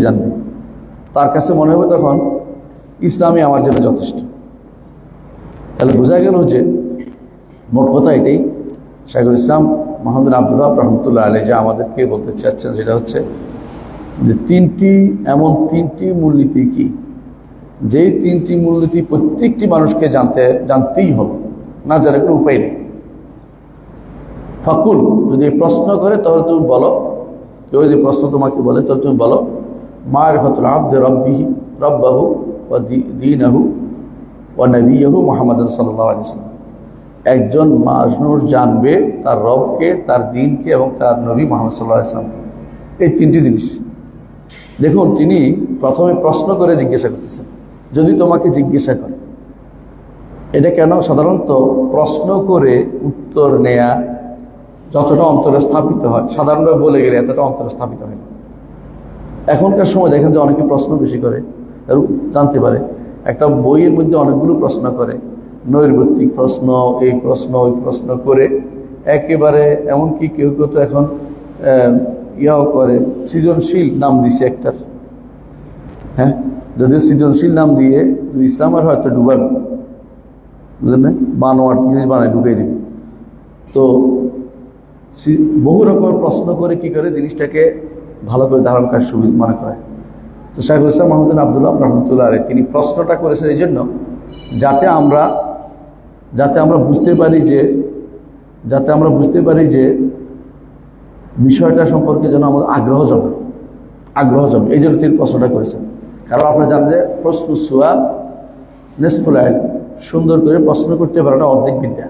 জানবে। তার কাছে মনে হবে তখন ইসলামই আমার জন্য যথেষ্ট। তাহলে বোঝা গেল যে মোট কথা এটাই, শাইখুল ইসলাম মোহাম্মদ আব্দুল ওয়াহাব রহমতুল্লাহ আলাইহি যে আমাদেরকে বলতে চাচ্ছেন সেটা হচ্ছে যে এমন তিনটি মূলনীতি কি, যেই তিনটি মূলনীতি প্রত্যেকটি মানুষকে জানতেই হবে, না জানে কোনো উপায় নেই। ফাকুল, যদি প্রশ্ন করে তাহলে তুমি বলো, কেউ যদি প্রশ্ন তোমাকে বলে তাহলে তুমি বলো মারিফাতুল আবদি রব্বাহু ওয়া দীনাহু ওয়া নবিয়্যহু মুহাম্মাদান সাল্লাল্লাহু আলাইহি ওয়াসাল্লাম। একজন মানুষ জানবে তার রবকে, তার দ্বীনকে এবং তার নবী মুহাম্মদ সাল্লাল্লাহু আলাইহি ওয়াসাল্লাম। এই তিনটি জিনিস। দেখুন, তিনি প্রথমে প্রশ্ন করে জিজ্ঞাসা করতেছেন, যদি তোমাকে জিজ্ঞাসা করে। এটা কেন? সাধারণত প্রশ্ন করে উত্তর নেয়া যতটা অন্তরে স্থাপিত হয়, সাধারণভাবে বলে গেলে এতটা অন্তরে স্থাপিত হয় না। এখনকার সময় দেখেন যে অনেকে প্রশ্ন বেশি করে, জানতে পারে। একটা বইয়ের মধ্যে অনেকগুলো প্রশ্ন করে, নৈর্ব্যক্তিক প্রশ্ন, এই প্রশ্ন ওই প্রশ্ন করে একেবারে, এমনকি কেউ কেউ তো এখন ইয়াও করে, সৃজনশীল নাম দিছে একটার। হ্যাঁ, যদিও সৃজনশীল নাম দিয়ে ইসলামের হয়তো ডুবাবে, বুঝলেন না, বানোয়াট জিনিস বানায় ঢুকিয়ে দিবে। তো বহু রকমের প্রশ্ন করে কি করে জিনিসটাকে ভালো করে ধারণ করার সুবিধা মনে করে। তো শাইখুল ইসলাম মোহাম্মদ আব্দুল ওয়াহাব রহমতুল্লাহ আলাইহি তিনি প্রশ্নটা করেছেন এই জন্য যাতে আমরা বুঝতে পারি যে বিষয়টা সম্পর্কে যেন আমাদের আগ্রহ জমে। এই জন্য তিনি প্রশ্নটা করেছেন। কারণ আপনারা জানেন যে প্রশ্ন সুয়াল নিসফুল ইলম, সুন্দর করে প্রশ্ন করতে পারাটা অর্ধেক বিদ্যা।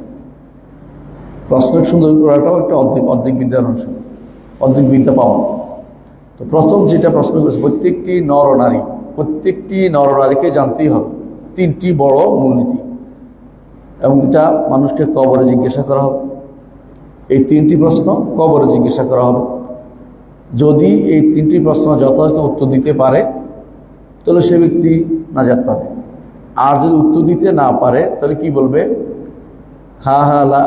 প্রশ্ন সুন্দর করাটাও একটা অর্ধেক বিদ্যার অংশ, অর্ধেক বিদ্যা পাওয়া। তো প্রথম যেটা প্রশ্ন করেছে, প্রত্যেকটি নরনারীকে জানতেই হবে তিনটি বড় মূলনীতি, এবং এটা মানুষকে কবরে জিজ্ঞাসা করা হবে। এই তিনটি প্রশ্ন কবরে জিজ্ঞাসা করা হবে। যদি এই তিনটি প্রশ্ন যথাযথ উত্তর দিতে পারে তাহলে সে ব্যক্তি নাজাত পাবে। আর যদি উত্তর দিতে না পারে তাহলে কি বলবে? হা হা লা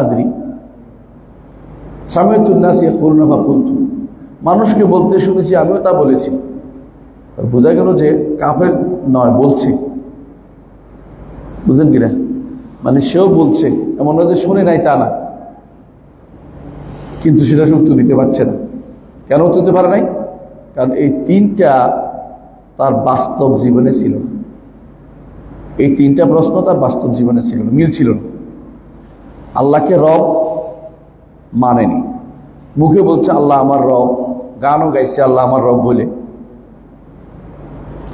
আদরি সামিতুন নাস ইয়াকুলুনা ফাকুলতু, মানুষকে বলতে শুনেছি, আমিও তা বলেছি। বোঝা গেল যে কাফের নয়, বলছে। বুঝলেন কিনা? মানে সেও বলছে, এমন নয় যে শুনে নাই তা না, কিন্তু সেটা সে উত্তর দিতে পারছে না। কেন উত্তর দিতে পারে নাই? কারণ এই তিনটা তার বাস্তব জীবনে ছিল না। এই তিনটা প্রশ্ন তার বাস্তব জীবনে ছিল না, মিল ছিল না। আল্লাহকে রব মানেনি, মুখে বলছে আল্লাহ আমার রব, গানও গাইছে আল্লাহ আমার রব বলে,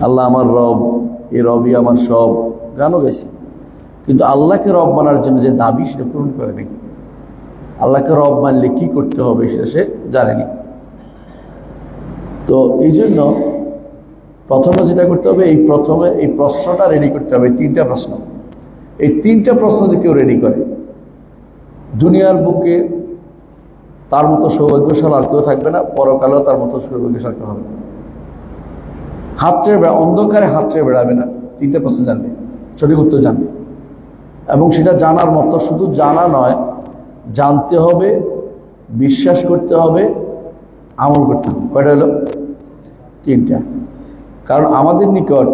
আল্লাহ আমার রব, এ রবই আমার সব, গানও গাইছে। কিন্তু আল্লাহকে রব মানার জন্য যে দাবি সেটা পূরণ করেনি। আল্লাহকে রব মানলে কি করতে হবে সেটা সে জানেনি। তো এই জন্য প্রথমে যেটা করতে হবে, এই প্রশ্নটা রেডি করতে হবে। তিনটা প্রশ্ন, এই তিনটা প্রশ্ন যদি কেউ রেডি করে, দুনিয়ার বুকে তার মতো সৌভাগ্যশাল আর কেউ থাকবে না, পরকালেও তার মতো সৌভাগ্যশাল কেউ হবে না। অন্ধকারে হাত চেয়ে বেড়াবে না। তিনটা প্রশ্ন জানবে, সঠিক উত্তর জানবে, এবং সেটা জানার মতো শুধু জানা নয়, জানতে হবে, বিশ্বাস করতে হবে, আমল করতে হবে। কয়টা হলো? তিনটা। কারণ আমাদের নিকট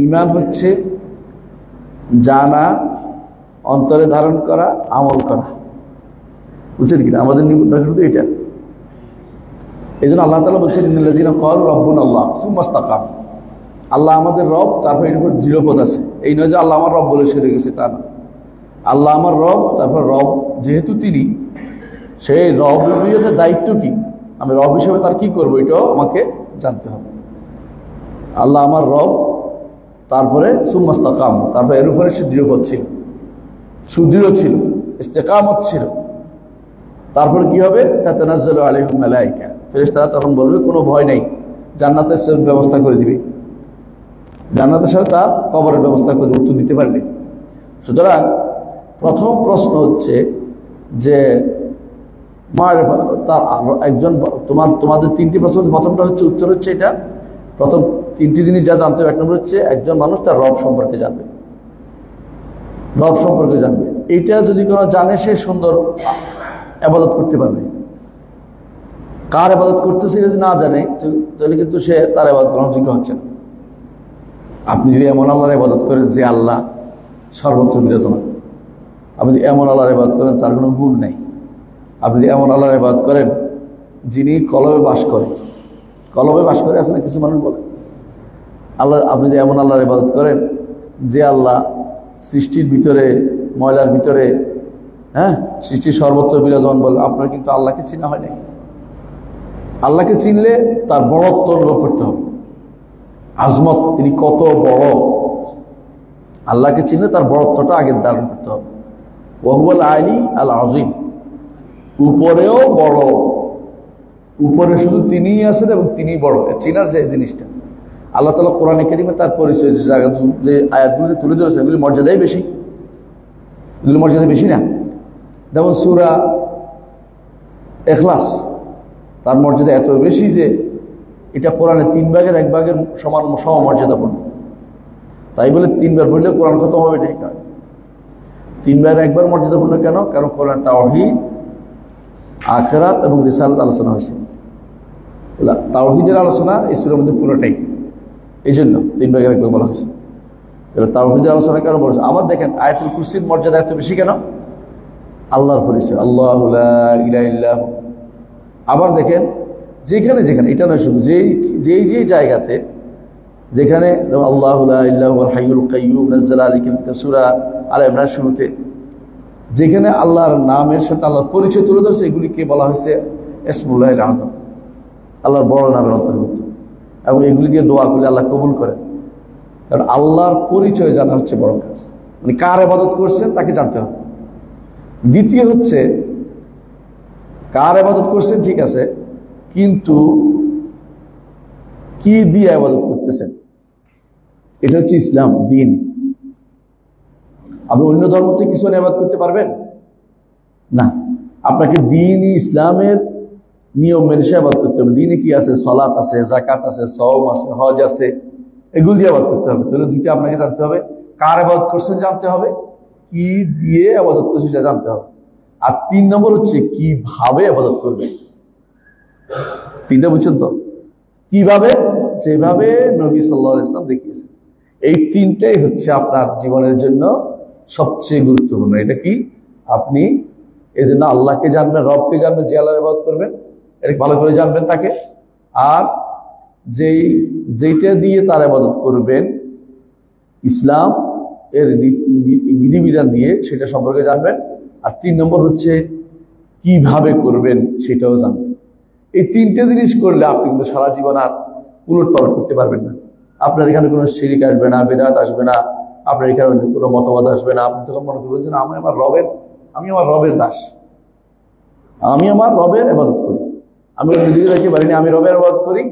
ঈমান হচ্ছে জানা, অন্তরে ধারণ করা, আমল করা। বুঝছেন কিনা? আমাদের নিকট এটা। এই জন্য আল্লাহ তাআলা বলছেন ইন্নাল্লাযীনা ক্বালু রাব্বুনাল্লাহ সুম্মা ইসতাকামু, আল্লাহ আমাদের রব, তারপর এর উপর দৃঢ়পদ আছে। এই নয় যে আল্লাহ আমার রব বলে সেরে গেছে, তা না। আল্লাহ আমার রব, তারপর রব যেহেতু তিনি, সেই রবিয়তের দায়িত্ব কি, আমি রব হিসেবে তার কি করবো এটাও আমাকে জানতে হবে। আল্লাহ আমার রব, তারপরে সুম্মা ইসতাকামু, তারপর এর উপরে সে দৃঢ়পদ ছিল, সুদৃঢ় ছিল, ইস্তেকামত ছিল। তারপর কি হবে? তাতানাজ্জালু আলাইহিম মালায়েকা, ফেরেশতারা তখন বলবে কোনো ভয় নেই, জান্নাতের ব্যবস্থা করে দিবে, জান্নাতের সাথে তার কবরের ব্যবস্থা করে উত্তর দিতে পারলে। সুতরাং প্রথম প্রশ্ন হচ্ছে যে তার একজন তোমাদের তিনটি প্রশ্ন, প্রথমটা হচ্ছে উত্তর হচ্ছে এটা, প্রথম তিনটি জিনিস যা জানতে হবে। এক নম্বর হচ্ছে একজন মানুষ তার রব সম্পর্কে জানবে, রব সম্পর্কে জানবে। এইটা যদি কোনো জানে সে সুন্দর ইবাদত করতে পারবে। কার ইবাদত করতেছে যদি না জানে তাহলে কিন্তু সে তার ইবাদত গ্রহণযোগ্য হচ্ছে না। আপনি যদি এমন আল্লাহর ইবাদত করেন যে আল্লাহ সর্বত্র বিরাজমান, আপনি যদি এমন আল্লাহর ইবাদত করেন তার কোনো গুণ নেই, আপনি যদি এমন আল্লাহর ইবাদত করেন যিনি কলবে বাস করে, কলবে বাস করে আছে না কিছু মানুষ বলে, আল্লাহ আপনি যদি এমন আল্লাহর ইবাদত করেন যে আল্লাহ সৃষ্টির ভিতরে ময়লার ভিতরে, হ্যাঁ, সৃষ্টির সর্বত্র বিরাজমান বলে, আপনার কিন্তু আল্লাহকে চিনা হয় নাই। আল্লাহকে চিনলে তার বড়ত্ব অনুভব করতে হবে, আজমত, তিনি কত বড়, আল্লাহকে চিনলে তার বড়ত্বটা আগে ধারণ করতে হবে। ওয়াহুয়াল আলী আল আযীম, উপরেও বড়, উপরে শুধু তিনিই আছেন এবং তিনিই বড়, চিনার যে জিনিসটা আল্লাহ তাআলা কোরআনে কারীমে তার পরিচয় যে আয়াতগুলো তুলে ধরেছে এগুলি মর্যাদাই বেশি, এগুলি মর্যাদা বেশি না। যেমন সূরা ইখলাস, তার মর্যাদা এত বেশি যে এটা কোরআনের 3 ভাগের 1 ভাগের সমান সমমর্যাদাপূর্ণ। তাই বলে 3 বার পড়লে কোরআন খতম হবে ঠিক নয়। 3 ভাগের 1 ভাগ মর্যাদাপূর্ণ কেন? কারণ কোরআন তাওহীদ, আখিরাত এবং রিসালাত আলোচনা হয়েছে। তাওহীদের আলোচনা এই সূরার মধ্যে পুরোটাই, এই জন্য 3 ভাগের 1 ভাগ বলা হয়েছে। তাহলে তাওহীদের আলোচনা কেন বলেছে? আবার দেখেন আয়াতুল কুরসির মর্যাদা এত বেশি কেন? আল্লাহর পরিচয়, আল্লাহু লা ইলাহা ইল্লাহু। আবার দেখেন যেখানে যেখানে, এটা নয় শুধু, যেই জায়গাতে যেখানে আল্লাহু লা ইলাহা ইল্লাহুল হাইয়ুল কাইয়্যুম নাযালা আলাইকুম, সূরা আল ইমরান শুরুতে যেখানে আল্লাহর নামের সাথে আল্লাহর পরিচয় তুলে ধরছে, এগুলিকে বলা হয়েছে ইসমুল্লাহিল আযম, আল্লাহর বড় নামের অন্তর্ভুক্ত। এবং এগুলি দিয়ে দোয়া করলে আল্লাহ কবুল করেন, কারণ আল্লাহর পরিচয় জানা হচ্ছে বড় কাজ। মানে কার ইবাদত করছেন তাকে জানতে হবে। দ্বিতীয় হচ্ছে কার ইবাদত করছেন ঠিক আছে, কিন্তু কি দিয়ে ইবাদত করতেছেন, এটা হচ্ছে ইসলাম, দিন। আপনি অন্য ধর্ম থেকে কিছু ইবাদত করতে পারবেন না, আপনাকে দ্বীন ইসলামের নিয়ম মেনে ইবাদত করতে হবে। দ্বীনে কি আছে? সালাত আছে, যাকাত আছে, সওম আছে, হজ আছে, এগুলো দিয়ে ইবাদত করতে হবে। তাহলে দুইটা আপনাকে জানতে হবে, কার ইবাদত করছেন জানতে হবে, কি দিয়ে ইবাদত করছেন সেটা জানতে হবে। আর 3 নম্বর হচ্ছে কিভাবে ইবাদত করবেন। 3টা বুঝছেন তো? কিভাবে? যেভাবে নবী সাল্লাল্লাহু আলাইহি ওয়াসাল্লাম দেখিয়েছেন। এই 3টাই হচ্ছে আপনার জীবনের জন্য সবচেয়ে গুরুত্বপূর্ণ। এটা কি? আপনি এই জন্য আল্লাহকে জানবেন, রবকে জানবেন, যে আল্লাহর ইবাদত করবেন এটা ভালো করে জানবেন তাকে, আর যেইটা দিয়ে তার ইবাদত করবেন ইসলাম এর বিধিবিধান দিয়ে সেটা সম্পর্কে জানবেন। আর 3 নম্বর হচ্ছে কিভাবে করবেন সেটাও জানবেন। এই 3টে জিনিস করলে আপনি কিন্তু সারা জীবন আর উলটপালট করতে পারবেন না। আপনার এখানে কোনো শিরিক আসবে না, বিদআত আসবে না, আপনার এখানে কোনো মতবাদ আসবে না। আপনি তখন মনে করবেন যে আমি আমার রবের দাস, আমি আমার রবের ইবাদত করি, আমি অন্যদিকে দেখতে পারি না, আমি রবের ইবাদত করি।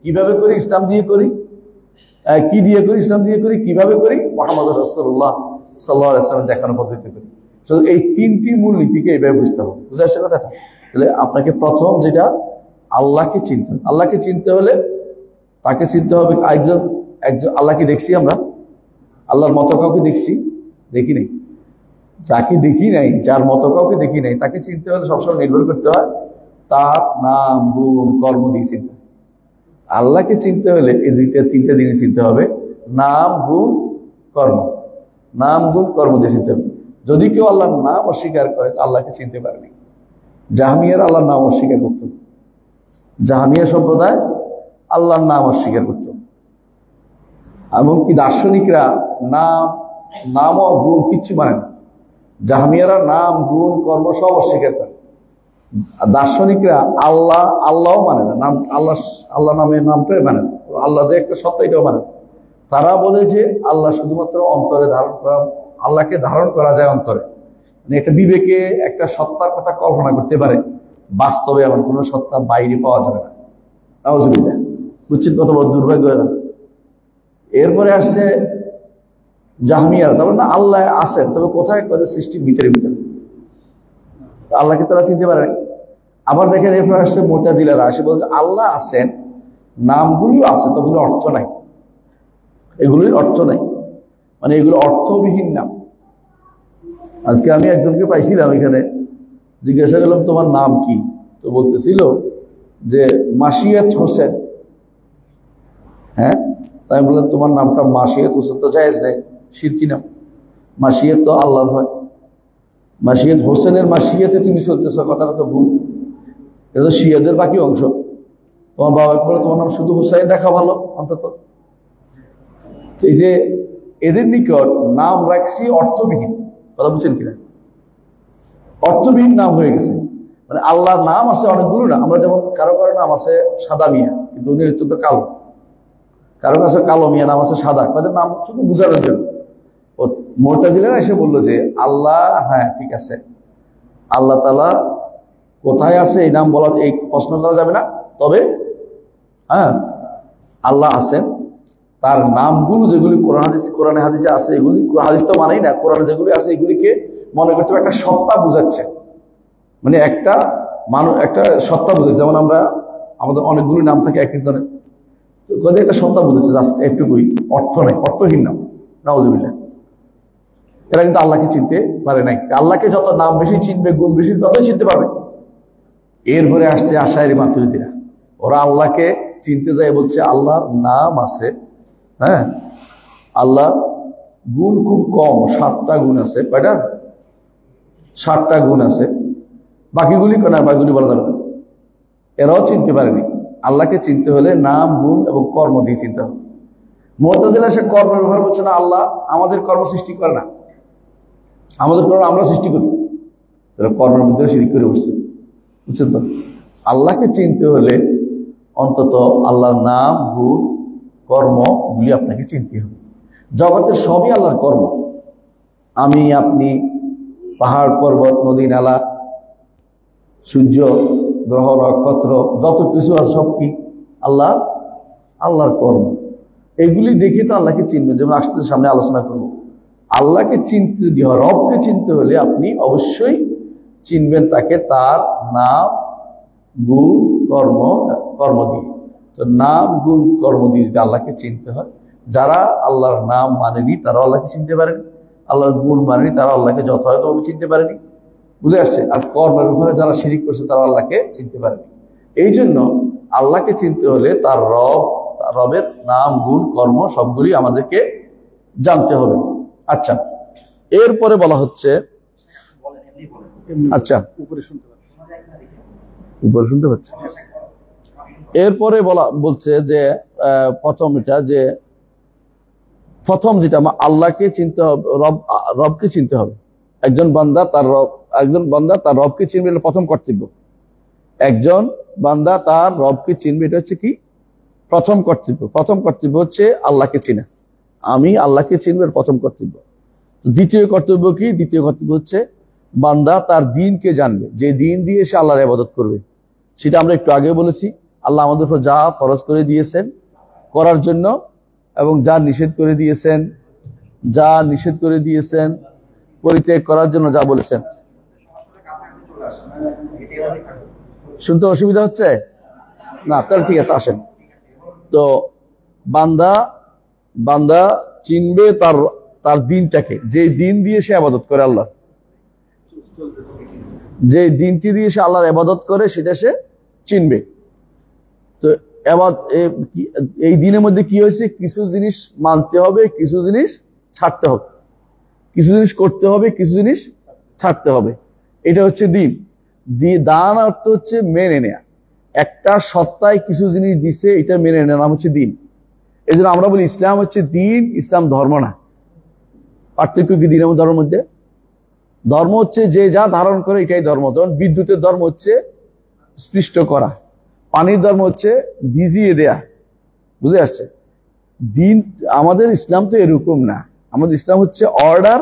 কিভাবে করি? ইসলাম দিয়ে করি। কি দিয়ে করি? ইসলাম দিয়ে করি। কিভাবে করি? মুহাম্মদ রাসূলুল্লাহ সাল্লাল্লাহু আলাইহি ওয়াসাল্লাম দেখানো পদ্ধতি করি। তো এই 3টি মূল নীতিকে এইভাবে বুঝতে হবে। বুঝা আসছে কথাটা? তাহলে আপনাকে প্রথম যেটা, আল্লাহকে চিনতে হবে। আল্লাহকে চিনতে হলে তাকে চিনতে হবে। একজন আল্লাহকে দেখছি আমরা? আল্লাহর মতো কাউকে দেখছি? দেখি নাই। যাকে দেখি নাই, যার মতো কাউকে দেখি নাই, তাকে চিনতে হলে সবসময় নির্ভর করতে হয় তার নাম, গুণ, কর্ম দিয়ে চিনতে হয়। আল্লাহকে চিনতে হলে এই 3টা দিনে চিনতে হবে, নাম, গুণ, কর্ম। নাম, গুণ, কর্ম দিয়ে চিনতে হবে। যদি কেউ আল্লাহর নাম অস্বীকার করে আল্লাহকে চিনতে পারেনি। জাহমিয়ারা আল্লাহর নাম অস্বীকার করত, জাহমিয়া সম্প্রদায় আল্লাহর নাম অস্বীকার করত। এমনকি দার্শনিকরা নাম ও গুণ কিচ্ছু মানে না। জাহমিয়ারা নাম, গুণ, কর্ম সব অস্বীকার করে। আর দার্শনিকরা আল্লাহও মানে না, আল্লাহ নামের নামটাই মানে না, আল্লাহ যে একটা সত্তা এটাও মানে না। তারা বলে যে আল্লাহ শুধুমাত্র অন্তরে ধারণ করা, আল্লাহকে ধারণ করা যায় অন্তরে। মানে একটা বিবেকে একটা সত্তার কথা কল্পনা করতে পারে, বাস্তবে এমন কোন সত্তা বাইরে পাওয়া যাবে না। নাউজুবিল্লাহ। বুঝছেন কত বড় দুর্ভাগ্য এরা। এরপরে আসছে জাহমিয়ারা, তারপর না আল্লাহ আছেন, তবে কোথায়? সৃষ্টির ভিতরে ভিতরে, আল্লাহকে তারা চিনতে পারে। আবার দেখেন এরপর আসছে মুতাজিলারা, আসে বলছে আল্লাহ আছেন, নামগুলিও আছে, তবে অর্থ নাই, এগুলির অর্থ নাই, মানে এগুলো অর্থবিহীন নাম। আজকে আমি একজনকে পাইছিলাম এখানে, জিজ্ঞাসা করলাম তোমার নাম কি? তো বলতেছিল যে মাসিয়াত হোসেন, হ্যাঁ, তাই বললেন তোমার নামটা মাসিয়াত হোসেন তো জায়েজ নেই, শিরকি নাম। মাসিয়াত তো আল্লাহর হয়, মাসিয়াত হোসেনের মাসিয়াতে তুমি চলতেছ, কথাটা তো ভুল। এটা তো শিয়াদের বাকি অংশ। তোমার বাবাকে বলে তোমার নাম শুধু হুসাইন রাখা ভালো অন্তত। এই যে এদের নিকট নাম রাখছি অর্থবিহীন, কথা বুঝছেন কিনা? অর্থবিহীন নাম হয়ে গেছে। মানে আল্লাহর নাম আছে অনেকগুলো না, আমরা যেমন কারো কারো নাম আছে সাদা মিয়া, কিন্তু উনি অত্যন্ত কালো। কারো কাছে কালো মিয়া নাম আছে সাদা, তাদের নাম শুধু বুঝানোর জন্য। ও মুতাজিলারা এসে বললো যে আল্লাহ, হ্যাঁ ঠিক আছে, আল্লাহ তাআলা কোথায় আছে এই নাম বলা, এই প্রশ্ন করা যাবে না। তবে হ্যাঁ, আল্লাহ আছেন, তার নামগুলো যেগুলি কোরআনে হাদিসে আছে, এগুলি হাদিস তো মানেই না, কোরআনে যেগুলি আছে এগুলিকে মনে করতে হবে একটা সত্তা বুঝাচ্ছে, মানে একটা মানুষ একটা সত্তা বুঝাচ্ছে। যেমন আমরা আমাদের অনেকগুলি নাম থাকে এক একজনের, একটা সত্তা বুঝাচ্ছে, জাস্ট একটুকুই, অর্থ নাই, অর্থহীন নাম। নাউজুবিল্লাহ। এরা কিন্তু আল্লাহকে চিনতে পারে নাই। আল্লাহকে যত নাম বেশি চিনবে, গুণ বেশি, ততই চিনতে পারবে। এরপরে আসছে আশায়েরি মাতুরিদীরা, ওরা আল্লাহকে চিনতে যায় বলছে আল্লাহর নাম আছে, হ্যাঁ, আল্লাহ গুণ খুব কম, 7টা গুণ আছে। কয়টা? 7টা গুণ আছে, বাকিগুলি কেনা, বাকিগুলি বলা যাবে না। এরাও চিনতে পারেনি। আল্লাহকে চিনতে হলে নাম, গুণ এবং কর্ম দিয়ে চিনতে হবে। মুতাজিলা সে কর্ম ব্যবহার করছে না, আল্লাহ আমাদের কর্ম সৃষ্টি করে না, আমাদের কর্ম আমরা সৃষ্টি করি। তাহলে কর্মের মধ্যে শিরক করে উঠছে, বুঝছেন তো? আল্লাহকে চিনতে হলে অন্তত আল্লাহর নাম, গুণ, কর্মগুলি আপনাকে চিনতে হবে। জগতের সবই আল্লাহর কর্ম। আমি, আপনি, পাহাড়, পর্বত, নদী, নালা, সূর্য, গ্রহ, নক্ষত্র, যত কিছু আছে সব কি আল্লাহর কর্ম। এগুলি দেখে তো আল্লাহকে চিনবেন। যেমন আসতে সামনে আলোচনা করব, আল্লাহকে চিনতে যদি হয়, রবকে চিনতে হলে আপনি অবশ্যই চিনবেন তাকে তার নাম, গুণ, কর্ম দিয়ে। তো নাম, গুণ, কর্ম দিয়ে যদি আল্লাহকে চিনতে হয়, যারা আল্লাহর নাম মানেনি তারা আল্লাহকে চিনতে পারেনি, আল্লাহর গুণ মানেনি তারা আল্লাহকে যথাযথভাবে চিনতে পারেনি। বুঝে আসছে? আর কর্মের উপরে যারা শিরিক করছে তারা আল্লাহকে চিনতে পারেনি। এই জন্য আল্লাহকে চিনতে হলে তার রবের নাম, গুণ, কর্ম সবগুলি আমাদেরকে জানতে হবে। আচ্ছা, এরপরে বলা হচ্ছে, আচ্ছা উপরে শুনতে পাচ্ছি। এরপরে বলছে যে প্রথম যেটা আল্লাহকে চিনতে হবে, রবকে চিনতে হবে। একজন বান্দা তার রবকে চিনবে, এটা প্রথম কর্তব্য। একজন বান্দা তার রবকে চিনবে, এটা হচ্ছে কি প্রথম কর্তব্য। প্রথম কর্তব্য হচ্ছে আল্লাহকে চিনা। আমি আল্লাহকে চিনবে, প্রথম কর্তব্য। দ্বিতীয় কর্তব্য কি? দ্বিতীয় কর্তব্য হচ্ছে বান্দা তার দ্বীনকে জানবে, যে দ্বীন দিয়ে সে আল্লাহর ইবাদত করবে। সেটা আমরা একটু আগে বলেছি, আল্লাহ আমাদের উপর যা ফরজ করে দিয়েছেন করার জন্য, এবং যা নিষেধ করে দিয়েছেন পরিত্যাগ করার জন্য যা বলেছেন। শুনতে অসুবিধা হচ্ছে না? তাহলে ঠিক আছে, আসেন। তো বান্দা চিনবে তার দিনটাকে, যে দিন দিয়ে সে ইবাদত করে আল্লাহ, যে দিনটি দিয়ে সে আল্লাহর ইবাদত করে সেটা সে চিনবে। তো এই দিনের মধ্যে কি হয়েছে? কিছু জিনিস মানতে হবে, কিছু জিনিস ছাড়তে হবে, কিছু জিনিস করতে হবে, কিছু জিনিস ছাড়তে হবে। এটা হচ্ছে দিন। দান অর্থ হচ্ছে মেনে নেয়া। একটা সত্তায় কিছু জিনিস দিছে, এটা মেনে নেওয়ার নাম হচ্ছে দিন। এই জন্য আমরা বলি ইসলাম হচ্ছে দিন, ইসলাম ধর্ম না। পার্থক্য কি দিন এবং ধর্মের মধ্যে? ধর্ম হচ্ছে যে যা ধারণ করে এটাই ধর্ম। যেমন বিদ্যুতের ধর্ম হচ্ছে স্পৃষ্ট করা, পানির ধর্ম হচ্ছে ভিজিয়ে দেয়া। বুঝে আসছে? দিন আমাদের ইসলাম তো এরকম না। আমাদের ইসলাম হচ্ছে অর্ডার,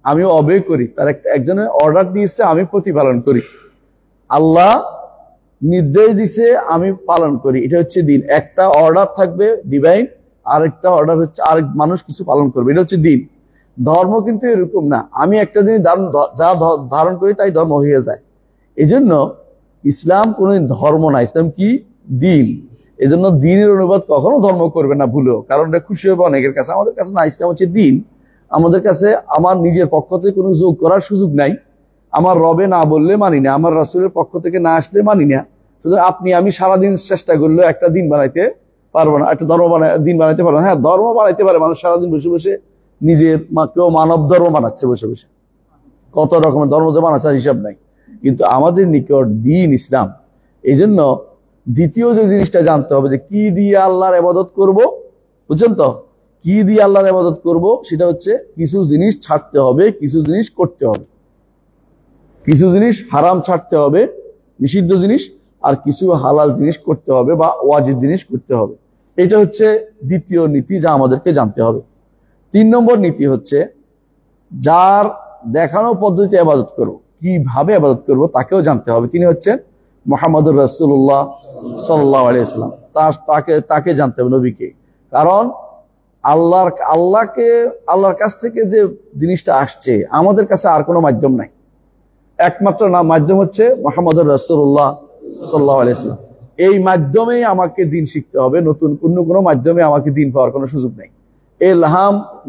আমি অবে করি। তার একজনের অর্ডার দিয়েছে, আমি প্রতিপালন করি। আল্লাহ নির্দেশ দিছে, আমি পালন করি। এটা হচ্ছে দিন। একটা অর্ডার থাকবে ডিভাইন, আরেকটা অর্ডার হচ্ছে আরেক মানুষ কিছু পালন করবে। এটা হচ্ছে দিন। ধর্ম কিন্তু এরকম না, আমি একটা জিনিস যা ধারণ করি তাই ধর্ম হয়ে যায়। এই জন্য ইসলাম কোনদিন ধর্ম না, ইসলাম কি? দিন। এই জন্য দিনের অনুবাদ কখনো ধর্ম করবে না ভুলেও, কারণ এটা খুশি হবে অনেকের কাছে। আমাদের কাছে না, ইসলাম হচ্ছে দিন। আমাদের কাছে আমার নিজের পক্ষ থেকে কোনো যোগ করার সুযোগ নাই। আমার রবে না বললে মানি না, আমার রাসূলের পক্ষ থেকে না আসলে মানি না, সুতরাং আপনি আমি সারাদিন চেষ্টা করলেও একটা দিন বানাইতে পারবো না, একটা দিন বানাইতে পারবো না। হ্যাঁ, ধর্ম বানাইতে পারে মানুষ, সারাদিন বসে বসে নিজের কেউ মানব ধর্ম বানাচ্ছে বসে বসে, কত রকমের ধর্ম যে বানাচ্ছে হিসাব নাই। কিন্তু আমাদের নিকট দিন ইসলাম। এই জন্য দ্বিতীয় যে জিনিসটা জানতে হবে যে কি দিয়ে আল্লাহর ইবাদত করব, বুঝছেন তো? কি দিয়ে আল্লাহর ইবাদত করব সেটা হচ্ছে কিছু জিনিস ছাড়তে হবে, কিছু জিনিস করতে হবে। কিছু জিনিস হারাম ছাড়তে হবে, নিষিদ্ধ জিনিস, আর কিছু হালাল জিনিস করতে হবে বা ওয়াজিব জিনিস করতে হবে। এটা হচ্ছে দ্বিতীয় নীতি যা আমাদেরকে জানতে হবে। 3 নম্বর নীতি হচ্ছে যার দেখানো পদ্ধতিতে ইবাদত করব, কিভাবে ইবাদত করব তাকেও জানতে হবে। তিনি হচ্ছেন মুহাম্মদুর রাসূলুল্লাহ সাল্লাল্লাহু আলাইহি ওয়াসাল্লাম। তাকে জানতে হবে, নবীকে। কারণ আল্লাহর কাছ থেকে যে জিনিসটা আসছে আমাদের কাছে আর কোনো মাধ্যম নাই, একমাত্র মাধ্যম হচ্ছে মুহাম্মদুর রাসূলুল্লাহ সাল্লাল্লাহু আলাইহি ওয়াসাল্লাম। এই মাধ্যমেই আমাকে দিন শিখতে হবে, নতুন কোনো মাধ্যমে আমাকে দিন পাওয়ার কোনো সুযোগ নেই।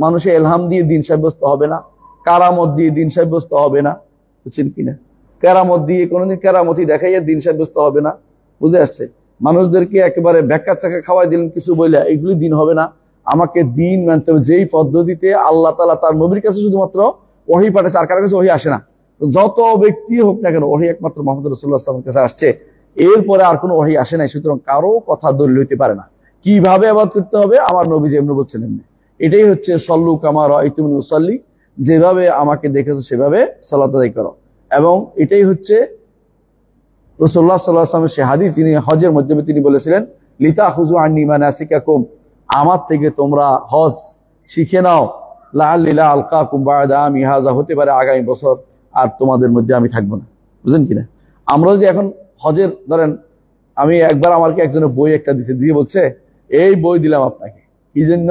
মানুষের এলহাম দিয়ে দিন সাব্যস্ত হবে না, কারামত দিয়ে দিন সাব্যস্ত হবে না, বুঝছেন কিনা? কেরামত দিয়ে কোনোদিন কেরামতি দেখাইয়া দিন সাব্যস্ত হবে না, বুঝে আসছে? মানুষদেরকে একেবারে ব্যাখ্যা চাকা খাওয়াই দিলেন কিছু বইলা, এগুলি দিন হবে না। আমাকে দিন মানতে হবে যেই পদ্ধতিতে আল্লাহ তাআলা তার নবীর কাছে শুধুমাত্র ওহী পাঠাচ্ছে, আর কারো কাছে ওহী আসে না। যত ব্যক্তি হোক না কেন, ওহী একমাত্র মুহাম্মদ রাসূলুল্লাহ সাল্লাল্লাহু আলাইহি ওয়াসাল্লামের কাছে আসছে, এরপরে আর কোনো ওহী আসে নাই। সুতরাং কারো কথা দলিল হইতে পারে না। কিভাবে ইবাদত করতে হবে আমার নবী যেমন বলছেন এমনি। এটাই হচ্ছে সল্লু কামা রাআইতুমুনি উসাল্লি, যেভাবে আমাকে দেখেছো সেভাবে সালাত আদায় করো। এবং এটাই হচ্ছে রাসূলুল্লাহ সাল্লাল্লাহু আলাইহি ওয়াসাল্লামের সেই হাদিস, যিনি হজের মাধ্যমে তিনি বলেছিলেন লিতাখুযু আন্নী মানাসিকাকুম, আমার থেকে তোমরা হজ শিখে নাও। লাআল্লি লা আলকাকুম বা'দা আমি হাযা, হতে পারে আগামী বছর আর তোমাদের মধ্যে আমি থাকবো না, বুঝলেন কিনা? আমরা যদি এখন হজের ধরেন, আমি একবার আমাকে একজনের বই একটা দিয়ে বলছে এই বই দিলাম আপনাকে, কি জন্য?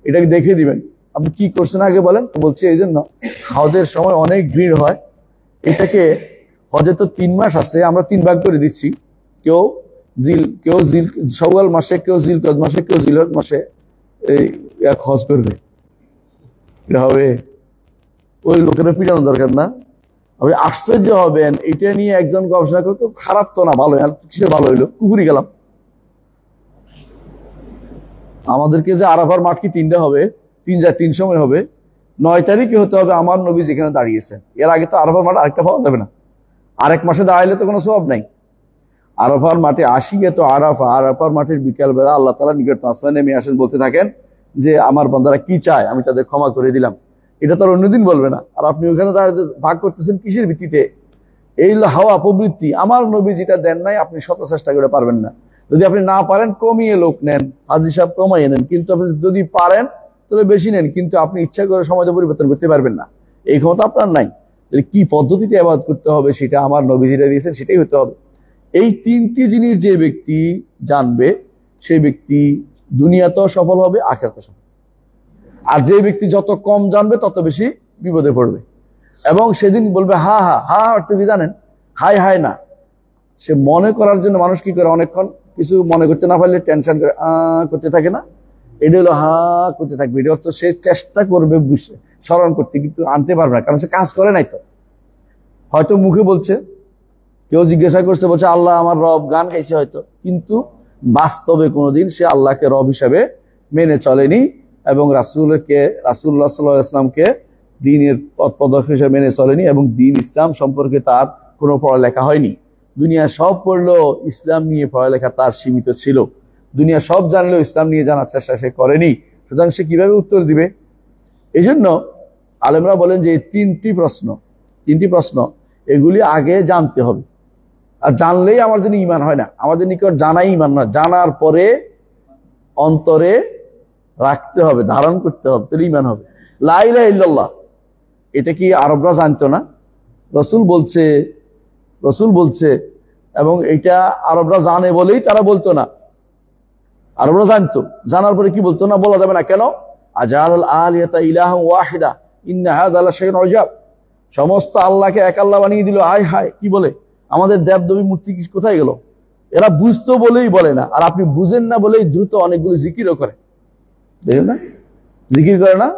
এটাকে দেখে দিবেন। আপনি কি করছেন আগে বলেন? বলছে এই জন্য হজের সময় অনেক ভিড় হয়, এটাকে হজে তো 3 মাস আছে, আমরা 3 ভাগ করে দিচ্ছি। কেউ শাওয়াল মাসে, কেউ জিলকদ মাসে, কেউ জিলহজ মাসে এই এক হজ করবে। এটা হবে, ওই লোকেরা পিটানো দরকার না? আপনি আশ্চর্য হবেন, এটা নিয়ে একজন গবেষণা করতো, খারাপ তো না, ভালো, কিসের ভালো হইলো? কুকুরি গেলাম। আমাদেরকে যে আরাফার মাঠ কি 3টা হবে? 3 সময় হবে। 9 তারিখে হতে হবে আমার নবী যেখানে দাঁড়িয়েছেন। এর আগে তো আরাফার মাঠ আরেকটা পাওয়া যাবে না। আরেক মাসে দাঁড়াইলে তো কোনো সওয়াব নাই। আরাফার মাঠে আসিয়ে তো আরাফার মাঠের বিকালবেলা আল্লাহ তাআলা নিকট আসমানে নেমে আসেন, বলতে থাকেন যে আমার বান্দারা কি চায় আমি তাদের ক্ষমা করে দিলাম। এটা তো আর অন্যদিন বলবে না। আর আপনি ওখানে ভাগ করতেছেন কিসের ভিত্তিতে? এই হাওয়া প্রবৃত্তি। আমার নবী যেটা দেন নাই আপনি শত চেষ্টা করে পারবেন না। যদি আপনি না পারেন কমিয়ে লোক নেন, হাজি সাহেব কমাইয়ে নেন, কিন্তু আপনি যদি পারেন তাহলে বেশি নেন, কিন্তু আপনি ইচ্ছা করে সমাজে পরিবর্তন করতে পারবেন না, এই ক্ষমতা আপনার নাই। কি পদ্ধতিতে ইবাদত করতে হবে সেটা আমার নবী যেটা দিয়েছেন সেটাই হতে হবে। এই 3টি জিনিস যে ব্যক্তি জানবে সেই ব্যক্তি দুনিয়াতেও সফল হবে, আখিরাতেও সফল। আর যে ব্যক্তি যত কম জানবে তত বেশি বিপদে পড়বে। এবং সেদিন বলবে হা হা হা, অর্থ কি জানেন? হাই হাই না। সে মনে করার জন্য মানুষ কি করে, অনেকক্ষণ কিছু মনে করতে না পারলে টেনশন করে করতে থাকে না? এটা হলো হা করতে থাকবে। এটা অর্থ সে চেষ্টা করবে স্মরণ করতে, কিন্তু আনতে পারবে না, কারণ সে কাজ করে নাই। তো হয়তো মুখে বলছে, কেউ জিজ্ঞাসা করছে, বলছে আল্লাহ আমার রব, গান গাইছে হয়তো, কিন্তু বাস্তবে কোনোদিন সে আল্লাহকে রব হিসাবে মেনে চলেনি এবং রাসূল্লাহ সাল্লাল্লাহু আলাইহি ওয়াসাল্লামকে দ্বীনের পথ প্রদর্শক হিসেবে মেনে চলেনি, এবং দ্বীন ইসলাম সম্পর্কে তার কোনো পড়ালেখা হয়নি। দুনিয়া সব পড়লেও ইসলাম নিয়ে পড়ালেখা তার সীমিত ছিল। দুনিয়া সব জানলেও ইসলাম নিয়ে জানার চেষ্টা সে করেনি। সুতরাং সে কিভাবে উত্তর দিবে? এই জন্য আলেমরা বলেন যে 3টি প্রশ্ন এগুলি আগে জানতে হবে। আর জানলেই আমার জন্য ঈমান হয় না, আমাদের নিকট জানাই ঈমান নয়, জানার পরে অন্তরে রাখতে হবে, ধারণ করতে হবে, তাহলে ঈমান হবে। লা ইলাহা ইল্লাল্লাহ, এটা কি আরবরা জানতো না? রাসূল বলছে, এবং এটা আরবরা জানে বলেই তারা বলতো না। আরবরা জানতো, জানার পরে কি বলতো না? বলা যাবে না। কেন? আজালাল আলিয়াতা ইলাহান ওয়াহিদা ইন্না হাযা লাশাইউন উজাব, সমস্ত আল্লাহকে এক আল্লাহ বানিয়ে দিল। হায় হায়, কি বলে? আমাদের দেবদেবী মূর্তি কোথায় গেল? এরা বুঝতো বলেই বলে না, আর আপনি বুঝেন না বলেই দ্রুত অনেকগুলো জিকিরও করে, দেখেন না? জিকির করে না?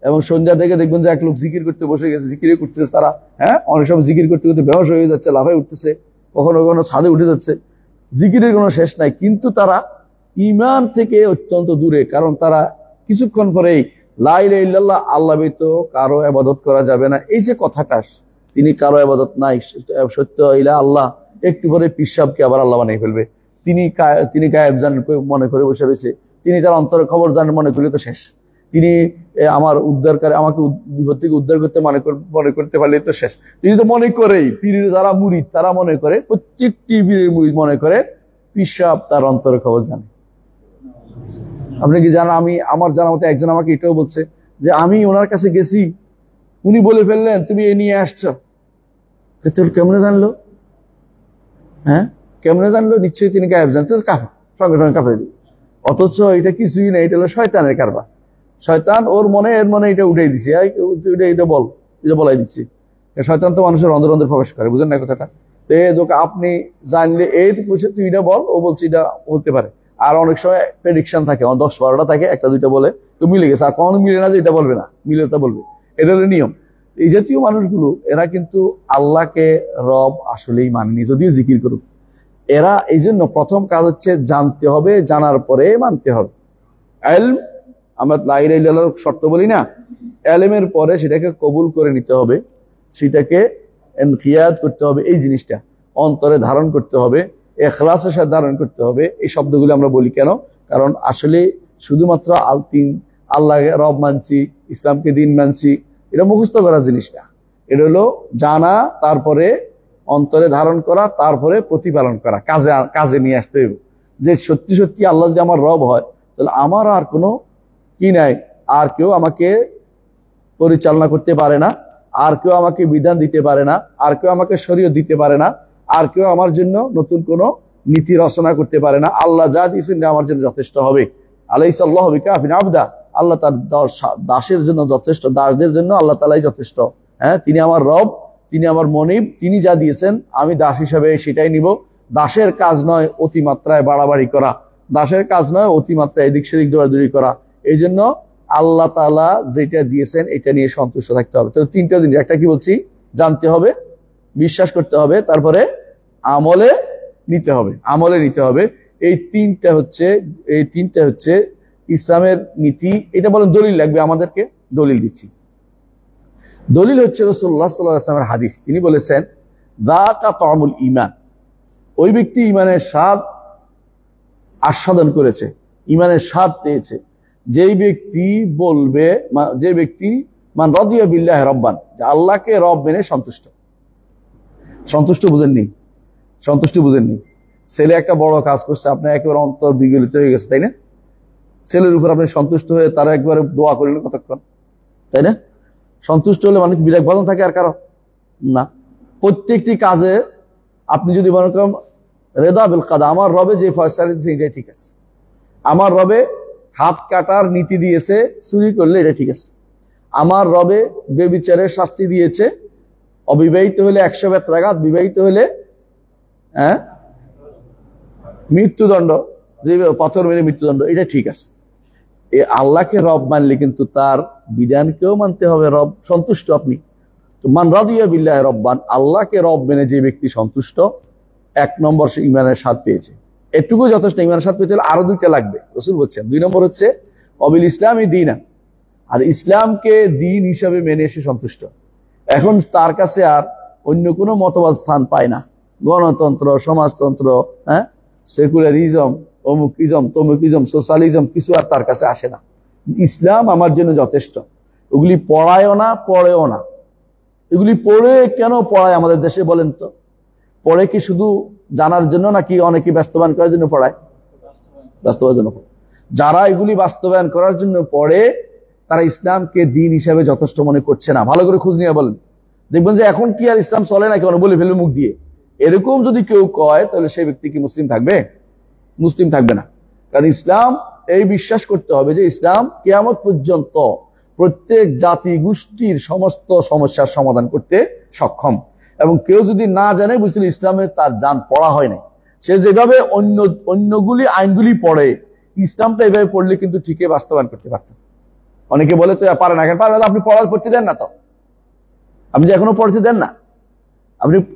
এবং সন্ধ্যা থেকে দেখবেন যে এক লোক জিকির করতে বসে গেছে, জিকিরে করতেছে তারা। হ্যাঁ, অনেক সময় জিকির করতে করতে বেহুশ হয়ে যাচ্ছে, লাফায় উঠতেছে, কখনো কখনো ছাদে উঠে যাচ্ছে। জিকিরের কোনো শেষ নাই, কিন্তু তারা ঈমান থেকে অত্যন্ত দূরে। কারণ তারা কিছুক্ষণ পরেই লা ইলাহা ইল্লাল্লাহ, আল্লাহ ব্যতীত কারো ইবাদত করা যাবে না, এই যে কথাটা, তিনি কারো ইবাদত নাই, সত্য ইলাহ আল্লাহ, একটু পরে পিশাবকে আবার আল্লাহ বানিয়ে ফেলবে। তিনি গায়েব জানেন মনে করে বসে রয়েছে, তিনি তার অন্তরের খবর জানেন মনে করলে তো শেষ। তিনি আমার উদ্ধারকারী, আমাকে বিপদ থেকে উদ্ধার করতে মনে করতে পারলে তো শেষ। তিনি তো মনে করেই, পীরের যারা মুরিদ তারা মনে করে, প্রত্যেকটি পীরের মুরিদ মনে করে পিশাব তার অন্তরের খবর জানে। আপনি কি জানেন, আমার জানা মতো একজন আমাকে এটাও বলছে যে আমি ওনার কাছে গেছি, উনি বলে ফেললেন তুমি এ নিয়ে আসছো। তোর কেমনে জানলো? হ্যাঁ, কেমনে জানলো? নিশ্চয়ই তিনি গায়েব জানতো, সঙ্গে সঙ্গে কাঁপে দিল। অথচ এটা কিছুই না, এটা হলো শয়তানের কারবার। শয়তান ওর মনে এটা উঠে দিচ্ছে, এটা বলাই দিচ্ছে। শয়তান তো মানুষের অন্তরে প্রবেশ করে, বুঝেন না কথাটা? তো আপনি জানলে এই বলছে তুই এটা বল, ও বলছে এটা হতে পারে। আর অনেক সময় প্রেডিকশন থাকে, 10-12টা থাকে, একটা দুইটা বলে তো মিলে গেছে, আর কখনো মিলে না যে এটা বলবে না, মিলে তা বলবে। এটা হলো নিয়ম। এই জাতীয় মানুষগুলো এরা কিন্তু আল্লাহকে রব আসলেই মানেনি, যদিও জিকির করুক। এরা এই জন্য প্রথম কাজ হচ্ছে জানতে হবে, জানার পরে মানতে হবে। ইলম, আমরা লা ইলাহা ইল্লাল্লাহর শর্ত বলি না, ইলমের পরে সেটাকে কবুল করে নিতে হবে, সেটাকে ইনকিয়াদ করতে হবে, এই জিনিসটা অন্তরে ধারণ করতে হবে, ইখলাসের সাথে ধারণ করতে হবে। এই শব্দগুলো আমরা বলি কেন? কারণ আসলে শুধুমাত্র আল্লাহকে রব মানছি, ইসলামকে দিন মানছি, এটা মুখস্থ করা জিনিস না। এটা হলো জানা, তারপরে অন্তরে ধারণ করা, তারপরে প্রতিপালন করা, কাজে নিয়ে আসতে হবে। যে সত্যি সত্যি আল্লাহ যদি আমার রব হয়, তাহলে আমার আর কোনো কি নাই, আর কেউ আমাকে পরিচালনা করতে পারে না, আর কেউ আমাকে বিধান দিতে পারে না, আর কেউ আমাকে শরীয়ত দিতে পারে না, আর কেউ আমার জন্য নতুন কোনো নীতি রচনা করতে পারে না। আল্লাহ যা দিয়েছেন আমার জন্য যথেষ্ট হবে। আলাইসাল্লাহু বিকাফিন আবদা, আল্লাহ তার দাসের জন্য যথেষ্ট, দাসদের জন্য আল্লাহ তাআলাই যথেষ্ট। হ্যাঁ, তিনি আমার রব, তিনি আমার মনিব, তিনি যা দিয়েছেন আমি দাস হিসাবে সেটাই নিব। দাসের কাজ নয় অতিমাত্রায় বাড়াবাড়ি করা, দাসের কাজ নয় অতিমাত্রায় এদিক সেদিক দৌড়াদৌড়ি করা। এই জন্য আল্লাহ তাআলা যেটা দিয়েছেন এটা নিয়ে সন্তুষ্ট থাকতে হবে। তো তিনটা জিনিস, একটা কি বলছি, জানতে হবে, বিশ্বাস করতে হবে, তারপরে আমলে নিতে হবে। এই তিনটা হচ্ছে ইসলামের নীতি। এটা বলেন দলিল লাগবে আমাদেরকে, দলিল দিচ্ছি। দলিল হচ্ছে রাসূলুল্লাহ সাল্লাল্লাহু আলাইহি ওয়াসাল্লামের হাদিস। তিনি বলেছেন যাকা তা'মুল ঈমান, ওই ব্যক্তি ঈমানের স্বাদ আস্বাদন করেছে, ঈমানের স্বাদ পেয়েছে যেই ব্যক্তি বলবে, যে ব্যক্তি মান রাদিয়া বিল্লাহি রাব্বান, আল্লাহকে রব মেনে সন্তুষ্ট বুঝেননি। ছেলে একটা বড় কাজ করছে, আপনার একেবারে অন্তর বিগলিত হয়ে গেছে, তাই না? ছেলের উপর আপনি সন্তুষ্ট হয়ে তারা একবারে দোয়া করলেন কতক্ষণ, তাই না? সন্তুষ্ট হলে মানে বিরাগ বাদন থাকে আর কারো না। প্রত্যেকটি কাজে আপনি যদি মনে করেন রেদা বিল কাদা, আমার রবে যে ফয়সালা দিয়েছে এটাই ঠিক আছে, আমার রবে হাত কাটার নীতি দিয়েছে, চুরি করলে এটা ঠিক আছে, আমার রবে বেবিচারের শাস্তি দিয়েছে, অবিবাহিত হলে 100 বেত্রাঘাত, বিবাহিত হলে মৃত্যুদণ্ড, যে পাথর মেরে মৃত্যুদণ্ড, এটা ঠিক আছে। আল্লাহকে রব মানলে কিন্তু তার বিধানকেও মানতে হবে। রব সন্তুষ্ট আপনি, তো মান রাদিয়া বিল্লাহি রব্বান, আল্লাহকে রব মেনে যে ব্যক্তি সন্তুষ্ট, 1 নম্বর সে ঈমানের স্বাদ পেয়েছে। এটুকু যথেষ্ট। ঈমানের স্বাদ পেতে হলে আরো 2টা লাগবে, রাসূল বলছেন। 2 নম্বর হচ্ছে অবিল ইসলামি দীনা, আর ইসলামকে দিন হিসাবে মেনে এসে সন্তুষ্ট। এখন তার কাছে আর অন্য কোনো মতবাদ স্থান পায় না, গণতন্ত্র, সমাজতন্ত্র, সেকুলারিজম, অমুকিজম, তমুকিজম, সোশ্যালিজম কিছু আর তার কাছে আসে না। ইসলাম আমার জন্য যথেষ্ট। ওগুলি পড়ায়ও না, পড়েও না। এগুলি পড়ে কেন পড়ায় আমাদের দেশে বলেন তো? পড়ে কি শুধু জানার জন্য, নাকি অনেকে বাস্তবায়ন করার জন্য পড়ায়? বাস্তবায়নের জন্য। যারা এগুলি বাস্তবায়ন করার জন্য পড়ে, তারা ইসলামকে দিন হিসাবে যথেষ্ট মনে করছে না। ভালো করে খোঁজ নিয়ে বলেন, দেখবেন যে এখন কি আর ইসলাম চলে না, কেন বলে ফেলবে মুখ দিয়ে। এরকম যদি কেউ কয়, তাহলে সেই ব্যক্তি কি মুসলিম থাকবে? মুসলিম থাকবে না। কারণ ইসলাম এই বিশ্বাস করতে হবে যে ইসলাম কিয়ামত পর্যন্ত প্রত্যেক জাতি গোষ্ঠীর সমস্ত সমস্যার সমাধান করতে সক্ষম। এবং কেউ যদি না জানে, বুঝতে ইসলামে তার জান পড়া হয় না, সে যেভাবে অন্যগুলি আইনগুলি পড়ে, ইসলামটা এভাবে পড়লে কিন্তু ঠিকই বাস্তবায়ন করতে পারত। অনেকে বলে তো পারে না, কেন পারে না? আপনি পড়তে দেন না, তো আপনি যে এখনো পড়তে দেন না,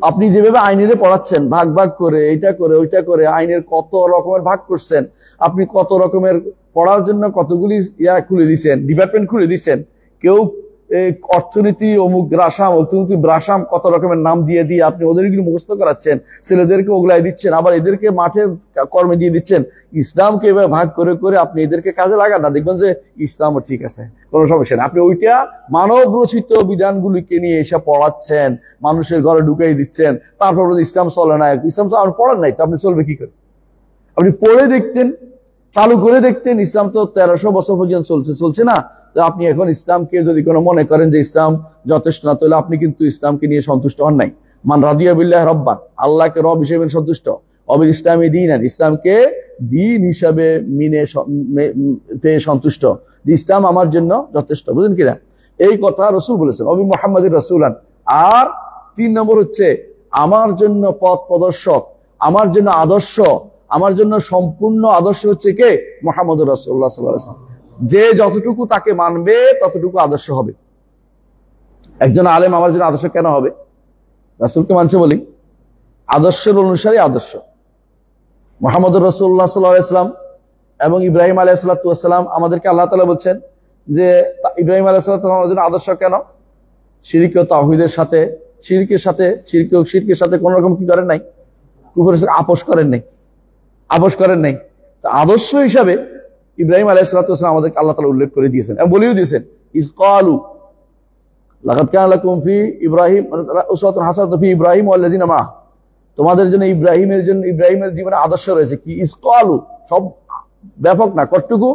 আপনি যেভাবে আইনের পড়াচ্ছেন ভাগ ভাগ করে, এইটা করে ওইটা করে, আইনের কত রকমের ভাগ করছেন, আপনি কত রকমের পড়ার জন্য কতগুলি খুলে দিচ্ছেন, ডিপার্টমেন্ট খুলে দিচ্ছেন। কেউ অর্থনীতি অমুক রাসাম, অর্থনীতি ব্রাসাম, কত রকমের নাম দিয়ে দিয়ে আপনি ওদেরগুলো মুখস্থ করাচ্ছেন, ছেলেদেরকে ওগুলাই দিচ্ছেন, আবার এদেরকে মাঠের কর্মে দিয়ে দিচ্ছেন। ইসলামকে এভাবে ভাগ করে করে আপনি এদেরকে কাজে লাগান না, দেখবেন যে ইসলামও ঠিক আছে, কোনো সমস্যা নেই। আপনি ওইটা মানব রচিত বিধানগুলিকে নিয়ে এসে পড়াচ্ছেন, মানুষের ঘরে ঢুকাই দিচ্ছেন, তারপর ইসলাম চলে না। ইসলাম তো আপনি পড়ান নাই, তো আপনি চলবে কি করে? আপনি পড়ে দেখতেন, চালু করে দেখতেন। ইসলাম তো 1300 বছর পর্যন্ত চলছে না? তো আপনি এখন ইসলামকে যদি কোনো মনে করেন যে ইসলাম যথেষ্ট না, তাহলে আপনি কিন্তু ইসলামকে নিয়ে সন্তুষ্ট হন নাই। মান রাদিয়া বিল্লাহি রাব্বান, আল্লাহকে রব হিসেবে সন্তুষ্ট, অবিল ইসলামী দীনান, ইসলামকে দিন হিসাবে পেয়ে সন্তুষ্ট, ইসলাম আমার জন্য যথেষ্ট। বুঝলেন কিনা? এই কথা রাসূল বলেছেন, অবি মুহাম্মাদির রাসূলান। আর 3 নম্বর হচ্ছে আমার জন্য পথ প্রদর্শক, আমার জন্য আদর্শ, আমার জন্য সম্পূর্ণ আদর্শ হচ্ছে কে? মুহাম্মদুর রাসূলুল্লাহ সাল্লাল্লাহু আলাইহি ওয়াসাল্লাম। যে যতটুকু তাকে মানবে ততটুকু আদর্শ হবে। একজন আলেম আমার জন্য আদর্শ কেন হবে? রাসূলকে মানছে বলি, আদর্শের অনুসারী আদর্শ। মুহাম্মদুর রাসূলুল্লাহ সাল্লাল্লাহু আলাইহি ওয়াসাল্লাম এবং ইব্রাহিম আলাইহিস সালাতু ওয়াস সালাম, আমাদেরকে আল্লাহ তাআলা বলছেন যে ইব্রাহিম আলাইহিস সালাতু ওয়াস সালাম আমাদের জন্য আদর্শ কেন? শিরক ও তাওহীদের সাথে, শিরকের সাথে কোন রকম কি করেন নাই, কুফরের সাথে আপোষ করেন নাই। তো আদর্শ হিসাবে ইব্রাহিম আলাইহিস সালাতু ওয়াস সালাম আমাদেরকে আল্লাহ তাআলা উল্লেখ করে দিয়েছেন এবং বলেও দিয়েছেন, ইজ ক্বালু লাকাদ কানা লাকুম ফি ইব্রাহিম উসওয়াতুন হাসানাতুন ফি ইব্রাহিম ওয়াল্লাযিনা মাআহু। তোমাদের জন্য ইব্রাহিমের জীবনে আদর্শ রয়েছে। কি? ইজ ক্বালু, সব ব্যাপক না, কতটুকু?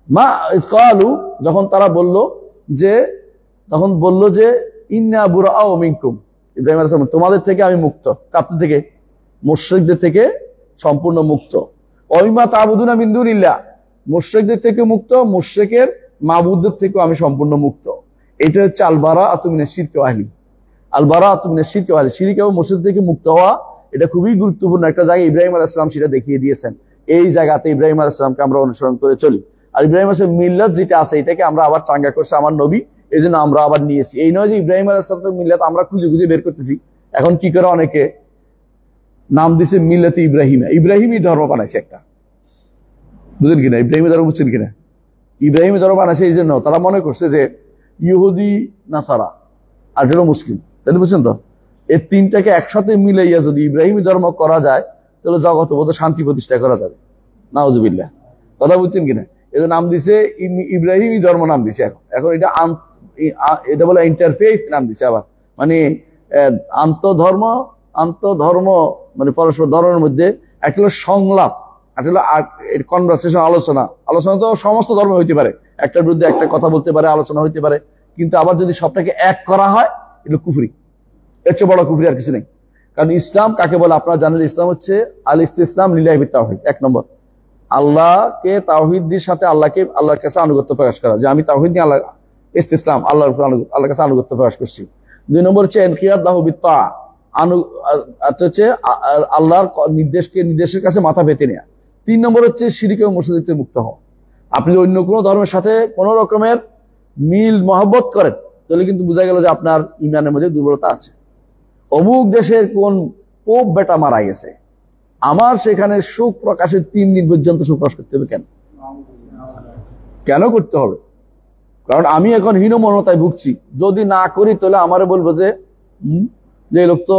মা ইজ ক্বালু, যখন তারা বলল যে ইন্না বুরাআউ মিনকুম, ইব্রাহিম আলাইহিস সালাম তোমাদের থেকে আমি মুক্ত। কাদের থেকে? মুশরিকদের থেকে সম্পূর্ণ মুক্ত। ওয়াইমা তা'বুদুনা মিন দুনিল্লাহ, মুশরিকদের থেকে মুক্ত, মুশরিকের মাবুদদের থেকেও আমি সম্পূর্ণ মুক্ত। এটা হচ্ছে আল বারাআতু মিনাশ শিরকি ওয়া আহলি। আল বারাআতু মিনাশ শিরকি ওয়া আহলি, শিরক এবং মুশরিক থেকে মুক্ত হওয়া, এটা খুবই গুরুত্বপূর্ণ একটা জায়গা। ইব্রাহিম আলাইহিস সালাম সেটা দেখিয়ে দিয়েছেন। এই জায়গাতে ইব্রাহিম আলাইহিস সালামকে আমরা অনুসরণ করে চলি। আর ইব্রাহিম আলাইহিস সালাম মিল্লাত যেটা আছে, এটাকে আমরা আবার চাঙ্গা করছে আমার নবী, এই জন্য আমরা আবার নিয়েছি। এই নয় যে ইব্রাহিম আলাইহিস সালাম মিল্লাত আমরা খুঁজে খুঁজে বের করতেছি। এখন কি করে অনেকে নাম দিছে মিল্লাতে ইব্রাহিম, ইব্রাহিমী ধর্ম বানাইছে একটা। বুঝলেন কিনা? ইব্রাহিমী ধর্ম বুঝছেন কিনা? ইব্রাহিমী ধর্ম বানাইছে এই জন্য তারা মনে করছে যে ইহুদি নাসারা আর হলো মুসলিম, তাহলে বুঝছেন তো, এই তিনটাকে একসাথে মিলাইয়া যদি ইব্রাহিমী ধর্ম করা যায়, তাহলে জগতে বোধ শান্তি প্রতিষ্ঠা করা যাবে। নাউজুবিল্লাহ, কথা বুঝছেন কিনা? এদের নাম দিছে ইব্রাহিমী ধর্ম নাম দিছে। এখন এটা বলে ইন্টারফেথ নাম দিছে আবার, মানে আন্তধর্ম মানে পরস্পর ধর্মের মধ্যে একটা হলো সংলাপ, একটা হলো কনভারসেশন, আলোচনা তো সমস্ত ধর্ম হইতে পারে, একটার বিরুদ্ধে একটা কথা বলতে পারে, আলোচনা হইতে পারে, কিন্তু আবার যদি সবটাকে এক করা হয় এটা কুফরি। এর চেয়ে বড় কুফরি আর কিছু নেই। কারণ ইসলাম কাকে বলে আপনারা জানেন, ইসলাম হচ্ছে আল ইসতিসলাম লিল্লাহি বিত তাওহীদ। 1 নম্বর, আল্লাহকে তাওহীদের সাথে আল্লাহর কাছে আনুগত্য প্রকাশ করা, যে আমি তাওহীদ নিয়ে আল্লাহ ইসতিসলাম, আল্লাহর কাছে আনুগত্য প্রকাশ করছি। 2 নম্বর হচ্ছে ইনকিয়াদ লাহু বিত তাআ, হচ্ছে আল্লাহর নির্দেশের কাছে মাথা পেতে নেওয়া। 3 নম্বর হচ্ছে শিরক এবং মুশরিক থেকে মুক্ত হওয়া। আপনি অন্য কোনো ধর্মের সাথে কোনো রকমের মিল মহব্বত করেন, তাহলে কিন্তু বোঝা গেল যে আপনার ইমানের মধ্যে দুর্বলতা আছে। অমুক দেশের কোন পোপ বেটা মারা গেছে, আমার সেখানে শোক প্রকাশের 3 দিন পর্যন্ত শোক প্রকাশ করতে হবে। কেন করতে হবে? কারণ আমি এখন হীনমন্যতায় ভুগছি, যদি না করি তাহলে আমারে বলবো যে লোক তো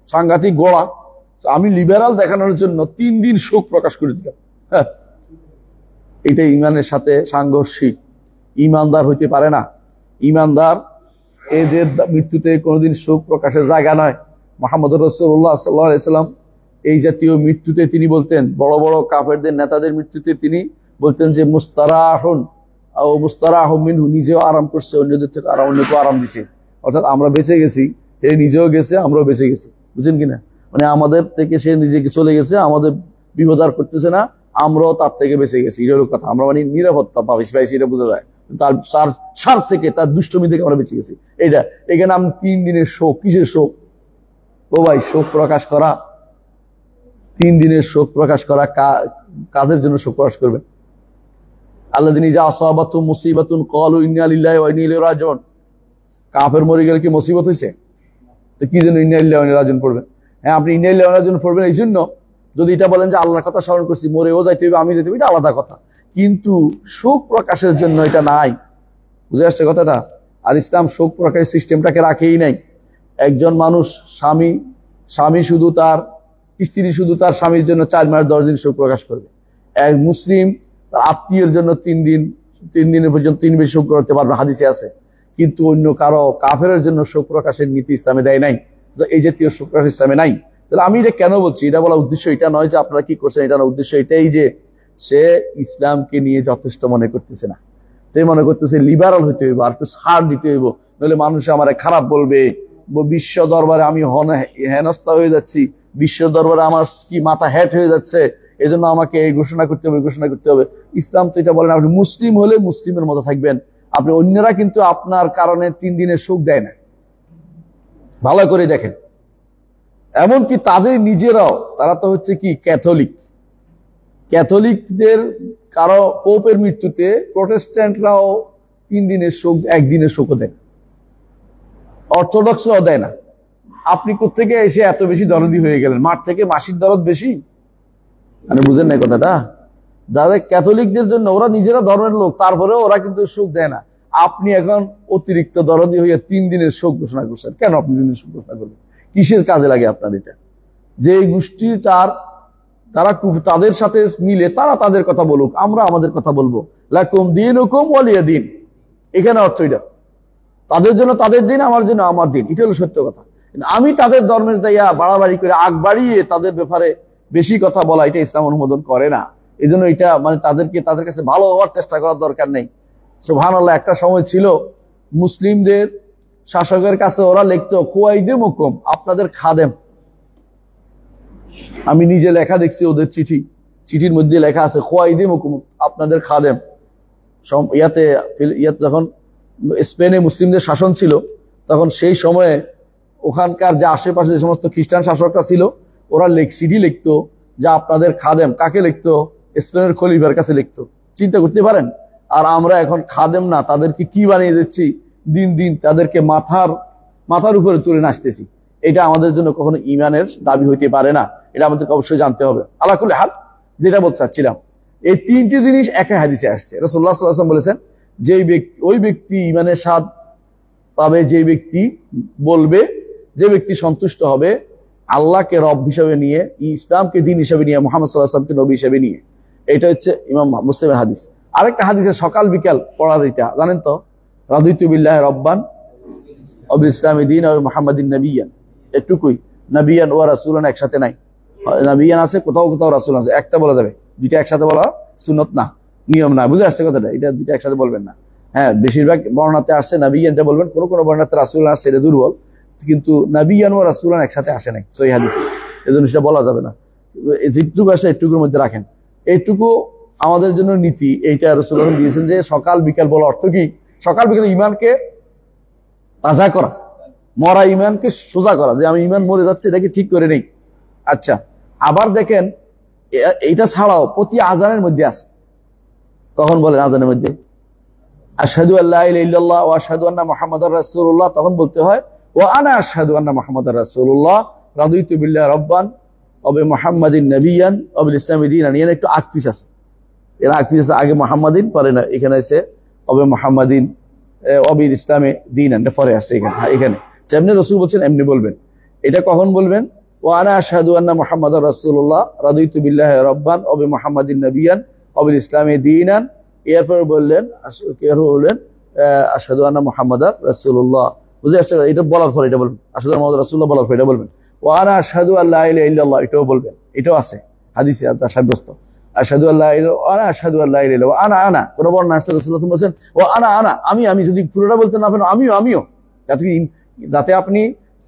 সাংঘাতিক গোড়া, আমি লিবারাল দেখানোর জন্য 3 দিন শোক প্রকাশ করে দিলাম। হ্যাঁ, এটা ইমানের সাথে সাংঘর্ষিক, ইমানদার হইতে পারে না। ইমানদার এদের মৃত্যুতে কোনোদিন শোক প্রকাশের জায়গা নয়। মুহাম্মদুর রাসূলুল্লাহ সাল্লাল্লাহু আলাইহি ওয়াসাল্লাম এই জাতীয় মৃত্যুতে তিনি বলতেন, বড় বড় কাফেরদের নেতাদের মৃত্যুতে তিনি বলতেন যে মুস্তারাহুন আও মুস্তারাহুম মিনহু, নিজেও আরাম করছে, অন্যদের থেকে অন্যকে আরাম দিছে। অর্থাৎ আমরা বেঁচে গেছি, সে নিজেও গেছে, আমরাও বেঁচে গেছি। বুঝছেন কিনা? মানে আমাদের থেকে সে নিজেকে চলে গেছে, আমাদের বিপদ আর করতেছে না, আমরাও তার থেকে বেঁচে গেছি। এটার কথা আমরা মানে নিরাপত্তা পাইছি, এটা বোঝা যায়। তার সার থেকে, তার দুষ্টমি থেকে আমরা বেঁচে গেছি। এখানে আমি 3 দিনের শোক। কিসের শোক? ও ভাই, শোক প্রকাশ করা, 3 দিনের শোক প্রকাশ করা, কাদের জন্য শোক প্রকাশ করবেন? আল্লাযিনা ইযা আসাবাতুহুম মুসিবাতুন ক্বালু ইন্না লিল্লাহি ওয়া ইন্না ইলাইহি রাজিউন। কাফের মরে গেলে কি মুসিবত হইছে? তো কি জন্য ইন্না লিল্লাহি ওয়া ইন্না ইলাইহি রাজিউন পড়বেন? হ্যাঁ, আপনি ইন্না লিল্লাহি ওয়া ইন্না ইলাইহি রাজিউন পড়বেন এই জন্য, যদি এটা বলেন যে আল্লাহর কথা স্মরণ করছি, মরেও যাইতে হবে, আমি যেতে হবে, এটা আলাদা কথা। কিন্তু শোক প্রকাশের জন্য এটা নাই। বুঝে আসছে কথাটা? আর ইসলাম শোক প্রকাশের সিস্টেমটাকে রাখেই নাই। একজন মানুষ স্বামী শুধু তার স্ত্রী শুধু তার স্বামীর জন্য 4 মাস 10 দিন শোক প্রকাশ করবে। এক মুসলিম তার আত্মীয়ের জন্য 3 দিনের পর্যন্ত 3 বেশি শোক করতে পারবে, হাদিসে আছে। কিন্তু অন্য কারো কাফেরের জন্য শোক প্রকাশের নীতি ইসলামে দেয় নাই। এই জাতীয় শোক প্রকাশ ইসলামে নাই। তাহলে আমি এটা কেন বলছি? এটা বলার উদ্দেশ্য এটা নয় যে আপনারা কি করছেন, এটা না। উদ্দেশ্য এটাই যে সে ইসলামকে নিয়ে যথেষ্ট মনে করতেছে না। সে মনে করতেছে লিবারাল হইতে হইব, আর একটু ছাড় দিতে হইব, নইলে মানুষ আমার খারাপ বলবে, বিশ্ব দরবারে আমি হেনস্থা হয়ে যাচ্ছি, বিশ্ব দরবারে আমার কি মাথা হ্যাট হয়ে যাচ্ছে, এই জন্য আমাকে এই ঘোষণা করতে হবে, ঘোষণা করতে হবে। ইসলাম তো এটা বলেন, আপনি মুসলিম হলে মুসলিমের মতো থাকবেন। আপনি অন্যরা কিন্তু আপনার কারণে 3 দিনের সুখ দেয় না। ভালো করে দেখেন, এমনকি তাদের নিজেরাও, তারা তো হচ্ছে কি ক্যাথলিকদের কারো পোপের মৃত্যুতে প্রটেস্ট্যান্টরাও 3 দিনের শোক, 1 দিনের শোকও দেয়, অর্থোডক্সরাও দেয় না। আপনি কোত্থেকে এসে এত বেশি দরদি হয়ে গেলেন? মাঠ থেকে মাসির দরদ বেশি? মানে বুঝেন না কথাটা? যাদের ক্যাথলিকদের জন্য, ওরা নিজেরা ধর্মের লোক, তারপরেও ওরা কিন্তু শোক দেয় না। আপনি এখন অতিরিক্ত দরদি হয়ে 3 দিনের শোক ঘোষণা করছেন। কেন আপনি 3 দিনের শোক ঘোষণা করবেন? কিসের কাজে লাগে আপনার এটা? যে গোষ্ঠী তারা তাদের সাথে মিলে তারা তাদের কথা বলুক, আমরা আমাদের কথা বলবো। লাকুম দীনুকুম ওয়ালিয়া দীন, এখানে অর্থ এটা। তাদের জন্য তাদের দিন, আমার জন্য আমার দিন, এটা হলো সত্য কথা। আমি তাদের ধর্মের যাইয়া বাড়াবাড়ি করে আগ বাড়িয়ে তাদের ব্যাপারে বেশি কথা বলা, এটা ইসলাম অনুমোদন করে না। এই জন্য এটা মানে তাদের কাছে ভালো হওয়ার চেষ্টা করার দরকার নেই। সুবহানাল্লাহ, একটা সময় ছিল মুসলিমদের শাসকের কাছে ওরা লিখতো খুয়াইদুমুকুম, আপনাদের খাদেম। আমি নিজে লেখা দেখছি ওদের চিঠির মধ্যে লেখা আছে খুয়াইদুমুকুম, আপনাদের খাদেম। ইয়াতে যখন স্পেনে মুসলিমদের শাসন ছিল, তখন সেই সময়ে ওখানকার যে আশেপাশে যে সমস্ত খ্রিস্টান শাসকরা ছিল, ওরা চিঠি লিখতো যে আপনাদের খাদেম। কাকে লিখতো? স্পেনের খলিফার কাছে লিখতো। চিন্তা করতে পারেন? আর আমরা এখন খাদেম না, তাদেরকে কি বানিয়ে দিচ্ছি? দিন দিন তাদেরকে মাথার উপরে তুলে নাচতেছি। এটা আমাদের জন্য কখনো ইমানের দাবি হইতে পারে না। এটা আমাদেরকে অবশ্যই জানতে হবে। আল্লাহ কুল্লি হাল, যেটা বলতে চাচ্ছিলাম, এই 3টি জিনিস একা হাদিসে আসছে। রাসূলুল্লাহ সাল্লাল্লাহু আলাইহি ওয়াসাল্লাম বলেছেন, ওই ব্যক্তি ইমানের স্বাদ পাবে যে ব্যক্তি বলবে, যে ব্যক্তি সন্তুষ্ট হবে আল্লাহকে রব হিসাবে নিয়ে, ইসলামকে দিন হিসাবে নিয়ে, মুহাম্মদ সাল্লাল্লাহু আলাইহি ওয়াসাল্লামকে নবী হিসাবে নিয়ে। এটা হচ্ছে ইমাম মুসলিমের হাদিস। আরেকটা হাদিসে সকাল বিকাল পড়ার, এটা জানেন তো, রাদিতু বিল্লাহি রব্বান ওয়া বিল ইসলামি দীন ওয়া মুহাম্মাদিন নবিয়্যান। এটুকুই, নবিয়ান ও রাসূলান একসাথে নাই। নবিয়ান আছে কোথাও কোথাও, রাসূল আছে, একটা বলা যাবে। দুইটা একসাথে বলা সুন্নত না, নিয়ম না। বুঝে আসছে কথাটা? এটা দুইটা একসাথে বলবেন না। হ্যাঁ, বেশিরভাগ বর্ণনাতে আসছে নবিয়ানটা বলবেন, কোন কোন বর্ণনাতে রাসূল আসছে, এটা দুর্বল। কিন্তু নবিয়ান ও রাসূলান একসাথে আসে নাই সহিহ হাদিসে, এজন্য সেটা বলা যাবে না। যেটুকু আসে এটুকুর মধ্যে রাখেন। এইটুকু আমাদের জন্য নীতি। এইটা রাসূলুল্লাহ দিয়েছেন যে সকাল বিকাল বলা অর্থ কি? সকাল বিকাল ইমানকে তাজা করা, মরা ইমানকে সোজা করা, যে আমি ইমান মরে যাচ্ছে এটাকে ঠিক করে নেই। আচ্ছা, আবার দেখেন এটা ছাড়াও প্রতি আজানের মধ্যে আছে। তখন বলেন আজানের মধ্যে আশহাদু আল্লা ইলাহা ইল্লাল্লাহ ওয়া আশহাদু আন্না মুহাম্মাদার রাসূলুল্লাহ, তখন বলতে হয় ওয়া আনা আশহাদু আন্না মুহাম্মাদার রাসূলুল্লাহ রাদিতু বিল্লাহি রাব্বান ওয়া বি মুহাম্মাদিন নবিয়্যান ওয়া বিল ইসলামি দীনান। এর একটু আকপিস আছে, এর আকপিস আছে, আগে মুহাম্মাদিন পরে না, এখানে আছে ওয়া বি মুহাম্মাদিন ওয়া বিল ইসলামি দীনান, এটা পরে আছে এখানে। যেমনি রাসূল বলছেন এমনি বলবেন। এটা কখন বলবেন? ওয়া আনা আশহাদু আন্না মুহাম্মাদার রাসূলুল্লাহ রাদিতু বিল্লাহি রাব্বান ওয়া বি মুহাম্মাদিন নবিয়্যান ওয়া বিল ইসলামি দীনান। এরপর বললেন আশহাদু আন্না মুহাম্মাদার রাসূলুল্লাহ। বুঝে আসছে? এটা বলার পর এটা বলবেন, আশহাদু আন্না রাসূলুল্লাহ বলার পর এটা বলবেন। ওয়া আনা আশহাদু আল্লা ইলাহা ইল্লাল্লাহ, এটাও বলবেন। এটাও আছে হাদিসে আছে সাব্যস্ত। আশহাদু আল্লা ইলাহা ওয়া আনা আশহাদু আল্লা ইলাহা ইল্লাল্লাহ, আনা কোন বর্ণনা আসছে রাসূলুল্লাহ সাল্লাল্লাহু আলাইহি ওয়াসাল্লাম বলেছেন ওয়া আনা আমি, যদি পুরোটা বলতে না পারেন আমিও, যাতে আপনি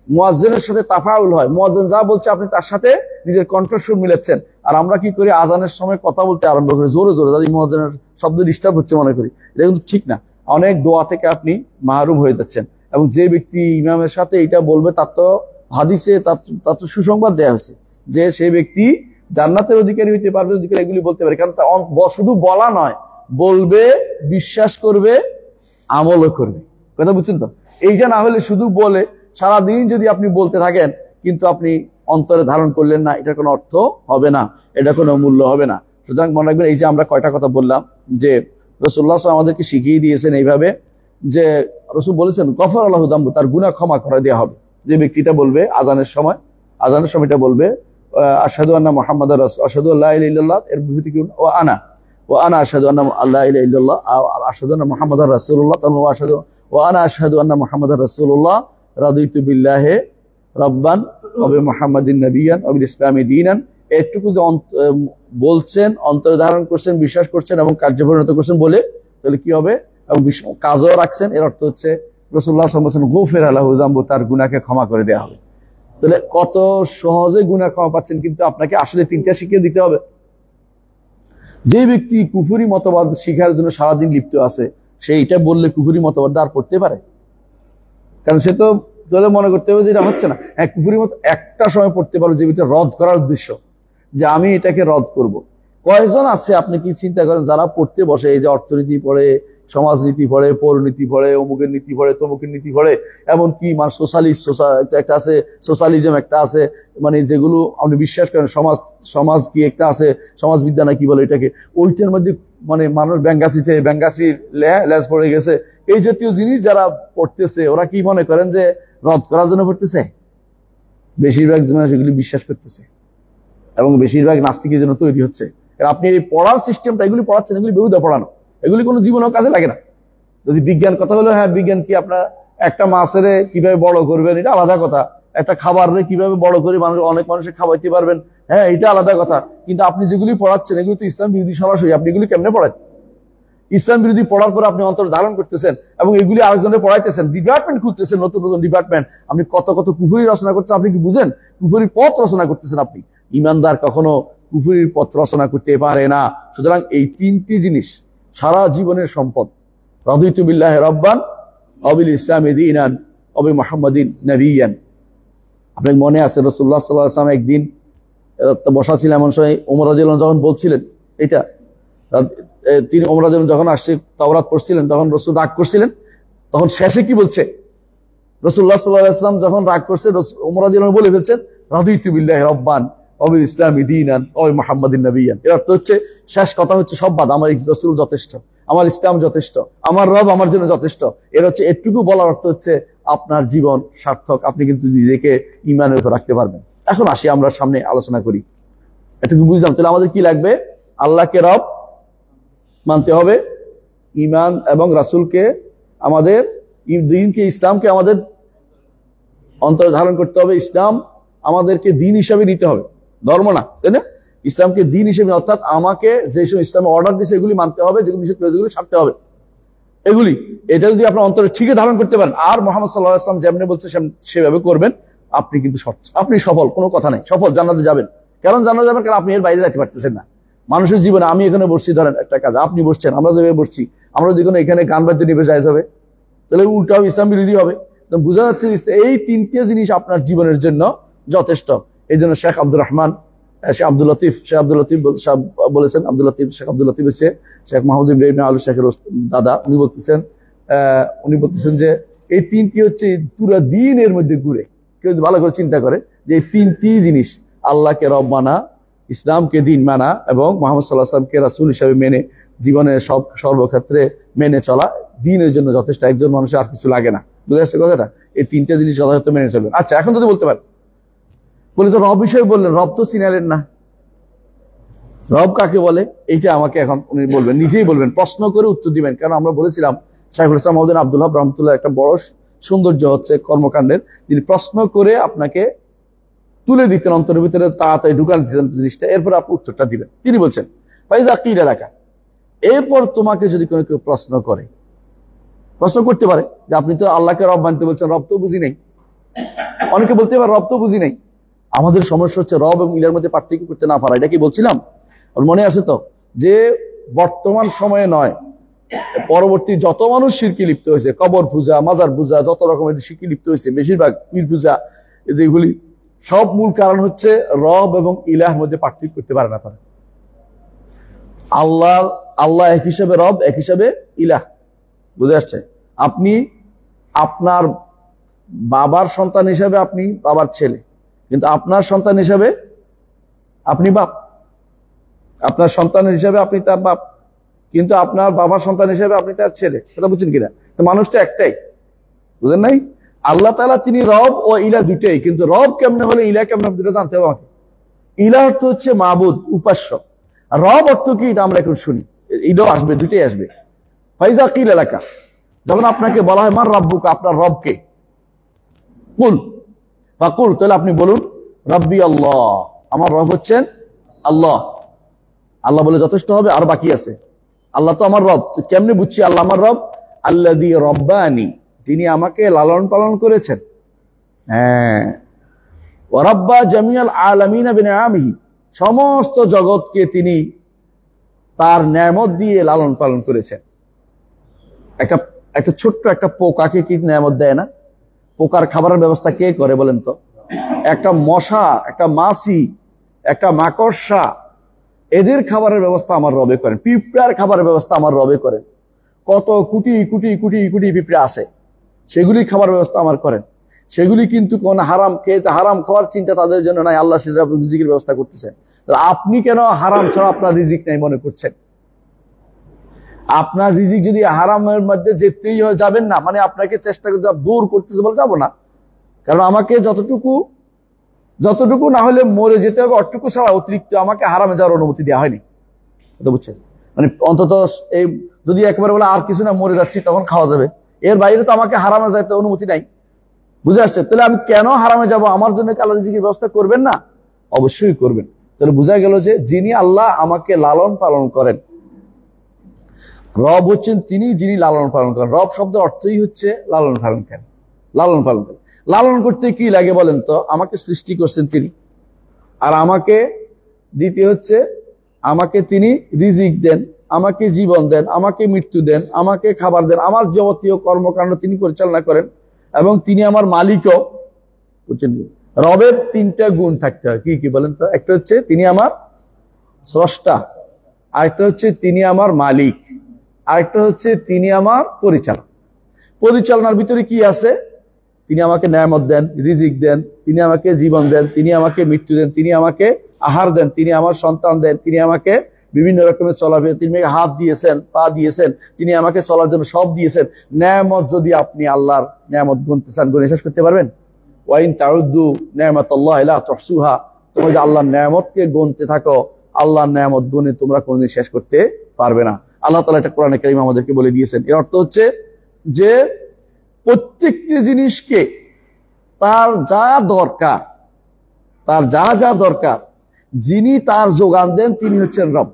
মুয়াজ্জিনের সাথে তাফাউল হয়। মুয়াজ্জিন যা বলছে আপনি তার সাথে নিজের কণ্ঠস্বর মিলাচ্ছেন। আর আমরা কি করি? আজানের সময় কথা বলতে আরম্ভ করি জোরে জোরে, যাতে মুয়াজ্জিনের শব্দ ডিস্টার্ব হচ্ছে মনে করি। এটা কিন্তু ঠিক না। অনেক দোয়া থেকে আপনি মাহরুম হয়ে যাচ্ছেন। এবং যে ব্যক্তি ইমামের সাথে এটা বলবে, তার তো হাদিসে তার তো সুসংবাদ দেওয়া হয়েছে যে সেই ব্যক্তি জান্নাতের অধিকারী হইতে পারবে, অধিকারী এগুলি বলতে পারে। কারণ শুধু বলা নয়, বলবে, বিশ্বাস করবে, আমলও করবে। কথা বুঝছেন তো? এইটা না হলে শুধু বলে সারাদিন যদি আপনি বলতে থাকেন কিন্তু আপনি অন্তরে ধারণ করলেন না, এটা কোনো অর্থ হবে না, এটা কোনো মূল্য হবে না। সুতরাং মনে রাখবেন, এই যে আমরা কয়টা কথা বললাম যে রাসূলুল্লাহ সাল্লাল্লাহু আলাইহি ওয়াসাল্লাম আমাদেরকে শিখিয়ে দিয়েছেন এইভাবে যে রাসূল বলেছেন গফর আল্লাহু যামবু, তার গুনাহ ক্ষমা করে দেওয়া হবে। যে ব্যক্তিটা বলবে আযানের সময়টা বলবে আশহাদু আন্না মুহাম্মাদার রাসূল, আশহাদু আল্লা ইলাহা ইল্লাল্লাহ, এর বিপরীতে কি ও আনা আশহাদু আন্না আল্লা ইলাহা ইল্লাল্লাহ, আশহাদু আন্না মুহাম্মাদার রাসূলুল্লাহ, আনা আশহাদু আন্না মুহাম্মাদার রাসূলুল্লাহ, রাদিতু বিল্লাহি রাব্বান ওয়া বি মুহাম্মাদিন নাবিয়্যান ওয়া বিল ইসলামি দীনান। এটুকু যে বলছেন, অন্তরে ধারণ করছেন, বিশ্বাস করছেন এবং কার্যে পরিণত করছেন বলে, তাহলে কি হবে, এবং কাজও রাখছেন, এর অর্থ হচ্ছে রাসূলুল্লাহ সাল্লাল্লাহু আলাইহি ওয়াসাল্লাম গুফিরা লাহু যামবু, তার গুনাহকে ক্ষমা করে দেওয়া হবে। তাহলে কত সহজে গুনাহ ক্ষমা পাচ্ছেন, কিন্তু আপনাকে আসলে তিনটা শিখিয়ে দিতে হবে। যে ব্যক্তি কুফরি মতবাদ শিখার জন্য সারাদিন লিপ্ত আছে, সে এটা বললে কুফরি মতবাদ আর পড়তে পারে? কারণ সে তো মনে করতে হবে যে এটা হচ্ছে না। কুফরি মত একটা সময় পড়তে পারো, যে ভিতরে রদ করার উদ্দেশ্য যে আমি এটাকে রদ করব। কয়জন আছে আপনি কি চিন্তা করেন যারা পড়তে বসে, এই যে অর্থনীতি পড়ে, সমাজনীতি পড়ে, পৌরনীতি পড়ে, অমুকের নীতি পড়ে, তমুকের নীতি পড়ে, এমনকি মানে একটা আছে, সোশ্যালিজম একটা আছে, মানে যেগুলো আপনি বিশ্বাস করেন, সমাজ কি একটা আছে, সমাজবিদ্যা না কি বলে এটাকে, ওইটার মধ্যে মানে মানুষ ব্যাঙ্গাসির লেজ পড়ে গেছে। এই জাতীয় জিনিস যারা পড়তেছে, ওরা কি মনে করেন যে রদ করার জন্য পড়তেছে? বেশিরভাগ মানুষ এগুলি বিশ্বাস করতেছে এবং বেশিরভাগ নাস্তিকের জন্য তৈরি হচ্ছে। আপনি এই পড়ার সিস্টেমটা এগুলি পড়াচ্ছেন, এগুলি বেহুদা পড়ানো, এগুলি কোনো জীবনেও কাজে লাগে না। যদি বিজ্ঞান কথা হলো, হ্যাঁ বিজ্ঞান কি আপনার একটা মাছের কিভাবে বড় করবেন এটা আলাদা কথা, একটা খাবার কিভাবে বড় করে অনেক মানুষের খাওয়াইতে পারবেন, হ্যাঁ এটা আলাদা কথা। কিন্তু আপনি যেগুলি পড়াচ্ছেন এগুলি তো ইসলাম বিরোধী সরাসরি। আপনি এগুলি কেমনে পড়ান? ইসলাম বিরোধী পড়ার পর আপনি অন্তর ধারণ করতেছেন এবং এগুলি আরেকজনের পড়াইতেছেন, ডিপার্টমেন্ট খুলতেছেন, নতুন নতুন ডিপার্টমেন্ট। আপনি কত কুফরি রচনা করছেন, আপনি কি বুঝেন? কুফরির পথ রচনা করতেছেন আপনি। ইমানদার কখনো কুফরির পথ রচনা করতে পারে না। সুতরাং এই তিনটি জিনিস সারা জীবনের সম্পদ। রাদিতু বিল্লাহি রাব্বান ওয়া বিল ইসলামি দীনান ওয়া বি মুহাম্মাদিন নাবিয়্যান। আপনার মনে আছে রাসূলুল্লাহ সাল্লাল্লাহু আলাইহি ওয়াসাল্লাম একদিন বসা ছিল, এমন সময় ওমর রাদিয়াল্লাহু আনহু যখন বলছিলেন এটা, তিনি ওমর রাদিয়াল্লাহু আনহু যখন আসছে তাওরাত পড়ছিলেন, তখন রাসূল রাগ করছিলেন। তখন শেষে কি বলছে রাসূলুল্লাহ সাল্লাল্লাহু আলাইহি ওয়াসাল্লাম যখন রাগ করছে, ওমর রাদিয়াল্লাহু আনহু বলে ফেলছেন রাদিতু বিল্লাহি রাব্বান ওয়া বিল ইসলামি দীনান ওয়া বি মুহাম্মাদিন নাবিয়্যান। এর অর্থ হচ্ছে, শেষ কথা হচ্ছে সব বাদ, আমার রাসূল যথেষ্ট, আমার ইসলাম যথেষ্ট, আমার রব আমার জন্য যথেষ্ট। এর হচ্ছে এটুকু বলার অর্থ হচ্ছে আপনার জীবন সার্থক, আপনি কিন্তু নিজেকে ঈমানের উপর রাখতে পারবেন। এখন আসি আমরা সামনে আলোচনা করি। এটুকু বুঝলাম, তাহলে আমাদের কি লাগবে? আল্লাহকে রব মানতে হবে, ঈমান এবং রাসূলকে, আমাদের দ্বীনকে, ইসলামকে আমাদের অন্তরে ধারণ করতে হবে। ইসলাম আমাদেরকে দ্বীন হিসাবে নিতে হবে, ধর্ম না, তাই না? ইসলামকে দ্বীন হিসেবে, অর্থাৎ আমাকে যেসব ইসলামে অর্ডার দিয়েছে এগুলি মানতে হবে, যেগুলি নিষেধ করেছে এগুলি ছাড়তে হবে। এগুলি, এটা যদি আপনার অন্তরে ঠিকই ধারণ করতে পারেন, আর মুহাম্মদ সাল্লাল্লাহু আলাইহি ওয়াসাল্লাম যেমনি বলছে সেভাবে করবেন, আপনি কিন্তু আপনি সফল, কোনো কথা নেই, সফল, জান্নাতে যাবেন। কারণ জান্নাতে যাবেন, কারণ আপনি এর বাইরে যেতে পারতেছেন না। মানুষের জীবনে আমি এখানে বসছি, ধরেন একটা কাজ, আপনি বসছেন, আমরা যেভাবে বসছি, আমরা যদি কোনো এখানে গান বাদ্য নিবে যাইতে হবে, তাহলে উল্টা হবে, ইসলাম বিরোধী হবে। তো বোঝা যাচ্ছে এই তিনটে জিনিস আপনার জীবনের জন্য যথেষ্ট। এই জন্য শেখ আব্দুল লতিফ বলেছেন, শেখ আব্দুল লতিফ হচ্ছে শেখ মাহমুদ ইব্রাহিম আলু শেখের দাদা। উনি বলতেছেন যে এই তিনটি হচ্ছে পুরো দ্বীনের মধ্যে ঘুরে। কেউ ভালো করে চিন্তা করে যে এই তিনটি জিনিস, আল্লাহকে রব মানা, ইসলামকে দ্বীন মানা এবং মুহাম্মদ সাল্লাল্লাহু আলাইহি ওয়াসাল্লামকে রাসূল হিসেবে মেনে জীবনের সর্বক্ষেত্রে মেনে চলা দ্বীনের জন্য যথেষ্ট। একজন মানুষের আর কিছু লাগে না। বুঝে আসছে কথাটা? এই তিনটা জিনিস যথাযথ মেনে চলবেন। আচ্ছা, এখন যদি বলতে পারেন, বলে তো রব বিষয়ে বললেন, রব তো চিনালেন না, রব কাকে বলে এইটা আমাকে এখন উনি বলবেন, নিজেই বলবেন, প্রশ্ন করে উত্তর দিবেন। কারণ আমরা বলেছিলাম শাইখুল ইসলাম মওদুদ আব্দুল ওয়াহাব রাহমাতুল্লাহ একটা বড় সৌন্দর্য হচ্ছে কর্মকাণ্ডের, যিনি প্রশ্ন করে আপনাকে তুলে দিতেন, অন্তরের ভিতরে তাড়াতাড়ি ঢুকান দিতেন জিনিসটা, এরপর আপনি উত্তরটা দিবেন। তিনি বলছেন ফাইজা কিল এলাকা, এরপর তোমাকে যদি কোনো কেউ প্রশ্ন করতে পারে যে আপনি তো আল্লাহকে রব মানতে বলছেন, রব তো বুঝি নেই। অনেকে বলতে পারে রব তো বুঝি নেই। আমাদের সমস্যা হচ্ছে রব এবং ইলার মধ্যে পার্থক্য করতে না পারা। এটা কি বলছিলাম? মনে আছে তো যে বর্তমান সময়ে নয়, পরবর্তী যত মানুষ শিরকি লিপ্ত হয়েছে, কবর পূজা, মাজার পূজা, যত রকমের শিরকি লিপ্ত হয়েছে, বেশিরভাগ পীর পূজা, এগুলি সব মূল কারণ হচ্ছে রব এবং ইলাহ মধ্যে পার্থক্য করতে পারে না তারা। আল্লাহ এক হিসাবে রব, এক হিসাবে ইলাহ। বুঝে আসছে? আপনি আপনার বাবার সন্তান হিসেবে আপনি বাবার ছেলে, কিন্তু আপনার সন্তান হিসেবে আপনি বাপ। আপনার সন্তান হিসেবে আপনি তার বাপ, কিন্তু আপনার বাবার সন্তান হিসেবে আপনি তার ছেলে। কথা বুঝছেন কিনা? তো মানুষটা একটাই, বুঝেন নাই? আল্লাহ তাআলা তিনি রব ও ইলা দুইটাই, কিন্তু রব কেমনে হলে ইলা কেমনে দুটো জানতে হবে আমাকে। ইলা অর্থ হচ্ছে মাবুদ, উপাস্য। আর রব অর্থ কি এটা আমরা এখন শুনি, এটাও আসবে, দুইটাই আসবে। ফাইজা কিল এলাকা, যখন আপনাকে বলা হয় মার রব্বুকা, আপনার রবকে, কুল ফাকুল, তাহলে আপনি বলুন রব্বি আল্লাহ, আমার রব হচ্ছেন আল্লাহ। আল্লাহ বলে যথেষ্ট হবে, আর বাকি আছে। আল্লাহ তো আমার রব, তো কেমনে বুঝছি আল্লাহ আমার রব? আল্লাযী রব্বানি, যিনি আমাকে লালন পালন করেছেন। হ্যাঁ, ওয়া রাব্বা জামিআল আলামিনা বিনিআমিহি, সমস্ত জগৎকে তিনি তার নেয়ামত দিয়ে লালন পালন করেছেন। একটা ছোট্ট একটা পোকাকে কি নেয়ামত দেয় না? পোকার খাবারের ব্যবস্থা কে করে বলেন তো? একটা মশা, একটা মাছি, একটা মাকড়সা, এদের খাবারের ব্যবস্থা আমার রবে করেন। পিঁপড়ার খাবারের ব্যবস্থা আমার রবে করেন। কত কোটি কোটি কোটি কোটি পিঁপড়া আছে, সেগুলি খাবার ব্যবস্থা আমার করেন। সেগুলি কিন্তু কোন হারাম খেয়ে, হারাম খাওয়ার চিন্তা তাদের জন্য নাই, আল্লাহ সেটা রিজিকের ব্যবস্থা করতেছেন। আপনি কেন হারাম ছাড়া আপনার রিজিক নাই মনে করছেন? আপনার রিজিক যদি হারামের মধ্যে যেতেই যাবেন না, মানে আপনাকে চেষ্টা করে দূর করতেছে বলে যাবো না, কারণ আমাকে যতটুকু না হলে মরে যেতে হবে, অতটুকু ছাড়া অতিরিক্ত আমাকে হারামে যাওয়ার অনুমতি দেওয়া হয়নি। বুঝছেন? মানে অন্তত এই যদি একবারে বলে আর কিছু না, মরে যাচ্ছি, তখন খাওয়া যাবে, এর বাইরে তো আমাকে হারামে যাইতে অনুমতি নাই। বুঝে আসছে? তাহলে আমি কেন হারামে যাব? আমার জন্য কি আল্লাহ রিজিকের ব্যবস্থা করবেন না? অবশ্যই করবেন। তাহলে বোঝা গেল যে যিনি আল্লাহ আমাকে লালন পালন করেন, রব হচ্ছেন তিনি, যিনি লালন পালন করেন। রব শব্দের অর্থই হচ্ছে লালন পালন করেন, লালন পালন করেন। লালন করতে কি লাগে বলেন তো? আমাকে সৃষ্টি করছেন তিনি, আর আমাকে দ্বিতীয় হচ্ছে আমাকে তিনি রিজিক দেন, আমাকে জীবন দেন, আমাকে মৃত্যু দেন, আমাকে খাবার দেন, আমার যাবতীয় কর্মকাণ্ড তিনি পরিচালনা করেন, এবং তিনি আমার মালিকও। বুঝছেন? রবের তিনটা গুণ থাকতে হয়। কি কি বলেন তো? একটা হচ্ছে তিনি আমার স্রষ্টা, আরেকটা হচ্ছে তিনি আমার মালিক, আরেকটা হচ্ছে তিনি আমার পরিচালক। পরিচালনার ভিতরে কি আছে? তিনি আমাকে নেয়ামত দেন, রিজিক দেন, তিনি আমাকে জীবন দেন, তিনি আমাকে মৃত্যু দেন, তিনি আমাকে আহার দেন, তিনি আমার সন্তান দেন, তিনি আমাকে বিভিন্ন রকমের চলাবে, তিনি আমাকে হাত দিয়েছেন, পা দিয়েছেন, তিনি আমাকে চলার জন্য সব দিয়েছেন। নেয়ামত যদি আপনি আল্লাহর নেয়ামত গুনতে চান, গুনে শেষ করতে পারবেন? ওয়াইন তাউদ্দু নি'মাতাল্লাহি লা তুহসুহা, তোমরা যদি আল্লাহর নেয়ামতকে গুনতে থাকো, আল্লাহর নেয়ামত গুনে তোমরা কোনদিন শেষ করতে পারবে না। আল্লাহ তাআলা এটা কোরআনে কারীমে আমাদেরকে বলে দিয়েছেন। এর অর্থ হচ্ছে যে প্রত্যেকটি জিনিসকে তার যা দরকার, তার যা যা দরকার, যিনি তার যোগান দেন তিনি হচ্ছেন রব।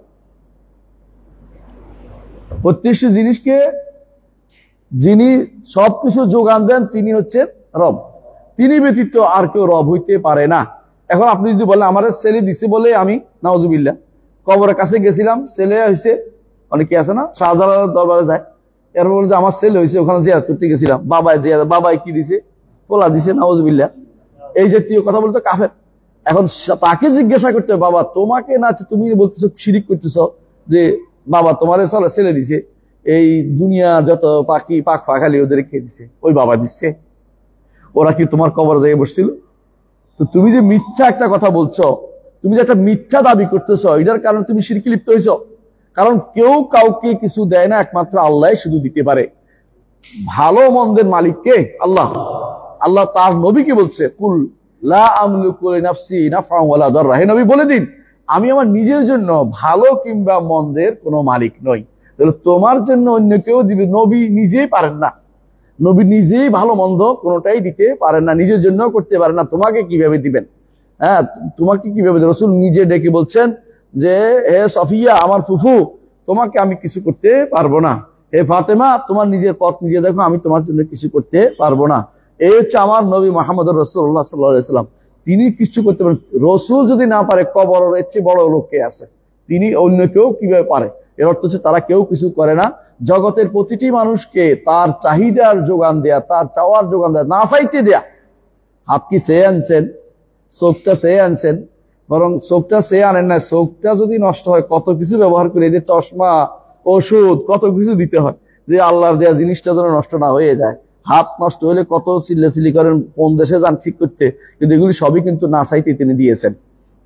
প্রত্যেকটি জিনিসকে যিনি সবকিছু যোগান দেন তিনি হচ্ছেন রব। তিনি ব্যতীত আর কেউ রব হইতে পারে না। এখন আপনি যদি বলেন আমার ছেলে দিছে বলে আমি নাউজুবিল্লাহ কবরের কাছে গেছিলাম, ছেলে হয়েছে, অনেকে আছে না শাহজালালের দরবারে যায়, এরপর বলছে আমার ছেলে হয়েছে, ওখানে জিয়ারত করতে গেছিলাম, বাবাই কি দিছে? পোলা দিছে, নাউজুবিল্লাহ। এই জাতীয় কথা বলতে কাফের। এখন তাকে জিজ্ঞাসা করতে হবে, বাবা তোমাকে না, তুমি বলতেছো শিরিক করতেছ যে বাবা তোমার ছেলে দিছে, এই দুনিয়া যত পাখি পাখ ফাঁকালি ওদের কে দিছে? ওই বাবা দিচ্ছে। ওরা কি তোমার কবর দিয়ে বসছিল? তো তুমি যে মিথ্যা একটা কথা বলছো, তুমি যে একটা মিথ্যা দাবি করতেছ, এটার কারণে তুমি শিরকে লিপ্ত হইছ। কারণ কেউ কাউকে কিছু দেয় না, একমাত্র আল্লাহ শুধু দিতে পারে। ভালো মন্দের মালিক কে? আল্লাহ। আল্লাহ তার নবীকে বলছে, কুল লা আমলিকু লিনাফসি নাফআন ওয়ালা দাররা, হে নবী বলে দিন আমি আমার নিজের জন্য ভালো কিংবা মন্দের কোনো মালিক নই। তাহলে তোমার জন্য অন্য কেউ দিবে? নবী নিজেই পারেন না, নবী নিজেই ভালো মন্দ কোনোটাই দিতে পারেন না, নিজের জন্য করতে পারেন না, তোমাকে কিভাবে দিবেন? হ্যাঁ, তোমাকে কিভাবে? রাসূল নিজে ডেকে বলছেন যে হে সফিয়া আমার ফুফু, তোমাকে আমি কিছু করতে পারবো না। হে ফাতেমা তোমার নিজের পথ নিজে দেখো, আমি তোমার জন্য কিছু করতে পারবো না। এই হচ্ছে আমার নবী মুহাম্মদুর রাসূলুল্লাহ সাল্লাল্লাহু আলাইহি ওয়াসাল্লাম। তিনি কিছু করতে পারেন। রসুল যদি না পারে, কবরের এর চেয়ে বড় লোক কে আছে? তিনি, অন্য কেউ কিভাবে পারে? এর অর্থ হচ্ছে তারা কেউ কিছু করে না। জগতের প্রতিটি মানুষকে তার চাহিদার যোগান দেয়া, তার চাওয়ার যোগান দেয়া, না চাইতে দেয়া। হাত কি চেয়ে আনছেন? চোখটা চেয়ে আনছেন? বরং চোখটা চেয়ে আনেন না, চোখটা যদি নষ্ট হয় কত কিছু ব্যবহার করে, যে চশমা, ওষুধ, কত কিছু দিতে হয় যে আল্লাহর দেয়া জিনিসটা যেন নষ্ট না হয়ে যায়। হাত নষ্ট হলে কত চিল্লাচিল্লি করেন, কোন দেশে যান ঠিক করতে, কিন্তু এগুলি সবই কিন্তু না চাইতে তিনি দিয়েছেন,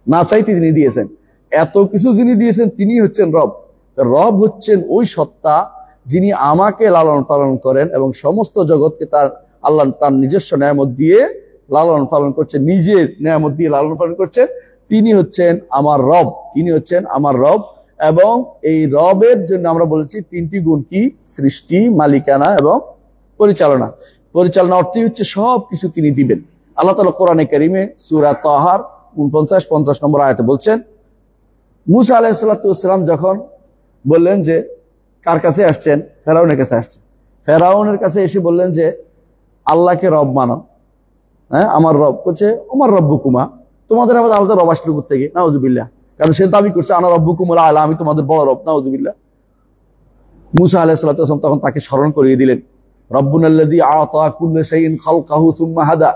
না চাইতে তিনি দিয়েছেন। এত কিছু যিনি দিয়েছেন তিনি হচ্ছেন রব। রব হচ্ছেন ওই সত্তা যিনি আমাকে লালন পালন করেন এবং সমস্ত জগৎকে তার আল্লাহ তার নিজস্ব নিয়ামত দিয়ে লালন পালন করছেন, নিজের নিয়ামত দিয়ে লালন পালন করছেন। তিনি হচ্ছেন আমার রব, তিনি হচ্ছেন আমার রব। এবং এই রবের জন্য আমরা বলেছি তিনটি গুণ কি? সৃষ্টি, মালিকানা এবং পরিচালনা। পরিচালনা অর্থই হচ্ছে সব কিছু তিনি দিবেন। আল্লাহ তাআলা কোরআনে কারিমে সূরা তাহার 49-50 নম্বর আয়াতে বলছেন, মুসা আলাইহিস সালাতু ওয়াস সালাম যখন বললেন যে কার কাছে আসছেন? ফেরাউনের কাছে আসছেন। ফেরাউনের কাছে এসে বললেন যে আল্লাহকে রব মানো। হ্যাঁ, আমার রব বলছে আমার রব্বুকুমা, তোমাদের আবার আলাদা রব আসলো থেকে, নাউজুবিল্লাহ। কারণ সে দাবি করছে আনা রব্বুকুমুল আলা, আমি তোমাদের বড় রব, নাউজুবিল্লাহ। মুসা আলাইহিস সালাতু ওয়াস সালাম তখন তাকে স্মরণ করিয়ে দিলেন, রব্বুনাল্লাযী আতা কুল্লা শাইইন খালকাহু সুম্মা হাদা,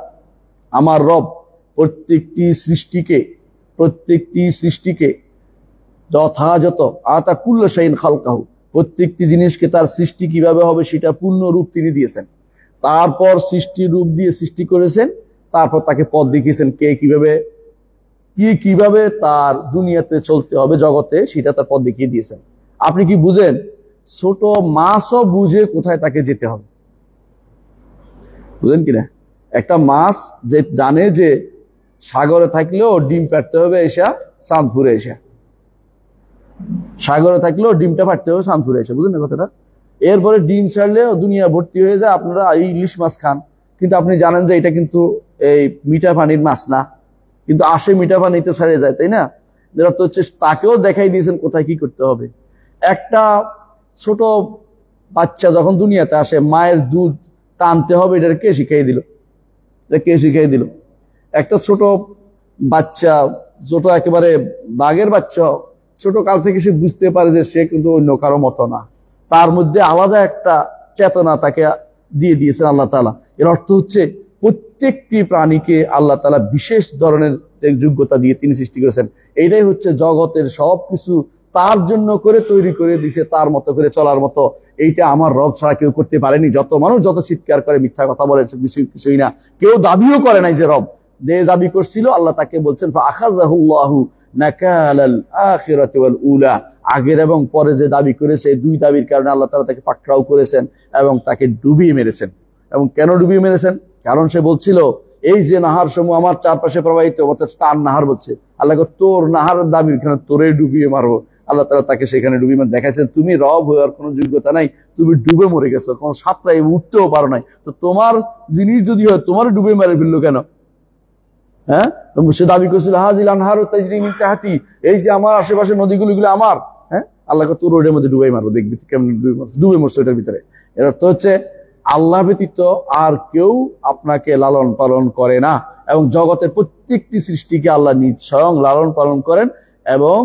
আমার রব প্রত্যেকটি সৃষ্টিকে যথাযথ, আতা কুল্লা শাইইন খালকাহু, প্রত্যেকটি জিনিসকে তার সৃষ্টি কিভাবে হবে সেটা পূর্ণ রূপ তিনি দিয়েছেন। তারপর সৃষ্টির রূপ দিয়ে সৃষ্টি করেছেন, তারপর তাকে পথ দেখিয়েছেন কে কিভাবে তার দুনিয়াতে চলতে হবে, জগতে, সেটা তার পথ দেখিয়ে দিয়েছেন। আপনি কি বুঝেন? ছোট মাছও বুঝে কোথায় তাকে যেতে হবে, বুঝেন কিনা? একটা মাছ যে জানে যে সাগরে থাকলেও ডিম পাড়তে হবে এসা চাঁদপুরে এসা, সাগরে থাকলেও ডিমটা পাড়তে হবে চাঁদপুরে এসে, বুঝলেন না কথাটা? এরপরে ডিম ছাড়লেও দুনিয়া ভর্তি হয়ে যায়। আপনারা এই ইলিশ মাছ খান, কিন্তু আপনি জানেন যে এটা কিন্তু এই মিঠা পানির মাছ না, কিন্তু আসে মিঠা পানিতে ছেড়ে যায়, তাই না? যেটা তো হচ্ছে তাকেও দেখাই দিয়েছেন কোথায় কি করতে হবে। একটা ছোট বাচ্চা যখন দুনিয়াতে আসে, মায়ের দুধ টানতে হবে, এটা কে শিখাই দিল? একটা ছোট বাচ্চা, ছোট একেবারে বাঘের বাচ্চা, ছোট কাল থেকে সে বুঝতে পারে যে সে কিন্তু অন্য কারো মতো না, তার মধ্যে আলাদা একটা চেতনা তাকে দিয়ে দিয়েছেন আল্লাহ তাআলা। এর অর্থ হচ্ছে প্রত্যেকটি প্রাণীকে আল্লাহ তাআলা বিশেষ ধরনের যে যোগ্যতা দিয়ে তিনি সৃষ্টি করেছেন। এইটাই হচ্ছে জগতের সবকিছু তার জন্য করে তৈরি করে দিয়েছে, তার মতো করে চলার মতো। এইটা আমার রব ছাড়া কেউ করতে পারেনি। যত মানুষ যত চিৎকার করে, মিথ্যা কথা বলে, কিছুই না, কেউ দাবিও করে নাই যে রব। যে দাবি করছিল আল্লাহ তাকে বলছেন ফাআখাযাহুল্লাহু নাকালাল আখিরাতি ওয়াল উলা, আগের এবং পরে যে দাবি করেছে, দুই দাবির কারণে আল্লাহ তাআলা তাকে পাকড়াও করেছেন এবং তাকে ডুবিয়ে মেরেছেন। এবং কেন ডুবিয়ে মেরেছেন? কারণ সে বলছিল এই যে নাহার সমূহ আমার চারপাশে প্রবাহিত, অর্থাৎ তার নাহার বলছে আল্লাহকে, তোর নাহারের দাবির কারণে তোরে ডুবিয়ে মারবো। আল্লাহ তাআলা তাকে সেখানে ডুবিয়ে মার দেখাইছেন তুমি রব হওয়ার কোনো যোগ্যতা নাই, তুমি ডুবে মরে গেছো, কোনো সাঁতরায় উঠতেও পারো নাই, তো তোমার জিনিস যদি হয় তোমার ডুবে মারে ফেললো কেন? হ্যাঁ, সে দাবি করছিল হাযিল আনহারু তাজরি মিন তাহতি, এই যে আমার আশেপাশে নদীগুলো আমার। হ্যাঁ, আল্লাহকে তোর ওটার মধ্যে ডুবাই মারবো, দেখবি কেমন ডুবে মরছে ওটার ভিতরে। এর অর্থ হচ্ছে আল্লাহ ব্যতীত আর কেউ আপনাকে লালন পালন করে না, এবং জগতের প্রত্যেকটি সৃষ্টিকে আল্লাহ নিজ স্বয়ং লালন পালন করেন, এবং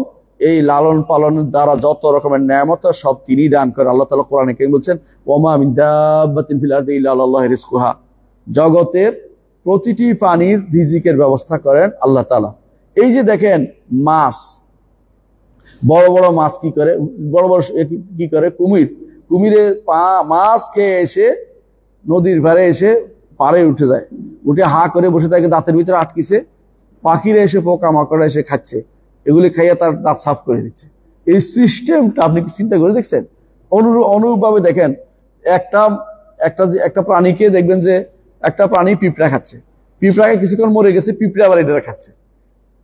এই লালন পালনের দ্বারা যত রকমের নিয়ামত সব তিনি দান করেন। আল্লাহ তাআলা কোরআনে কারীমে বলছেন ওয়ামা মিন দাব্বাতিন ফিল আরদি ইল্লা আলাল্লাহি রিজকুহা, জগতের প্রতিটি প্রাণীর রিজিকের ব্যবস্থা করেন আল্লাহ তাআলা। এই যে দেখেন মাছ, বড় বড় মাছ কি করে, কি করে, কুমিরে মাছ খেয়ে এসে নদীর ধারে এসে পাড়ে উঠে যায়, উঠে হা করে বসে থাকে, দাঁতের ভিতরে আটকিছে, পাখিরা এসে পোকামাকড়া এসে খাচ্ছে, এগুলি খাইয়া তার দাঁত সাফ করে দিচ্ছে। এই সিস্টেমটা আপনি কি চিন্তা করে দেখছেন? অনুরূপভাবে দেখেন একটা প্রাণীকে দেখবেন যে একটা প্রাণী পিঁপড়া খাচ্ছে, পিঁপড়াকে কিছুক্ষণ মরে গেছে, পিঁপড়া আবার এটা খাচ্ছে।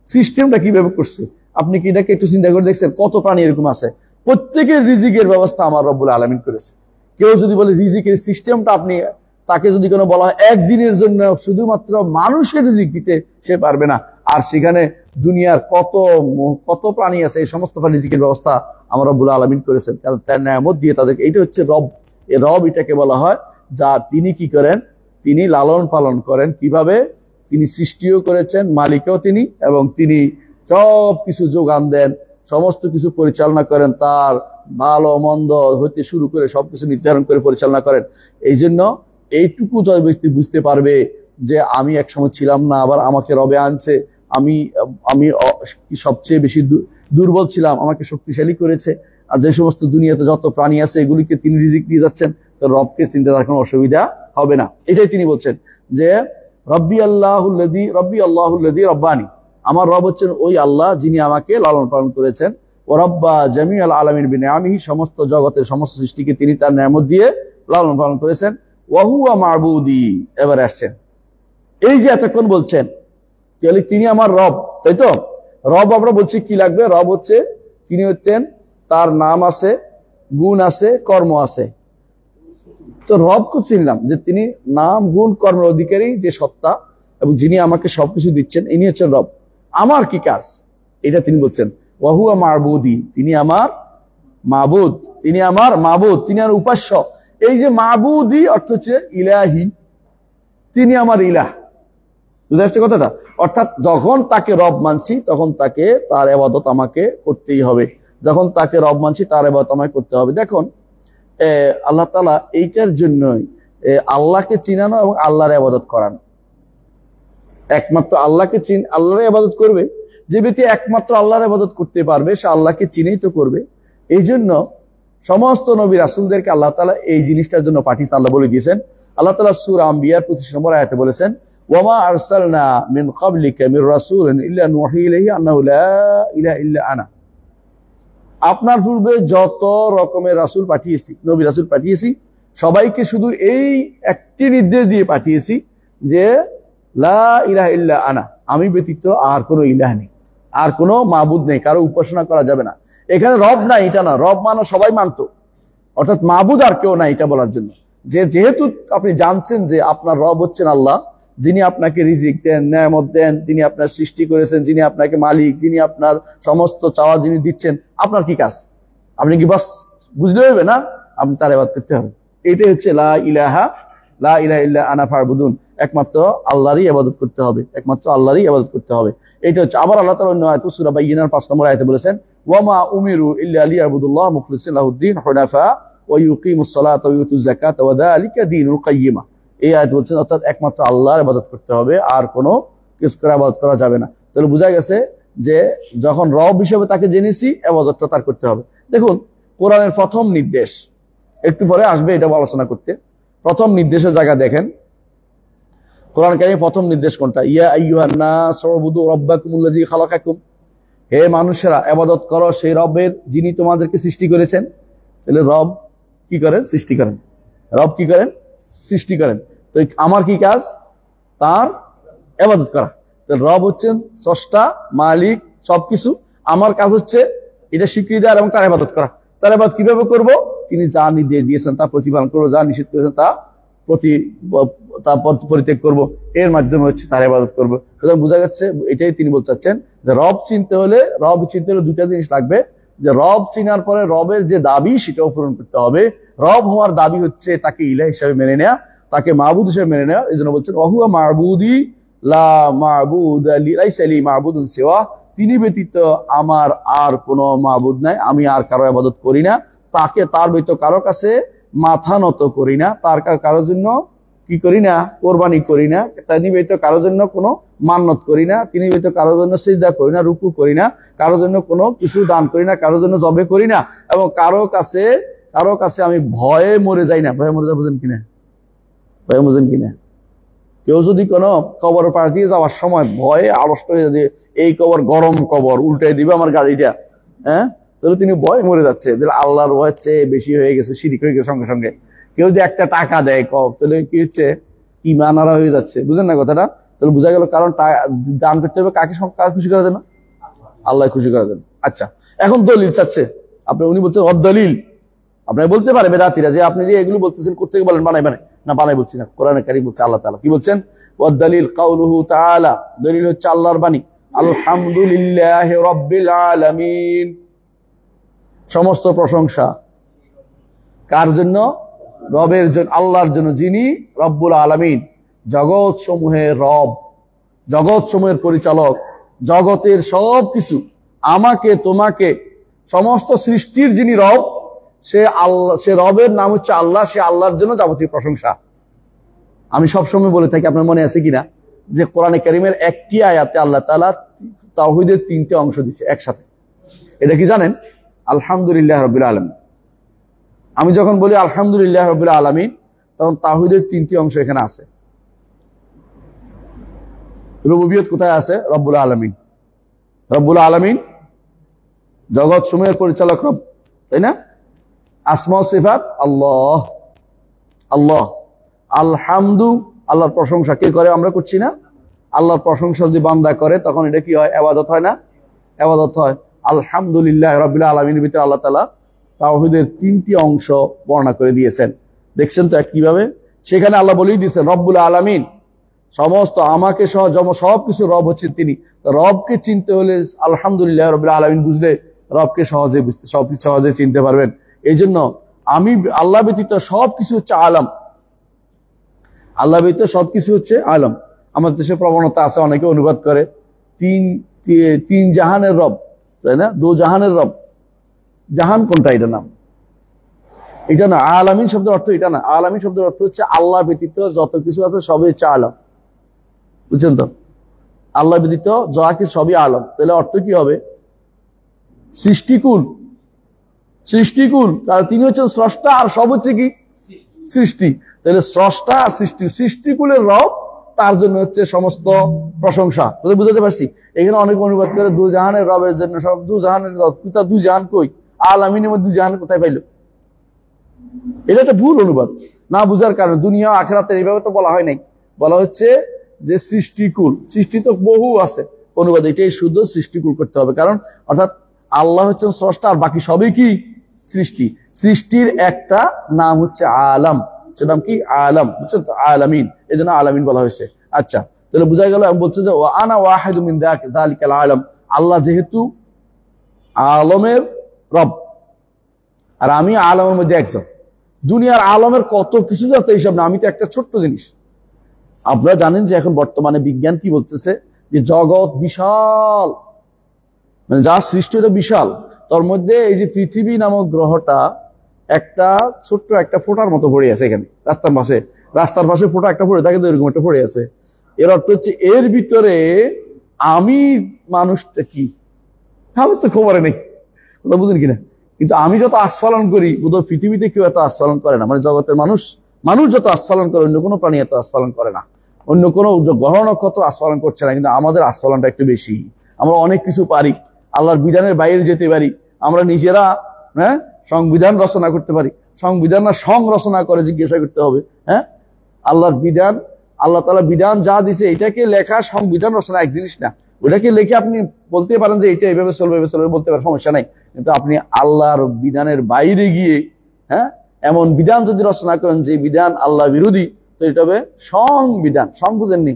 সিস্টেমটা কিভাবে করছে আপনি কি এটাকে একটু চিন্তা করে দেখছেন? কত প্রাণী এরকম আছে, প্রত্যেকের রিজিকের ব্যবস্থা আমার রব্বুল আলামিন করেছে। কেউ যদি বলে রিজিকের সিস্টেমটা, আপনি তাকে যদি কোনো বলা হয় একদিনের জন্য শুধুমাত্র মানুষের রিজিক দিতে, সে পারবে না। আর সেখানে দুনিয়ার কত প্রাণী আছে, এই সমস্ত রিজিকের ব্যবস্থা আমার রব্বুল আলামিন করেছেন, কারণ তার নিয়ামত দিয়ে তাদেরকে। এইটা হচ্ছে রব। এই রব এটাকে বলা হয় যা তিনি কি করেন, তিনি লালন পালন করেন। কিভাবে? তিনি সৃষ্টিও করেছেন, মালিকও তিনি, এবং তিনি সব কিছু যোগান দেন, সমস্ত কিছু পরিচালনা করেন, তার ভালো মন্দ হইতে শুরু করে সবকিছু নির্ধারণ করে পরিচালনা করেন। এই জন্য এইটুকু জয় ব্যক্তি বুঝতে পারবে যে আমি এক সময় ছিলাম না, আবার আমাকে রবে আনছে, আমি সবচেয়ে বেশি দুর্বল ছিলাম, আমাকে শক্তিশালী করেছে। আর যে সমস্ত দুনিয়াতে যত প্রাণী আছে এগুলিকে তিনি রিজিক দিয়ে যাচ্ছেন, তো রবকে চিন্তা করার কোনো অসুবিধা হবে না। এটাই তিনি বলছেন যে রব্বি আল্লাহুল্লাযী রব্বানি, আমার রব হচ্ছেন ওই আল্লাহ যিনি আমাকে লালন পালন করেছেন, ও রব্বা জামিআল আলামিন বিনিআমিহি, সমস্ত জগতের সমস্ত সৃষ্টিকে তিনি তার নিয়ামত দিয়ে লালন পালন করেছেন, ওয়া হুয়া মা'বুদি। এবার আসছেন এই যে এতক্ষণ বলছেন তিনি আমার রব, তাই তো? রব আমরা বলছি কি লাগবে? রব হচ্ছে তিনি হচ্ছেন, তার নাম আছে, গুণ আছে, কর্ম আছে। তো রবকে চিনলাম যে তিনি নাম, গুণ, কর্মের অধিকারী যে সত্তা এবং যিনি আমাকে সবকিছু দিচ্ছেন, ইনি হচ্ছেন রব। আমার কি কাজ? এটা তিনি বলছেন ওয়া হুয়া মা'বুদি, তিনি আমার মাবুদ, তিনি আমার মাবুদ, তিনি আমার উপাস্য। এই যে মাবুদি অর্থ হচ্ছে ইলাহি, তিনি আমার ইলাহ। বুঝতে পারছো কথাটা? অর্থাৎ যখন তাকে রব মানছি তখন তাকে তার ইবাদত আমাকে করতেই হবে, যখন তাকে রব মানছি তার ইবাদত আমাকে করতে হবে। দেখুন আল্লাহ তাআলা এইটার জন্যই আল্লাহকে চিনানো এবং আল্লাহর ইবাদত করানো। একমাত্র আল্লাহকে আল্লাহর ইবাদত করবে যে ব্যক্তি, একমাত্র আল্লাহর ইবাদত করতে পারবে সে আল্লাহকে চিনেই তো করবে। এই জন্য সমস্ত নবী রাসূলদেরকে আল্লাহ তাআলা এই জিনিসটার জন্য পাঠিয়েছেন। আল্লাহ বলে দিয়েছেন, আল্লাহ তাআলা সূরা আম্বিয়ার 25 নম্বর আয়াতে বলেছেন, ওয়ামা আরসালনা মিন ক্বাবলিকা মির রাসূলিন ইল্লা নুহি ইলাইহি আন্নাহু লা ইলাহা ইল্লা আনা। আপনার পূর্বে যত রকমের রাসূল পাঠিয়েছি, নবী রাসূল পাঠিয়েছি, সবাইকে শুধু এই একটি নির্দেশ দিয়ে পাঠিয়েছি যে লা ইলাহা ইল্লা আনা, আমি ব্যতীত আর কোনো ইলাহ নেই, আর কোনো মাবুদ নেই, কারো উপাসনা করা যাবে না। এখানে রব নাই এটা না, রব মানো সবাই মানতো, অর্থাৎ মাবুদ আর কেউ নাই এটা বলার জন্য। যেহেতু আপনি জানছেন যে আপনার রব হচ্ছেন আল্লাহ, যিনি আপনাকে রিজিক দেন, নিয়ামত দেন, তিনি আপনার সৃষ্টি করেছেন, যিনি আপনাকে মালিক, যিনি আপনার সমস্ত চাওয়া যিনি দিচ্ছেন, আপনার কি কাজ? আপনি কি বাস বুঝলে হবে না? আপনি তার ইবাদত করতে হবে। এটাই হচ্ছে লা ইলাহা ইল্লা আনা ফা'বুদুন, একমাত্র আল্লাহরই ইবাদত করতে হবে, একমাত্র আল্লাহরই ইবাদত করতে হবে। এটা হচ্ছে। আবার আল্লাহ তাআলা অন্য আয়াতে সূরা বাইয়িনার 5 নম্বর আয়াতে বলেছেন, ওয়ামা উমিরু ইল্লা লিয়াবুদুল্লাহ মুখলিসিন লাহুদ্দিন হুনাফা ওয়া ইউকিমুস সালাতা ওয়া ইউতুজ যাকাতা ওয়া যালিকা দীনুল কাইয়্যিমা। এই আয়াত বলছেন অর্থাৎ একমাত্র আল্লাহর ইবাদত করতে হবে, আর কোনো কিছু করে ইবাদত করা যাবে না। তাহলে বোঝা গেছে যে যখন রব হিসেবে তাকে জেনেছি, ইবাদতটা তার করতে হবে। দেখুন কোরআনের প্রথম নির্দেশ, একটু পরে আসবে এটা আলোচনা করতে, প্রথম নির্দেশের জায়গা দেখেন কোরআন কারীমে প্রথম নির্দেশ কোনটা? ইয়া আইয়ুহান নাস উবুদু রাব্বাকুমুল্লাযী খালাকাকুম, হে মানুষেরা ইবাদত করো সেই রবের যিনি তোমাদেরকে সৃষ্টি করেছেন। তাহলে রব কি করেন? সৃষ্টি করেন। রব কি করেন? সৃষ্টি করেন। তো আমার কি কাজ? তার ইবাদত করা। তো রব হচ্ছেন স্রষ্টা, মালিক, সবকিছু। আমার কাজ হচ্ছে এটা স্বীকৃতি দেওয়া এবং তার ইবাদত করা। তার ইবাদত কিভাবে করব? তিনি যা নির্দেশ দিয়েছেন তা প্রতিপালন করবো, যা নিষেধ করেছেন তা পরিত্যাগ করবো, এর মাধ্যমে হচ্ছে তার ইবাদত করবো। সুতরাং বোঝা যাচ্ছে এটাই তিনি বলতে চাচ্ছেন যে রব চিনতে হলে দুটা জিনিস লাগবে, যে রব চিনার পরে রবের যে দাবি সেটাও পূরণ করতে হবে। রব হওয়ার দাবি হচ্ছে তাকে ইলাহ হিসেবে মেনে নেওয়া, তাকে মাবুদ হিসেবে মেনে নেওয়া। এই জন্য বলছেন ওয়াহুয়া মা'বুদি লা মা'বুদা লাইসা লি মা'বুদুন সিওয়া, তিনি ব্যতীত আমার আর কোনো মাবুদ নাই, আমি আর কারো ইবাদত করি না, তার ব্যতীত কারো কাছে মাথা নত করি না, তার কারোর জন্য কি করি না? কোরবানি করি না, তিনি ব্যতীত কারোর জন্য কোনো মান্নত করি না, তিনি ব্যতীত কারোর জন্য সিজদা করি না, রুকু করি না, কারোর জন্য কোনো কিছু দান করি না, কারোর জন্য জবে করি না, এবং কারো কাছে আমি ভয়ে মরে যাই না। ভয়ে মরে যা বুঝেন কিনা? ভয়ে বুঝেন কিনা? কেউ যদি কোনো কবর পাশ দিয়ে যাওয়ার সময় ভয়ে আড়ষ্ট হয়ে যায়, এই কবর গরম কবর, উল্টাই দিবে আমার গাড়িটা, হ্যাঁ, তাহলে তিনি ভয় মরে যাচ্ছে, তাহলে আল্লাহর ভয় চেয়ে বেশি হয়ে গেছে, শিরিক হয়ে গেছে সঙ্গে সঙ্গে। কেউ যদি একটা টাকা দেয় তাহলে কি হচ্ছে? ঈমান হারা হয়ে যাচ্ছে। বুঝেন না কথাটা? তাহলে বোঝা গেল, কারণ দান করতে হবে কাকে খুশি করার জন্য? আল্লাহ খুশি করার জন্য। আচ্ছা, এখন দলিল চাচ্ছে উনি বলছেন অদলিল। আপনাকে বলতে পারে বেদাতীরা যে আপনি যে এগুলো বলতেছেন কোত্থেকে বলেন? বানাই না, বানাই বলছি না, কোরআনে কারীম বলছে, আল্লাহ তাআলা কি বলছেন? ওয়াদ-দালিল কাউলুহু তাআলা, দলিল হচ্ছে আল্লাহর বাণী, আলহামদুলিল্লাহি রাব্বিল আলামিন, সমস্ত প্রশংসা কার জন্য? রবের জন্য, আল্লাহর জন্য, যিনি রব্বুল আলামিন, জগৎ সমূহের রব, জগৎ সমূহের পরিচালক, জগতের সব কিছু, আমাকে তোমাকে সমস্ত সৃষ্টির যিনি রব, সে আল্লাহ, সে রবের নাম হচ্ছে আল্লাহ, সে আল্লাহর জন্য যাবতীয় প্রশংসা। আমি সবসময় বলে থাকি, আপনার মনে আছে কিনা, যে কোরআনে কারীমের একটি আয়াতে আল্লাহ তাআলা তাওহীদের 3টে অংশ দিয়েছে একসাথে। এটা কি জানেন? আলহামদুলিল্লাহ রাব্বিল আলামিন। আমি যখন বলি আলহামদুলিল্লাহ রাব্বিল আলামিন, তখন তাওহীদের 3টি অংশ এখানে আছে। রুবুবিয়ত কোথায় আছে? রব্বুল আলামিন। রব্বুল আলামিন জগৎ সমূহের পরিচালক রব, তাই না? আসমা ও সিফাত আল্লাহ, আল্লাহ। আলহামদু, আল্লাহর প্রশংসা কে করে? আমরা করছি না? আল্লাহর প্রশংসা যদি বান্দা করে তখন এটা কি হয়? ইবাদত হয় না? ইবাদত হয়। আলহামদুলিল্লাহ রাব্বিল আলামিনের ভিতরে আল্লাহ তাআলা তাওহীদের 3টি অংশ বর্ণনা করে দিয়েছেন। দেখছেন তো কিভাবে? সেখানে আল্লাহ বলেই দিয়েছেন রব্বুল আলামিন, সমস্ত আমাকে সহ সবকিছু রব হচ্ছে তিনি। রবকে চিনতে হলে আলহামদুলিল্লাহ রাব্বিল আলামিন বুঝলে রবকে সহজে বুঝতে, সবকিছু সহজে চিনতে পারবেন। এই জন্য আমি আল্লাহ ব্যতীত সবকিছু হচ্ছে আলম, আল্লাহ ব্যতীত সবকিছু হচ্ছে আলম। আমাদের দেশে প্রবণতা আছে, অনেকে অনুবাদ করে তিন জাহানের রব, তাই না? 2 জাহানের রব। জাহান কোনটা? এটা নাম, এটা না। আলামিন শব্দের অর্থ এটা না। আলামিন শব্দের অর্থ হচ্ছে আল্লাহ ব্যতীত যত কিছু আছে সবই হচ্ছে আলম, বুঝছেন তো? আল্লাহ ব্যতীত যা কিছু সবই আলম। তাহলে অর্থ কি হবে? সৃষ্টিকুল, সৃষ্টিকুল। তাহলে তিনি হচ্ছেন স্রষ্টা আর সব হচ্ছে কি? সৃষ্টি। তাহলে স্রষ্টা আর সৃষ্টি, সৃষ্টিকুলের রব, তার জন্য হচ্ছে সমস্ত প্রশংসা। বুঝাতে পারছি? এখানে অনেক অনুবাদ করে 2 জাহানের রবের জন্য সব, 2 জাহানের রব। তা 2 জাহান কই? আলামিনের মধ্যে 2 জাহান কোথায় পাইল? এটা একটা ভুল অনুবাদ, না বুঝার কারণে। দুনিয়া আখিরাতের এইভাবে তো বলা হয় নাই, বলা হচ্ছে যে সৃষ্টিকুল। সৃষ্টি তো বহু আছে অনুবাদ, এটাই শুদ্ধ, সৃষ্টিকুল করতে হবে। কারণ অর্থাৎ আল্লাহ হচ্ছেন স্রষ্টা আর বাকি সবই কি? সৃষ্টি। সৃষ্টির একটা নাম হচ্ছে আলাম, সেটা নাম কি? আলাম, বুঝছেন তো? আলামিন, এই জন্য আলামিন বলা হয়েছে। আচ্ছা, তাহলে বোঝা গেল। আমি বলছি যে আনা ওয়াহিদু মিন যালিকাল আলাম, আল্লাহ যেহেতু আলমের রব আর আমি আলমের মধ্যে একজন। দুনিয়ার আলমের কত কিছু যাতে এইসব না, আমি তো একটা ছোট্ট জিনিস। আপনারা জানেন যে এখন বর্তমানে বিজ্ঞান কি বলতেছে? যে জগৎ বিশাল, মানে যা সৃষ্টি এটা বিশাল। তার মধ্যে এই যে পৃথিবী নামক গ্রহটা একটা ছোট্ট একটা ফোঁটার মতো পড়ে আছে এখানে রাস্তার পাশে ফোঁটা একটা পড়ে থাকে, এরকম একটা পড়ে আছে। এর অর্থ হচ্ছে এর ভিতরে আমি মানুষটা কি, আমার তো খবরে নেই, কথা বুঝেন কিনা? কিন্তু আমি যত আস্ফালন করি, বোধহয় পৃথিবীতে কেউ এত আস্ফালন করে না। মানে জগতের মানুষ যত আস্ফালন করে, অন্য কোনো প্রাণী এত আস্ফালন করে না। অন্য কোনো গ্রহ নক্ষত্র আস্ফালন করছে না, কিন্তু আমাদের আস্ফালনটা একটু বেশি। আমরা অনেক কিছু পারি, আল্লাহর বিধানের বাইরে যেতে পারি। আমরা নিজেরা সংবিধান রচনা করতে পারি। সংবিধান না রচনা করে জিজ্ঞাসা করতে হবে। আল্লাহর বিধান, আল্লাহ তাআলা বিধান যা দিছে এটাকে লেখা সংবিধান রচনা এক জিনিস না। ওটাকে লিখে আপনি বলতে পারেন যে এটা এভাবে চলবে, এভাবে চলবে, বলতে পারেন, সমস্যা নাই। কিন্তু আপনি আল্লাহর বিধানের বাইরে গিয়ে এমন বিধান যদি রচনা করেন যে বিধান আল্লাহ বিরোধী, তো এটা হবে সংবিধান। বুঝেননি?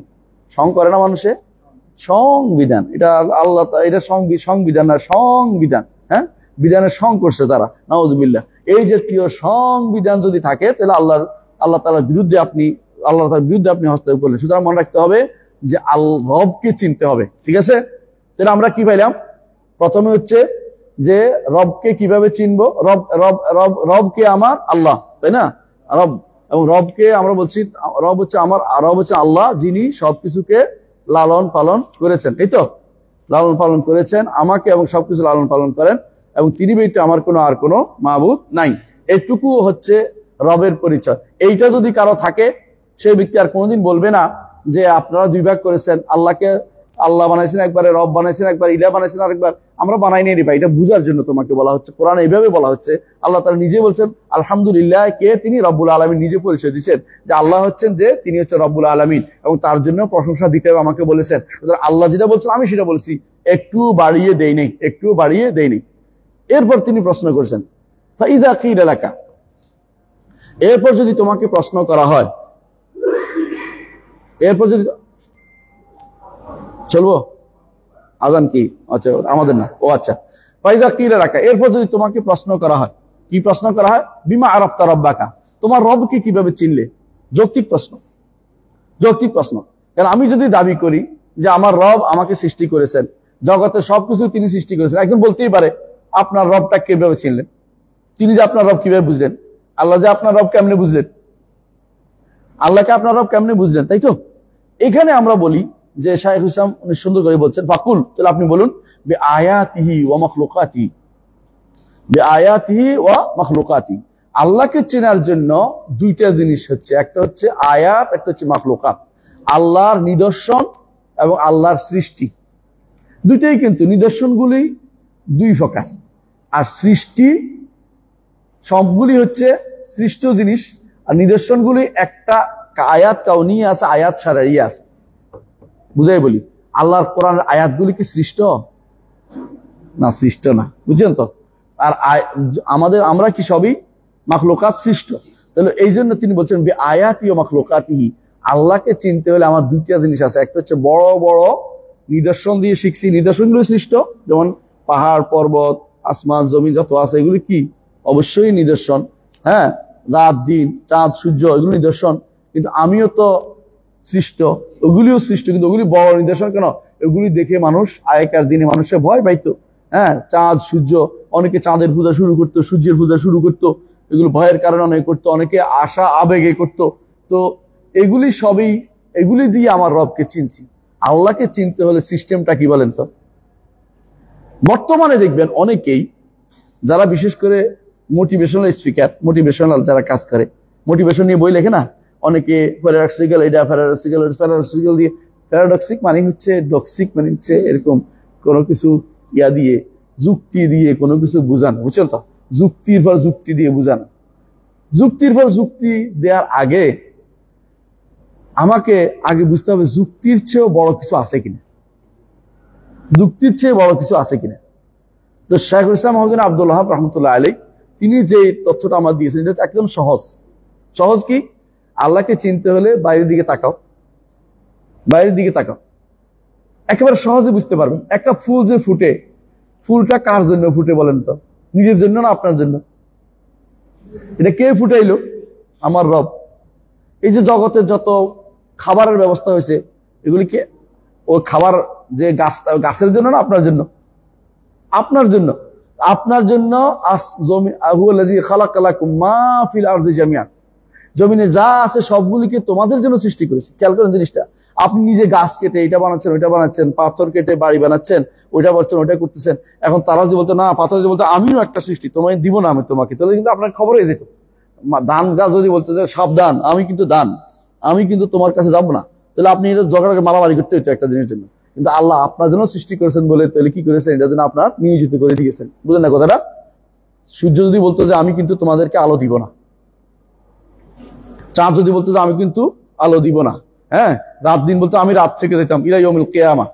করে না মানুষে সংবিধান, এটা আল্লাহ, এটা সংবিধান না, সংবিধান। বিধানের করছে তারা, নাউজুবিল্লাহ। এই জাতীয় সংবিধান যদি থাকে তাহলে আল্লাহ তাআলার বিরুদ্ধে আপনি হস্তক্ষেপ করলেন। সুতরাং মনে রাখতে হবে যে রবকে চিনতে হবে, ঠিক আছে? তাহলে আমরা কি পাইলাম? প্রথমে হচ্ছে যে রবকে কিভাবে চিনবো? রবকে আমার আল্লাহ, তাই না? রব, এবং রবকে আমরা বলছি রব হচ্ছে আল্লাহ, যিনি সবকিছুকে লালন পালন করেছেন। এই তো, লালন পালন করেছেন আমাকে এবং সবকিছু লালন পালন করেন, এবং তিনি ব্যতীত আমার আর কোনো মাবুদ নাই। এইটুকু হচ্ছে রবের পরিচয়। এইটা যদি কারো থাকে, সেই ব্যক্তি আর কোনোদিন বলবে না যে আপনারা 2 ভাগ করেছেন, আল্লাহকে আল্লাহ বানাইছেন একবারে, রব বানাইছেন একবার, ইলা বানাইছেন আরেকবার। আমরা বানাই নাই রে ভাই, এটা বুঝার জন্য তোমাকে বলা হচ্ছে। কোরআন এইভাবে বলা হচ্ছে। আল্লাহ তাআলা নিজে বলছেন আলহামদুলিল্লাহ, কে? তিনি রব্বুল আলামিন। নিজে পরিচয় দিচ্ছেন যে আল্লাহ হচ্ছেন, যে তিনি হচ্ছে রব্বুল আলামিন, এবং তার জন্য প্রশংসা দিতে হবে আমাকে বলেছেন। আল্লাহ যেটা বলছেন আমি সেটা বলছি, একটু বাড়িয়ে দেই নেই। এরপর তিনি প্রশ্ন করছেন ফাইযা কিলা লাকা, এরপর যদি তোমাকে প্রশ্ন করা হয়, এরপর যদি চলবো আজান কি? আচ্ছা, আমাদের না, ও আচ্ছা। ফাইযা কিলা লাকা, এরপর যদি তোমাকে প্রশ্ন করা হয়, কি প্রশ্ন করা হয়? বিমা আরাফতা রাব্বাকা, তোমার রবকে কিভাবে চিনলে? যৌক্তিক প্রশ্ন। কারণ আমি যদি দাবি করি যে আমার রব আমাকে সৃষ্টি করেছেন, জগতের সবকিছু তিনি সৃষ্টি করেছেন, একজন বলতেই পারে আপনার রবটা কিভাবে চিনলেন? তিনি যে আপনার রব কিভাবে বুঝলেন? আল্লাহ যে আপনার রব কেমনে বুঝলেন? আল্লাহকে আপনার রব কেমনে বুঝলেন? তাই তো, এখানে আমরা বলি যে শাইখ হুসাম উনি সুন্দর করে বলছেন ফাকুল, তাহলে আপনি বলুন বিআয়াতিহি ওয়া মাখলুকাতিহি, বিআয়াতিহি ওয়া মাখলুকাতিহি, আল্লাহকে চেনার জন্য দুইটা জিনিস হচ্ছে, একটা হচ্ছে আয়াত, একটা হচ্ছে মাখলুকাত। আল্লাহর নিদর্শন এবং আল্লাহর সৃষ্টি দুইটাই, কিন্তু নিদর্শনগুলি দুই প্রকার, আর সৃষ্টি সবগুলি হচ্ছে সৃষ্ট জিনিস, আর নিদর্শনগুলি একটা আয়াত কাউনি আছে, আয়াত শারঈ আছে। বুঝাই বলি, আল্লাহর কোরআনের আয়াতগুলি কি সৃষ্ট? না, সৃষ্ট না, বুঝছেন তো? আর আমরা কি সবই মাখলুকাত সৃষ্ট। তাহলে এই জন্য তিনি বলছেন আয়াতি ও মাখলুকাতিহি, আল্লাহকে চিনতে হলে আমার দুইটা জিনিস আছে, একটা হচ্ছে বড় বড় নিদর্শন দিয়ে শিখছি, নিদর্শনগুলো সৃষ্ট, যেমন পাহাড় পর্বত আসমান জমি যত আছে এগুলি কি অবশ্যই নিদর্শন, হ্যাঁ, রাত দিন চাঁদ সূর্য এগুলো নিদর্শন, কিন্তু আমিও তো সৃষ্ট, ওগুলিও সৃষ্ট, কিন্তু ওগুলি বড় নিদর্শন কেন? ওগুলি দেখে মানুষ আগেকার দিনে মানুষের ভয় পাইতো, হ্যাঁ, চাঁদ সূর্য, অনেকে চাঁদের পূজা শুরু করতো, সূর্যের পূজা শুরু করতো, এগুলো ভয়ের কারণে অনেকে করতো, অনেকে আশা আবেগে করতো। তো এগুলি সবই, এগুলি দিয়ে আমার রবকে চিনছি। আল্লাহকে চিনতে হলে সিস্টেমটা কি বলেন তো? বর্তমানে দেখবেন অনেকেই যারা বিশেষ করে মোটিভেশনাল স্পিকার, মোটিভেশনাল যারা কাজ করে, মোটিভেশন নিয়ে বই লেখে না, অনেকে প্যারাডক্সিক্যাল, এটা প্যারাডক্সিক্যাল দিয়ে, প্যারাডক্সিক মানে হচ্ছে, ডক্সিক মানে হচ্ছে এরকম কোনো কিছু ইয়া দিয়ে, যুক্তি দিয়ে কোনো কিছু বুঝানো, বুঝছেন তো? যুক্তির পর যুক্তি দিয়ে বুঝানো। যুক্তির পর যুক্তি দেওয়ার আগে আমাকে আগে বুঝতে হবে যুক্তির চেয়েও বড় কিছু আছে কিনা, যুক্তির চেয়ে বড় কিছু আছে কিনা। তো শাইখুল ইসলাম মওলানা আব্দুল ওয়াহাব রাহমাতুল্লাহ আলাইহি তিনি যে তথ্যটা আমার দিয়েছেন এটা একদম সহজ। সহজ কি? আল্লাহকে চিনতে হলে বাইরের দিকে তাকাও, বাইরের দিকে তাকাও, একেবারে সহজে বুঝতে পারবেন। একটা ফুল যে ফুটে, ফুলটা কার জন্য ফুটে বলেন তো? নিজের জন্য না আপনার জন্য? এটা কে ফুটাইলো? আমার রব। এই যে জগতে যত খাবারের ব্যবস্থা হয়েছে, এগুলিকে ও খাবার যে গাছের জন্য না আপনার জন্য? আপনার জন্য। আপনার জন্য জমিনে যা আছে সবগুলিকে তোমাদের জন্য সৃষ্টি করেছে। খেয়াল করেন জিনিসটা। আপনি নিজে গাছ কেটে এটা বানাচ্ছেন, ওইটা বানাচ্ছেন, পাথর কেটে বাড়ি বানাচ্ছেন, ওইটা বলছেন, ওইটা করতেছেন। এখন তারা যদি বলতো না, পাথর যদি বলতো আমিও একটা সৃষ্টি, তোমায় দিব না আমি তোমাকে, তাহলে কিন্তু আপনার খবর হয়ে যেত। ধান গাছ যদি বলতো যে সাবধান, আমি কিন্তু দান, আমি কিন্তু তোমার কাছে যাবো না, তাহলে আপনি এটা ঝগড়াকে মারামারি করতে হতো একটা জিনিসের জন্য। কিন্তু আল্লাহ আপনার জন্য সৃষ্টি করেছেন বলে তাহলে কি করেছেন? এটার জন্য আপনার নিয়োজিত করে দিয়েছেন। বুঝলেন না কথাটা? সূর্য যদি বলতো যে আমি কিন্তু তোমাদেরকে আলো দিব না, চাঁদ যদি বলতো যে আমি কিন্তু আলো দিব না, হ্যাঁ, রাত দিন বলতো আমি রাত থেকে যেতাম, ইলা ইয়াউমিল কিয়ামা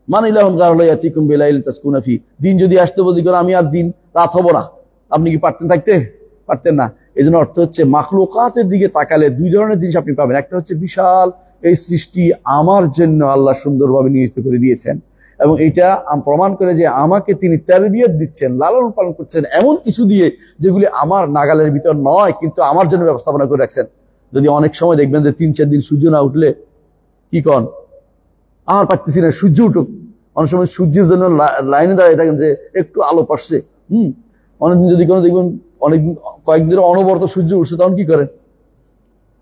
মান ইলাহুন গায়রুল্লাহি ইয়াতিকুম বিলাইলিন তাসকুনা ফি, দিন যদি আসতে বলি করে আমি আর দিন রাত হব না, আপনি কি পারতেন থাকতে? পারতেন না। এই জন্য অর্থ হচ্ছে মাখলুকাতের দিকে তাকালে দুই ধরনের জিনিস আপনি পাবেন। একটা হচ্ছে বিশাল এই সৃষ্টি আমার জন্য আল্লাহ সুন্দরভাবে নিয়োজিত করে দিয়েছেন, এবং এটা প্রমাণ করে যে আমাকে তিনি তারবিয়ত দিচ্ছেন, লালন পালন করছেন এমন কিছু দিয়ে যেগুলি আমার নাগালের ভিতর নয়, কিন্তু আমার জন্য ব্যবস্থাপনা করে রাখছেন। যদি অনেক সময় দেখবেন যে 3-4 দিন সূর্য না উঠলে কি কন, আর পারতেছি না, সূর্য উঠুক। অনেক সময় সূর্যের জন্য লাইনে দাঁড়িয়ে থাকেন যে একটু আলো পাচ্ছে। অনেকদিন যদি কোনো দেখবেন অনেকদিন কয়েকদিন অনবরত সূর্য উঠছে, তখন কি করেন?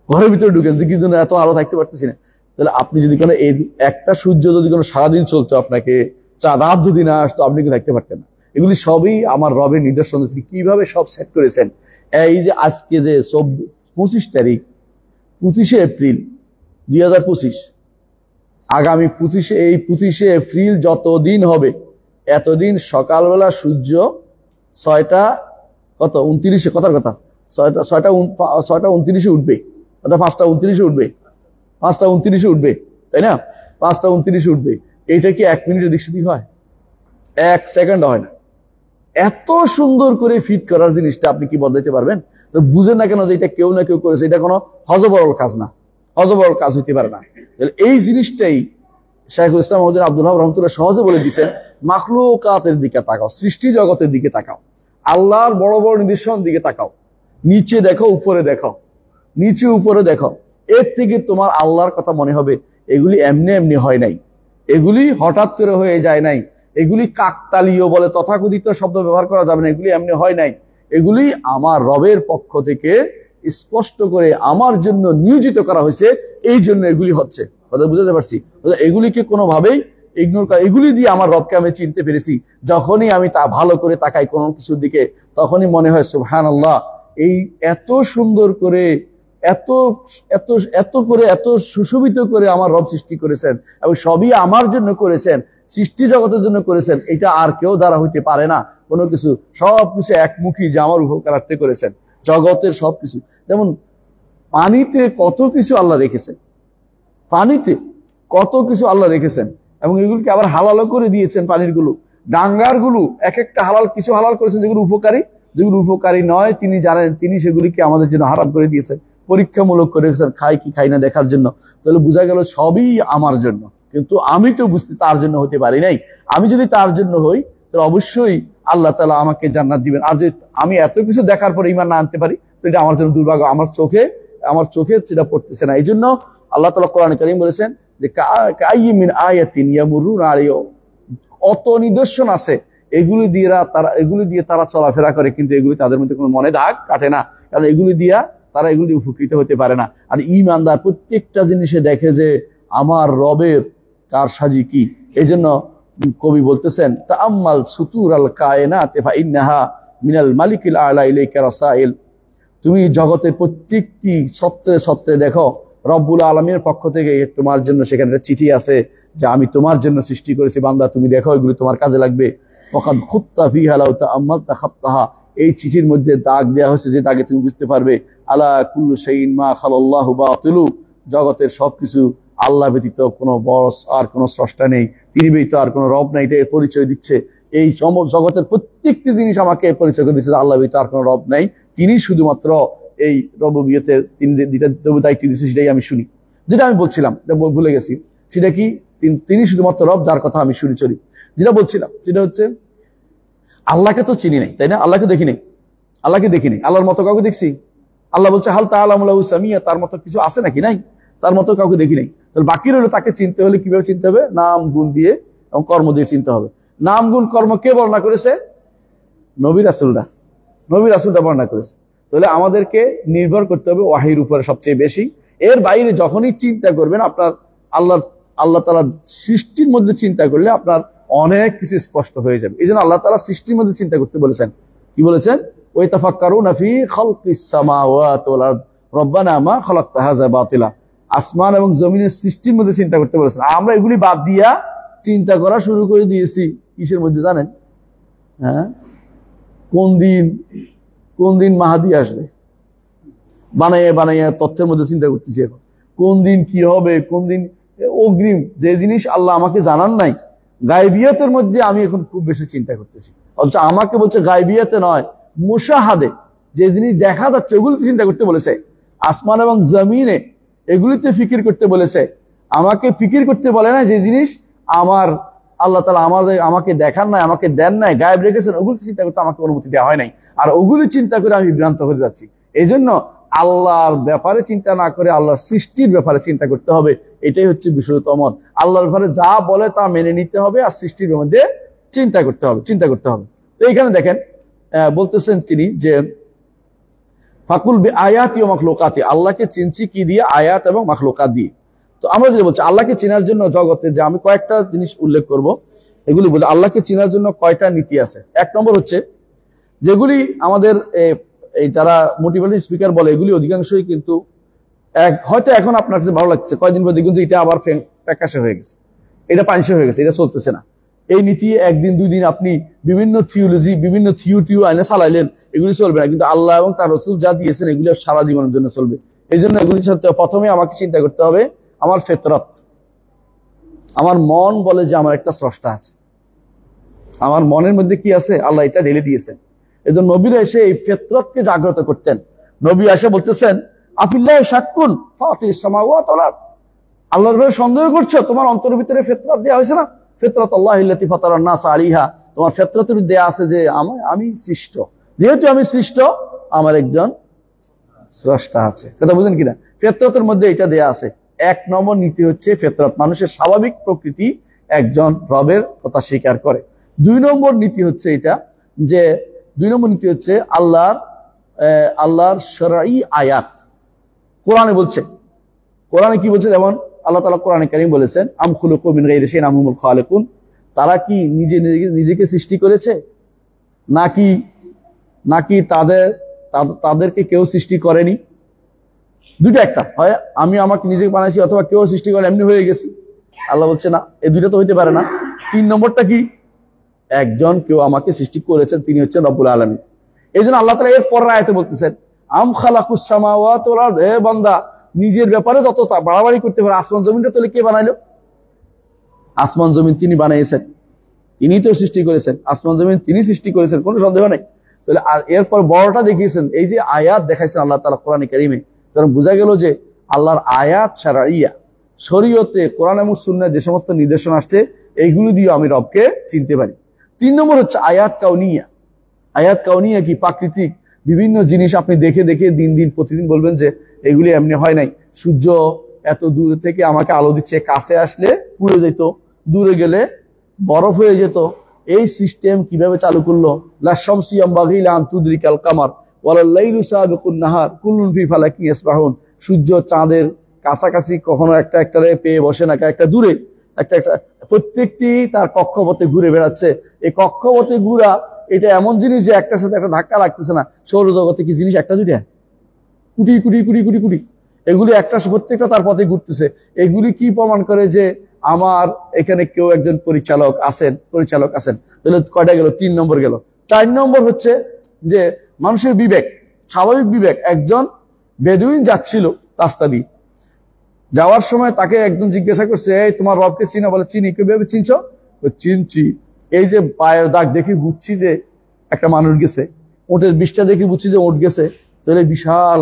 ঘরের ভিতরে ঢুকেন যে কি জন্য এত আলো থাকতে পারতেছি না। তাহলে আপনি যদি কোনো এই একটা সূর্য যদি কোনো সারাদিন চলতো, আপনাকে রাত যদি না আসতো, আপনি কি থাকতে পারতেন না। এগুলি সবই আমার রবের নিদর্শন। কিভাবে সব সেট করেছেন। এই যে আজকে যে 25 তারিখ, 25শে এপ্রিল 2025, আগামী 25শে এপ্রিল যতদিন হবে এতদিন সকালবেলা সূর্য 6টা কত 29 কথার কথা 6টা 29 উঠবে, অর্থাৎ 5টা 29 উঠবে, 5টা 29 উঠবে, তাই না? 5টা 29 উঠবে। এইটা কি 1 মিনিটের দিক সেদিক হয়? 1 সেকেন্ড হয় না। এত সুন্দর করে ফিট করার জিনিসটা আপনি কি বদলাইতে পারবেন? তো বুঝেন না কেন যে এটা কেউ না কেউ করেছে, এটা কোনো হযবরল কাজ না, হযবরল কাজ হইতে পারে না। এই জিনিসটাই শাইখুল ইসলাম মওলানা আব্দুল ওয়াহাব রাহমাতুল্লাহ সহজে বলে দিয়েছেন, মাখলুকাতের দিকে তাকাও, সৃষ্টি জগতের দিকে তাকাও, আল্লাহর বড় বড় নিদর্শন দিকে তাকাও, নিচে দেখো উপরে দেখো, নিচে উপরে দেখো, এর থেকে তোমার আল্লাহর কথা মনে হবে এগুলি এমনি এমনি হয় নাই, এগুলি হঠাৎ করে হয়ে যায় নাই, এগুলি কাকতালীয় বলে তথাকথিত শব্দ ব্যবহার করা যাবে না, এগুলি এমনি হয় নাই, এগুলি আমার রবের পক্ষ থেকে স্পষ্ট করে আমার জন্য নিয়োজিত করা হয়েছে, এই জন্য এগুলি হচ্ছে। কথা বুঝতে পারছি? এগুলিকে কোনোভাবেই ইগনোর করা, এগুলি দিয়ে আমার রবকে আমি চিনতে পেরেছি। যখনই আমি তা ভালো করে তাকাই কোনো কিছুর দিকে, তখনই মনে হয় সুবহানাল্লাহ, এই এত সুন্দর করে এত এত এত করে এত সুশোভিত করে আমার রব সৃষ্টি করেছেন এবং সবই আমার জন্য করেছেন, সৃষ্টি জগতের জন্য করেছেন। এটা আর কেউ দ্বারা হইতে পারে না। কোনো কিছু সবকিছু একমুখী যে আমার উপকারার্থে করেছেন, জগতের সবকিছু। যেমন পানিতে কত কিছু আল্লাহ রেখেছেন, পানিতে কত কিছু আল্লাহ রেখেছেন এবং এগুলোকে আবার হালালও করে দিয়েছেন। পানির গুলো, ডাঙ্গার গুলো এক একটা হালাল, কিছু হালাল করেছেন যেগুলো উপকারী, যেগুলো উপকারী নয় তিনি জানেন, তিনি সেগুলিকে আমাদের জন্য হারাম করে দিয়েছেন, পরীক্ষামূলক করে রেখেছেন, খাই কি খাই না দেখার জন্য। তাহলে বোঝা গেল সবই আমার জন্য, কিন্তু আমি তো বুঝতে তার জন্য হতে পারি নাই। আমি যদি তার জন্য হই তাহলে অবশ্যই আল্লাহ তাআলা আমাকে জান্নাত দিবেন। আর যদি আমি এত কিছু দেখার পরে ঈমান না আনতে পারি তো এটা আমার জন্য দুর্ভাগ্য। আমার চোখে সেটা পড়তেছে না। এই জন্য আল্লাহ তাআলা কোরআনে কারীম বলেছেন যে কাইয়্যিম মিন আয়াতিন ইয়ামুরুনা আলাইহা, অত নিদর্শন আছে এগুলি দিয়ে তারা চলাফেরা করে, কিন্তু এগুলি তাদের মধ্যে কোনো মনে দাগ কাটে না, কারণ এগুলি দিয়ে উপকৃত হতে পারে না। আর ঈমানদার প্রত্যেকটা জিনিসে দেখে যে আমার রবের কারসাজি কি। এই জন্য কবি বলতেছেন তাআম্মাল সুতুরাল কায়নাত ফা ইন্নাহা মিনাল মালিকিল আলা ইলাইকা রাসাইল, তুমি জগতের প্রত্যেকটি সত্ত্বে দেখো রব্বুল আলামিনের পক্ষ থেকে তোমার জন্য সেখানে একটা চিঠি আছে যে আমি তোমার জন্য সৃষ্টি করেছি, বান্দা তুমি দেখো এগুলো তোমার কাজে লাগবে। ফাকাদ খুত্তা ফিহা লাউ তাআম্মালতা খাত্তাহা, এই চিঠির মধ্যে দাগ দেওয়া হয়েছে যে দাগে তুমি বুঝতে পারবে। আলা কুল্লু শাইইন মা খালাল্লাহু বাতিলু, জগতের সবকিছু আল্লাহ ব্যতীত কোনো বস আর কোনো স্রষ্টা নেই, তিনি ব্যতীত আর কোনো রব নাই, এটা পরিচয় দিচ্ছে। এই জগতের প্রত্যেকটি জিনিস আমাকে পরিচয় করে দিচ্ছে আল্লাহ ব্যতীত আর কোনো রব নাই, তিনি শুধুমাত্র এই রবুবিয়তে তিনি দায়িত্ব দিচ্ছে। সেটাই আমি শুনি, যেটা আমি বলছিলাম ভুলে গেছি, সেটা কি তিনি শুধুমাত্র রব যার কথা আমি শুনি চলি। যেটা বলছিলাম সেটা হচ্ছে আল্লাহকে তো চিনি নাই, তাই না? আল্লাহকে দেখি নাই, আল্লাহর মতো কাউকে দেখছি? আল্লাহ বলছে হাল তাআলামু লাহু সামিয়া, তার মতো কিছু আছে নাকি? নাই, তার মতো কাউকে দেখি নাই। তাহলে বাকি রইল তাকে চিনতে হলে কিভাবে চিনতে হবে? নাম গুণ দিয়ে এবং কর্ম দিয়ে চিনতে হবে। নাম গুণ কর্ম কে বর্ণনা করেছে? নবী রাসূলরা বর্ণনা করেছে। তাহলে আমাদেরকে নির্ভর করতে হবে ওয়াহির উপরে সবচেয়ে বেশি। এর বাইরে যখনই চিন্তা করবেন আপনার আল্লাহ তাআলা সৃষ্টির মধ্যে চিন্তা করলে আপনার অনেক কিছু স্পষ্ট হয়ে যাবে। এই জন্য আল্লাহ তাআলা সৃষ্টির মধ্যে চিন্তা করতে বলেছেন। কি বলেছেন? ওয়াতাফাক্কারুনা ফি খালকিস সামাওয়াতি ওয়াল আরদ রব্বানা মা খালাকতা হাযা বাতিলা, আসমান এবং জমিনের সৃষ্টির মধ্যে চিন্তা করতে বলেছেন। আমরা এগুলি বাদ দিয়া চিন্তা করা শুরু করে দিয়েছি কিসের মধ্যে জানেন? হ্যাঁ, কোন দিন মাহাদি আসবে বানাইয়া তথ্যের মধ্যে চিন্তা করতেছি। এখন কোন দিন কি হবে, কোন দিন অগ্রিম যে জিনিস আল্লাহ আমাকে জানান নাই, গায়বিয়াতের মধ্যে আমি এখন খুব বেশি চিন্তা করতেছি। অথচ আমাকে বলছে গায়বিয়াতে নয়, মুশাহাদে, যে জিনিস দেখা যাচ্ছে ওগুলিতে চিন্তা করতে বলেছে। আসমান এবং জমিনে এগুলিতে ফিকির করতে বলেছে। আমাকে ফিকির করতে বলে না যে জিনিস আমার আল্লাহ তাআলা আমাকে দেখান নাই, আমাকে দেন নাই, গায়েব রেখেছেন, ওগুলি চিন্তা করতে আমাকে অনুমতি দেওয়া হয় নাই। আর ওগুলি চিন্তা করে আমি বিভ্রান্ত হয়ে যাচ্ছি। এই জন্য আল্লাহর ব্যাপারে চিন্তা না করে আল্লাহর সৃষ্টির ব্যাপারে চিন্তা করতে হবে। এটাই হচ্ছে বিশুদ্ধ মত। আল্লাহর ব্যাপারে যা বলে তা মেনে নিতে হবে, আর সৃষ্টির মধ্যে চিন্তা করতে হবে। তো এইখানে দেখেন বলতেছেন তিনি যে ফাকুল বি আয়াতি ওয়া মাখলুকাতি, আল্লাহকে চিনছি কি দিয়ে? আয়াত এবং মাখলুকাত দিয়ে। তো আমরা যেটা বলছি আল্লাহকে চেনার জন্য জগতে যে আমি কয়েকটা জিনিস উল্লেখ করব, এগুলি বলে আল্লাহকে চেনার জন্য কয়টা নীতি আছে। এক নম্বর হচ্ছে যেগুলি আমাদের এই যারা মোটিভেশনাল স্পিকার বলে এগুলি অধিকাংশই কিন্তু হয়তো এখন আপনার কাছে ভালো লাগছে, কয়েকদিন পর দেখুন যে এটা আবার প্যাকাশে হয়ে গেছে, এটা পানিশে হয়ে গেছে, এটা চলতেছে না। এই নীতি একদিন দুই দিন আপনি বিভিন্ন থিওলজি বিভিন্ন থিও আইনে চালাইলেন, এগুলি চলবে না। কিন্তু আল্লাহ এবং তার রাসূল যা দিয়েছেন এগুলি সারা জীবনের জন্য চলবে। এই জন্য এগুলি প্রথমে আমাকে চিন্তা করতে হবে আমার ফিতরত, আমার মন বলে যে আমার একটা স্রষ্টা আছে, আমার মনের মধ্যে কি আছে আল্লাহ এটা ঢেলে দিয়েছেন। এই জন্য নবীরা এসে এই ফিতরতকে জাগ্রত করতেন। নবী এসে বলতেছেন আফিল্লাহি শাক্কুন ফাতিরিস সামাওয়াতি ওয়াল আরদ, আল্লাহর ব্যাপারে সন্দেহ করছো? তোমার অন্তরের ভিতরে ফিতরত দেওয়া হয়েছে না? ফিতরত আল্লাহিল্লাতী ফাতারান নাস আলাইহা, তোমার ফিতরতের দেয়া আছে যে আমি সৃষ্ট, যেহেতু আমি সৃষ্ট আমার একজন স্রষ্টা আছে। কথা বুঝেন কিনা? ফিতরতের মধ্যে এটা দেয়া আছে। এক নম্বর নীতি হচ্ছে ফিতরত, মানুষের স্বাভাবিক প্রকৃতি একজন রবের কথা স্বীকার করে। দুই নম্বর নীতি হচ্ছে এটা যে আল্লাহর শরঈ আয়াত কোরআনে বলছে। কোরআনে কি বলছে? যেমন আল্লাহ তাআলা কোরআনে কারীম বলেছেন আম খুলুকু মিন গায়রি শাইইন আম হুমুল খালিকুন, তারা কি নিজেকে সৃষ্টি করেছে নাকি তাদেরকে কেউ সৃষ্টি করেনি। দুইটা একটা, হয় আমি আমাকে নিজেকে বানাইছি অথবা কেউ সৃষ্টি করে এমনি হয়ে গেছি। আল্লাহ বলছে না, এই দুইটা তো হইতে পারে না। 3 নম্বরটা কি? একজন কেউ আমাকে সৃষ্টি করেছেন, তিনি হচ্ছেন রব্বুল আলামিন। এই জন্য আল্লাহ তাআলা এর পরের আয়াতে বলতেছেন আম খালাকুস সামাওয়াতি ওয়াল আরদ, হে বান্দা নিজের ব্যাপারে যত বাড়াবাড়ি করতে পারে, আসমান জমিনটা তাহলে কে বানাইলো? আসমান জমিন তিনি বানাইছেন, তিনি তো সৃষ্টি করেছেন। আসমান জমিন তিনি সৃষ্টি করেছেন, কোনো সন্দেহ নেই। তাহলে এরপর বড়টা দেখিয়েছেন, এই যে আয়াত দেখাইছেন আল্লাহ তাআলা কোরআনে কারীমে, তখন বোঝা গেল যে আল্লাহর আয়াত শারঈয়া, শরীয়তে কোরআন এবং সুন্নাহ যে সমস্ত নির্দেশনা আসছে, এইগুলো দিয়ে আমি রবকে চিনতে পারি। 3 নম্বর হচ্ছে আয়াত কাউনিয়া। আয়াত কাউনিয়া কি? প্রাকৃতিক বিভিন্ন জিনিস আপনি দেখে দেখে দিন দিন প্রতিদিন বলবেন যে এগুলি এমনি হয় নাই। সূর্য এত দূর থেকে আমাকে আলো দিচ্ছে, কাছে আসলে পুড়ে যেত, দূরে গেলে বরফ হয়ে যেত। এই সিস্টেম কিভাবে চালু করলো? লা শামসু ইয়ামবাগি লা আন তুদরিকাল কামার ওয়ালাল লাইলু সাবিকুন নাহার কুল্লুন ফি ফালাকিন ইয়াসবাহুন। সূর্য চাঁদের কাছাকাছি কখনো একটা একটারে পেয়ে বসে না, একটা দূরে, একটা প্রত্যেকটি তার কক্ষপথে ঘুরে বেড়াচ্ছে। এই কক্ষপথে ঘুরা এটা এমন জিনিস যে একটার সাথে একটা ধাক্কা লাগতেছে না। সৌরজগতে কি জিনিস একটা দুইটা? কোটি কোটি কোটি কোটি কোটি, এগুলি একটা প্রত্যেকটা তার পথে ঘুরতেছে। এগুলি কি প্রমাণ করে যে আমার এখানে কেউ একজন পরিচালক আছেন। তাহলে কয়টা গেল? 3 নম্বর গেল। 4 নম্বর হচ্ছে যে মানুষের বিবেক, স্বাভাবিক বিবেক। একজন বেদুইন যাচ্ছিল রাস্তা দিয়ে, যাওয়ার সময় তাকে একজন জিজ্ঞাসা করছে, এই তোমার রবকে চিনো? বলে চিনি। কিভাবে চিনছো? চিনছি, এই যে পায়ের দাগ দেখি বুঝছি যে একটা মানুষ গেছে, ওটের বিষটা দেখি বুঝছি যে ওট গেছে। তাহলে বিশাল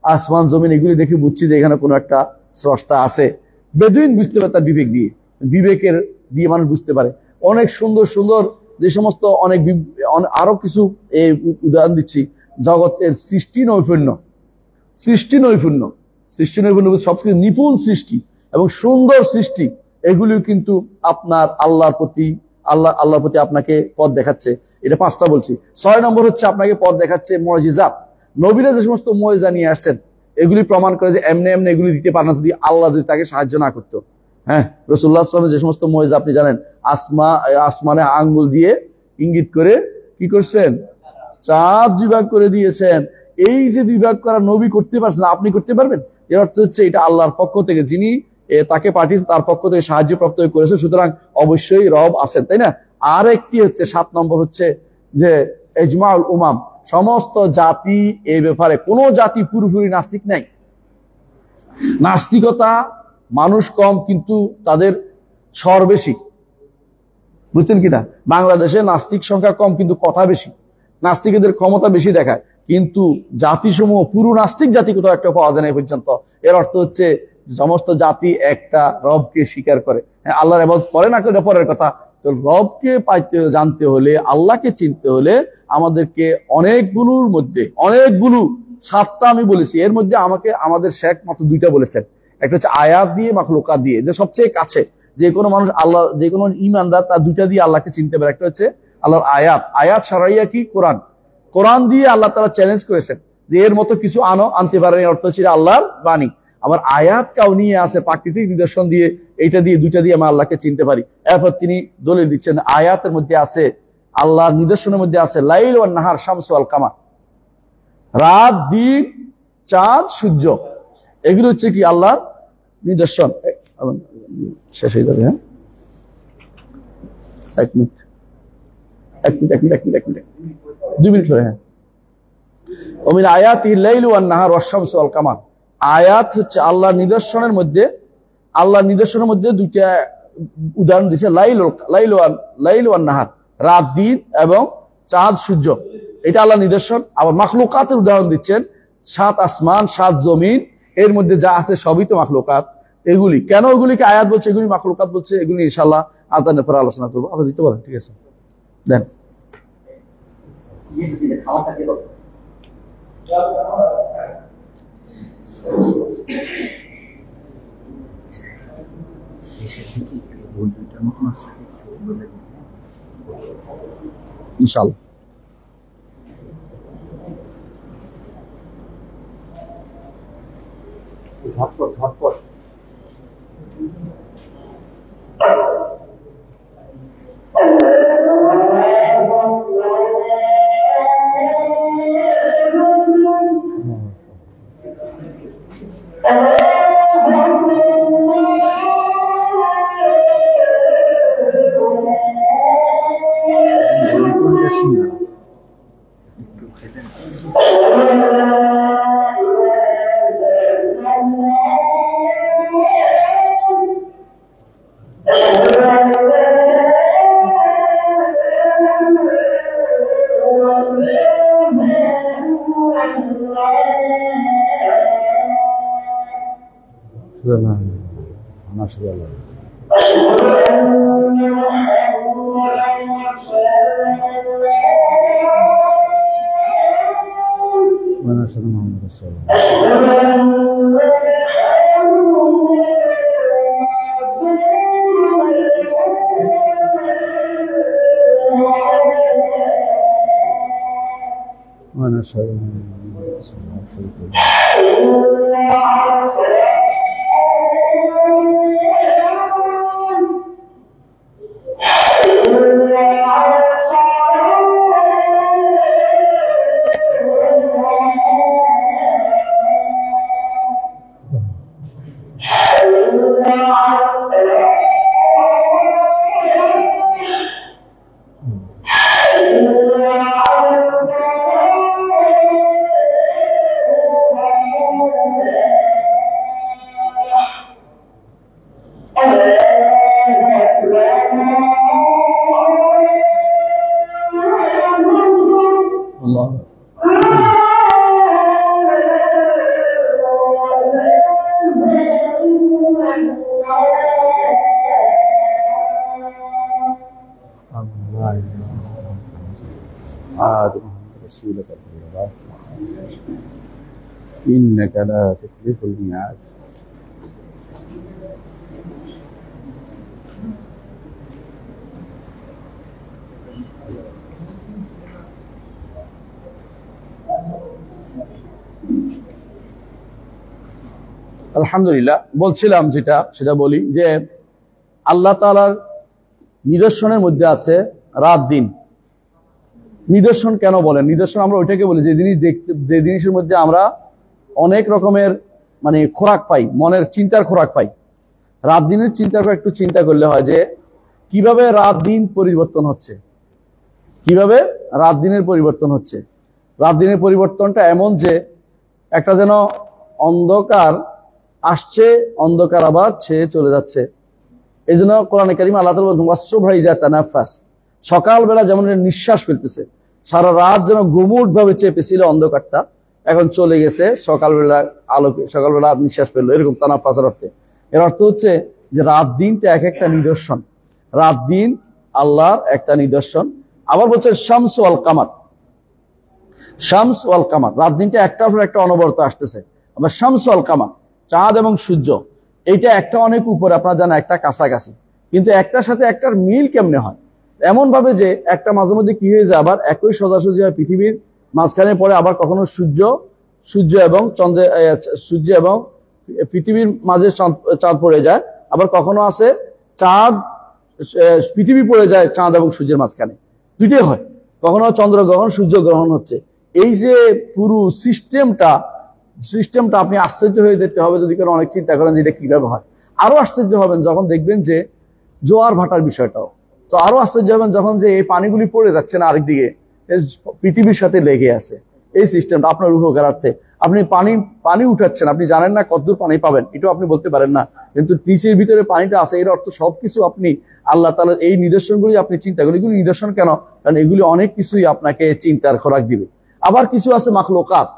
আসমান জমিন এগুলি দেখে বুঝছি যে এখানে কোনো একটা স্রষ্টা আছে। বেদুইন বুঝতে পারে তার বিবেক দিয়ে, বিবেকের দিয়ে মানুষ বুঝতে পারে। অনেক সুন্দর সুন্দর যে সমস্ত অনেক আরো কিছু উদাহরণ দিচ্ছি, জগতের সৃষ্টি নৈপুণ্য সবকিছু নিপুণ সৃষ্টি এবং সুন্দর সৃষ্টি, এগুলিও কিন্তু আপনার আল্লাহর প্রতি আপনাকে পথ দেখাচ্ছে। এটা 5টা বলছি। 6 নম্বর হচ্ছে আপনাকে পথ দেখাচ্ছে মুজিজাত। নবীরা যে সমস্ত মুজিজা নিয়ে আসছেন, এগুলি প্রমাণ করে যে এমনি এমনি এগুলি দিতে পারে না যদি আল্লাহ যদি তাকে সাহায্য না করতো। হ্যাঁ, রাসূলুল্লাহ সাল্লাল্লাহু আলাইহি ওয়াসাল্লাম যে সমস্ত মুজিজা আপনি জানেন, আসমানে আঙ্গুল দিয়ে ইঙ্গিত করে কি করছেন? চাঁদ 2 ভাগ করে দিয়েছেন। এই যে 2 ভাগ করা নবী করতে পারছেন, আপনি করতে পারবেন? এর অর্থ হচ্ছে এটা আল্লাহর পক্ষ থেকে, যিনি তাকে পাঠিয়েছে তার পক্ষ থেকে সাহায্য প্রাপ্ত করেছে। সুতরাং অবশ্যই রব আছেন, তাই না? আর একটি হচ্ছে 7 নম্বর হচ্ছে যে ইজমাউল উমাম, সমস্ত জাতি এই ব্যাপারে, কোন জাতি পুরোপুরি নাস্তিক নাই। নাস্তিকতা মানুষ কম কিন্তু তাদের স্বর বেশি, বুঝছেন কিনা? বাংলাদেশে নাস্তিক সংখ্যা কম কিন্তু কথা বেশি, নাস্তিকদের ক্ষমতা বেশি দেখায়। কিন্তু জাতিসমূহ পুরো নাস্তিক জাতি কোথাও একটা পাওয়া যায় না এই পর্যন্ত। এর অর্থ হচ্ছে সমস্ত জাতি একটা রবকে স্বীকার করে, আল্লাহর ইবাদত করে না করে পরের কথা। তো রবকে পাইতে জানতে হলে, আল্লাহকে চিনতে হলে আমাদেরকে অনেকগুলো 7টা আমি বলেছি, এর মধ্যে আমাদের শেখ মাত্র 2টা বলেছেন। একটা হচ্ছে আয়াত দিয়ে, মাখলুকাত দিয়ে, যে সবচেয়ে কাছে যে কোনো মানুষ আল্লাহ, যে কোনো ইমানদার তার 2টা দিয়ে আল্লাহকে চিনতে পারে। একটা হচ্ছে আল্লাহর আয়াত শারঈয়া কি? কোরআন দিয়ে আল্লাহ তাআলা চ্যালেঞ্জ করেছেন যে এর মতো কিছু আনতে পারেন। অর্থ হচ্ছে আল্লাহর বাণী। আবার আয়াত কাউনিয়া আছে, প্রাকৃতিক নিদর্শন দিয়ে, এইটা দিয়ে 2টা দিয়ে আমরা আল্লাহকে চিনতে পারি। এরপর তিনি দলিল দিচ্ছেন, আয়াতের মধ্যে আছে, আল্লাহর নিদর্শনের মধ্যে আছে লাইল ওয়ান নাহার, শামসু ওয়াল কামার, রাত দিন, চাঁদ সূর্য, এগুলো হচ্ছে কি আল্লাহর নিদর্শন। শেষ হয়ে যাবে। হ্যাঁ, এক মিনিট 2 মিনিট পরে। হ্যাঁ, ওমিন আয়াতিল লাইলু ওয়ান নাহার ওয়াশ শামসু ওয়াল কামার। আয়াত হচ্ছে আল্লাহর নিদর্শনের মধ্যে 2টা উদাহরণ দিয়েছে, লাইল ওয়ান নাহার, রাত দিন, এবং চাঁদ সূর্য, এটা আল্লাহর নিদর্শন। আবার মাখলুকাতের উদাহরণ দিচ্ছেন, 7 আসমান 7 জমিন, এর মধ্যে যা আছে সবই তো মাখলুকাত। এগুলি কেন এগুলিকে আয়াত বলছে, এগুলি মাখলুকাত বলছে, এগুলি ইনশাআল্লাহ আদানের পরে আলোচনা করবো। আল্লাহ দিতে পারেন, ঠিক আছে? দেন ইনশাআল্লাহ। ঝটপট إنك لا تخلف الميعاد আলহামদুলিল্লাহ বলছিলাম সেটা বলি যে আল্লাহ তাআলার নিদর্শনের মধ্যে আছে রাত দিন। নিদর্শন কেন বলেন? নিদর্শন আমরা ওইটাকে বলি যে জিনিসের মধ্যে আমরা অনেক রকমের মানে খোরাক পাই, মনের চিন্তার খোরাক পাই। রাত দিনের চিন্তার পর একটু চিন্তা করলে হয় যে কিভাবে রাত দিন পরিবর্তন হচ্ছে, কিভাবে রাত দিনের পরিবর্তন হচ্ছে। রাত দিনের পরিবর্তনটা এমন যে একটা যেন অন্ধকার আসছে, অন্ধকার আবার ছেয়ে চলে যাচ্ছে। এই জন্য কোরআনে কারিমে আল্লাহ তাআলা বলেন ওয়াসসুবহি ইযা তানাফাস, সকালবেলা যেমন নিঃশ্বাস ফেলতেছে। সারা রাত যেন গুমুট ভাবে চেপেছিল অন্ধকারটা, এখন চলে গেছে সকালবেলা আলোকে, সকালবেলা নিঃশ্বাস ফেললো, এরকম তানাফাসের অর্থে। এর অর্থ হচ্ছে যে রাত দিনটা এক একটা নিদর্শন, রাত দিন আল্লাহর একটা নিদর্শন। আবার বলছে শামস ওয়াল কামার, শামস ওয়াল কামার, রাত দিনটা একটার পর একটা অনবরত আসতেছে। আবার শামস ওয়াল কামার, চাঁদ এবং সূর্য, এইটা একটা অনেক উপরে, আপনারা জানেন একটা কাছাকাছি, কিন্তু একটার সাথে একটার মিল কেমনে হয়? এমন ভাবে যে একটা মাঝে মধ্যে কি হয়ে যায়, আবার একই সোজাসুজি হয় পৃথিবীর মাঝখানে পড়ে, আবার কখনো সূর্য এবং সূর্য এবং পৃথিবীর মাঝে চাঁদ পড়ে যায়, আবার কখনো আছে চাঁদ পৃথিবী পড়ে যায় চাঁদ এবং সূর্যের মাঝখানে, দুইটাই হয়। কখনো চন্দ্রগ্রহণ, সূর্যগ্রহণ হচ্ছে। এই যে পুরো সিস্টেমটা আপনি আশ্চর্য হয়ে যেতে হবে যদি কোনো অনেক চিন্তা করেন যে এটা কিভাবে হয়। আরো আশ্চর্য হবেন যখন দেখবেন যে জোয়ার ভাটার বিষয়টাও, তো আরো আশ্চর্য হবেন যখন যে এই পানিগুলি পড়ে যাচ্ছে না আরেকদিকে, পৃথিবীর সাথে লেগে আছে। এই সিস্টেমটা আপনার উপকারার্থে, আপনি পানি উঠাচ্ছেন, আপনি জানেন না কতদূর পানি পাবেন, এটাও আপনি বলতে পারেন না, কিন্তু নিচের ভিতরে পানিটা আছে। এর অর্থ সবকিছু আপনি আল্লাহ তাআলার এই নিদর্শনগুলি আপনি চিন্তা করেন। এগুলি নিদর্শন কেন? কারণ এগুলি অনেক কিছুই আপনাকে চিন্তার খোরাক দিবে। আবার কিছু আছে মাখলুকাত,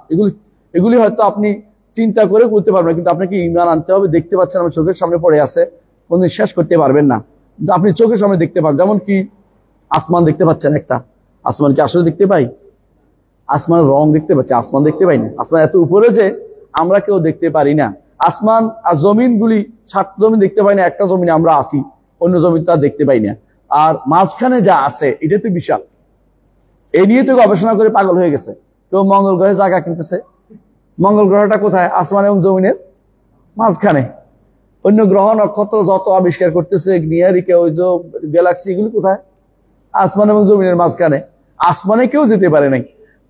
এগুলি হয়তো আপনি চিন্তা করে করতে পারবেন, কিন্তু আপনাকে ঈমান আনতে হবে। দেখতে পাচ্ছেন আমার চোখের সামনে পড়ে আছে, কোনদিন শেষ করতে পারবেন না, কিন্তু আপনি চোখের সামনে দেখতে পান। যেমন কি আসমান দেখতে পাচ্ছেন, একটা আসমান কি আসলে দেখতে পাই? আসমানের রং দেখতে পাচ্ছি, আসমান দেখতে পাই না। আসমান এত উপরে যে আমরা কেউ দেখতে পারি না। আসমান আর জমিনগুলি, 7 জমিন দেখতে পাই না, একটা জমিনে আমরা আসি, অন্য জমিন তো আর দেখতে পাই না। আর মাঝখানে যা আছে এটা তো বিশাল। এই নিয়ে তো গবেষণা করে পাগল হয়ে গেছে। কেউ মঙ্গল গ্রহে জায়গা কিনতেছে। মঙ্গল গ্রহটা কোথায়? আসমান এবং জমিনের মাঝখানে। অন্য গ্রহ নক্ষত্র যত আবিষ্কার করতেছে, নিয়ারিকে ওই যে গ্যালাক্সি, এগুলি কোথায়? আসমান এবং জমিনের মাঝখানে। আসমানে কেউ যেতে পারে নাই।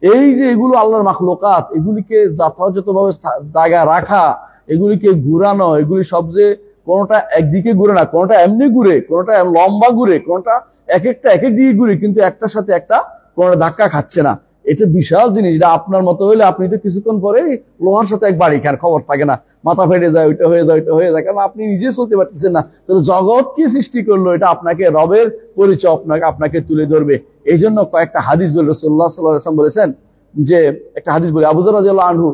এই যে এগুলো আল্লাহর মাখলুকাত, এগুলিকে যথাযথভাবে জায়গা রাখা, এগুলিকে ঘুরানো, এগুলি সব যে কোনোটা একদিকে ঘুরে না, কোনোটা এমনি ঘুরে, কোনোটা লম্বা ঘুরে, কোনোটা এক এক দিকে ঘুরে, কিন্তু একটার সাথে একটা কোনোটা ধাক্কা খাচ্ছে না। এটা বিশাল জিনিস। এটা আপনার মতো হইলে আপনি তো কিছুক্ষণ পরে লোহার সাথে এক বাড়ি খান, খবর থাকে না, মাথা ফেটে যায়, ওইটা হয়ে যায়, ওইটা হয়ে যায়, কারণ আপনি নিজে চলতে পারতেছেন না। তো জগৎ কি সৃষ্টি করলো, এটা আপনাকে রবের পরিচয় আপনাকে তুলে ধরবে। এই জন্য কয়েকটা হাদিস বলে রাসূলুল্লাহ সাল্লাল্লাহু আলাইহি ওয়াসাল্লাম বলেছেন, যে একটা হাদিস বলে, আবু যর রাদিয়াল্লাহু আনহু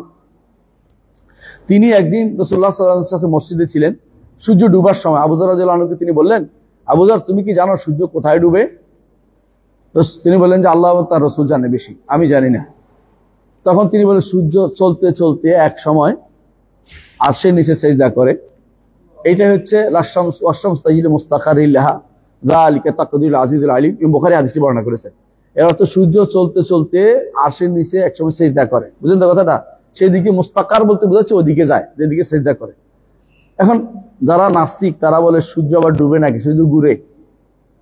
তিনি একদিন রাসূলুল্লাহ সাল্লাল্লাহু আলাইহি ওয়াসাল্লাম মসজিদে ছিলেন, সূর্য ডুবার সময়। আবু যর রাদিয়াল্লাহু আনহুকে তিনি বললেন, আবু যর, তুমি কি জানো সূর্য কোথায় ডুবে? তিনি বললেন যে আল্লাহ তার রাসূল জানে বেশি, আমি জানি না। তখন তিনি বলেন, সূর্য চলতে চলতে এক সময় আরশের নিচে সিজদা করে। এইটা হচ্ছে লাশামস ওয়াশামস তাহিলু মুস্তাকারিল্লাহা যালিকা তাকদীরুল আজিজুল আলিম। ইমাম বুখারী হাদিসটি বর্ণনা করেছেন। এর অর্থ সূর্য চলতে চলতে আরশের নিচে এক সময় সিজদা করে। বুঝলেন তো কথাটা? সেদিকে মুস্তাকার বলতে বোঝাচ্ছে ওদিকে যায়, যেদিকে সিজদা করে। এখন যারা নাস্তিক তারা বলে সূর্য আবার ডুবে নাকি, শুধু ঘুরে।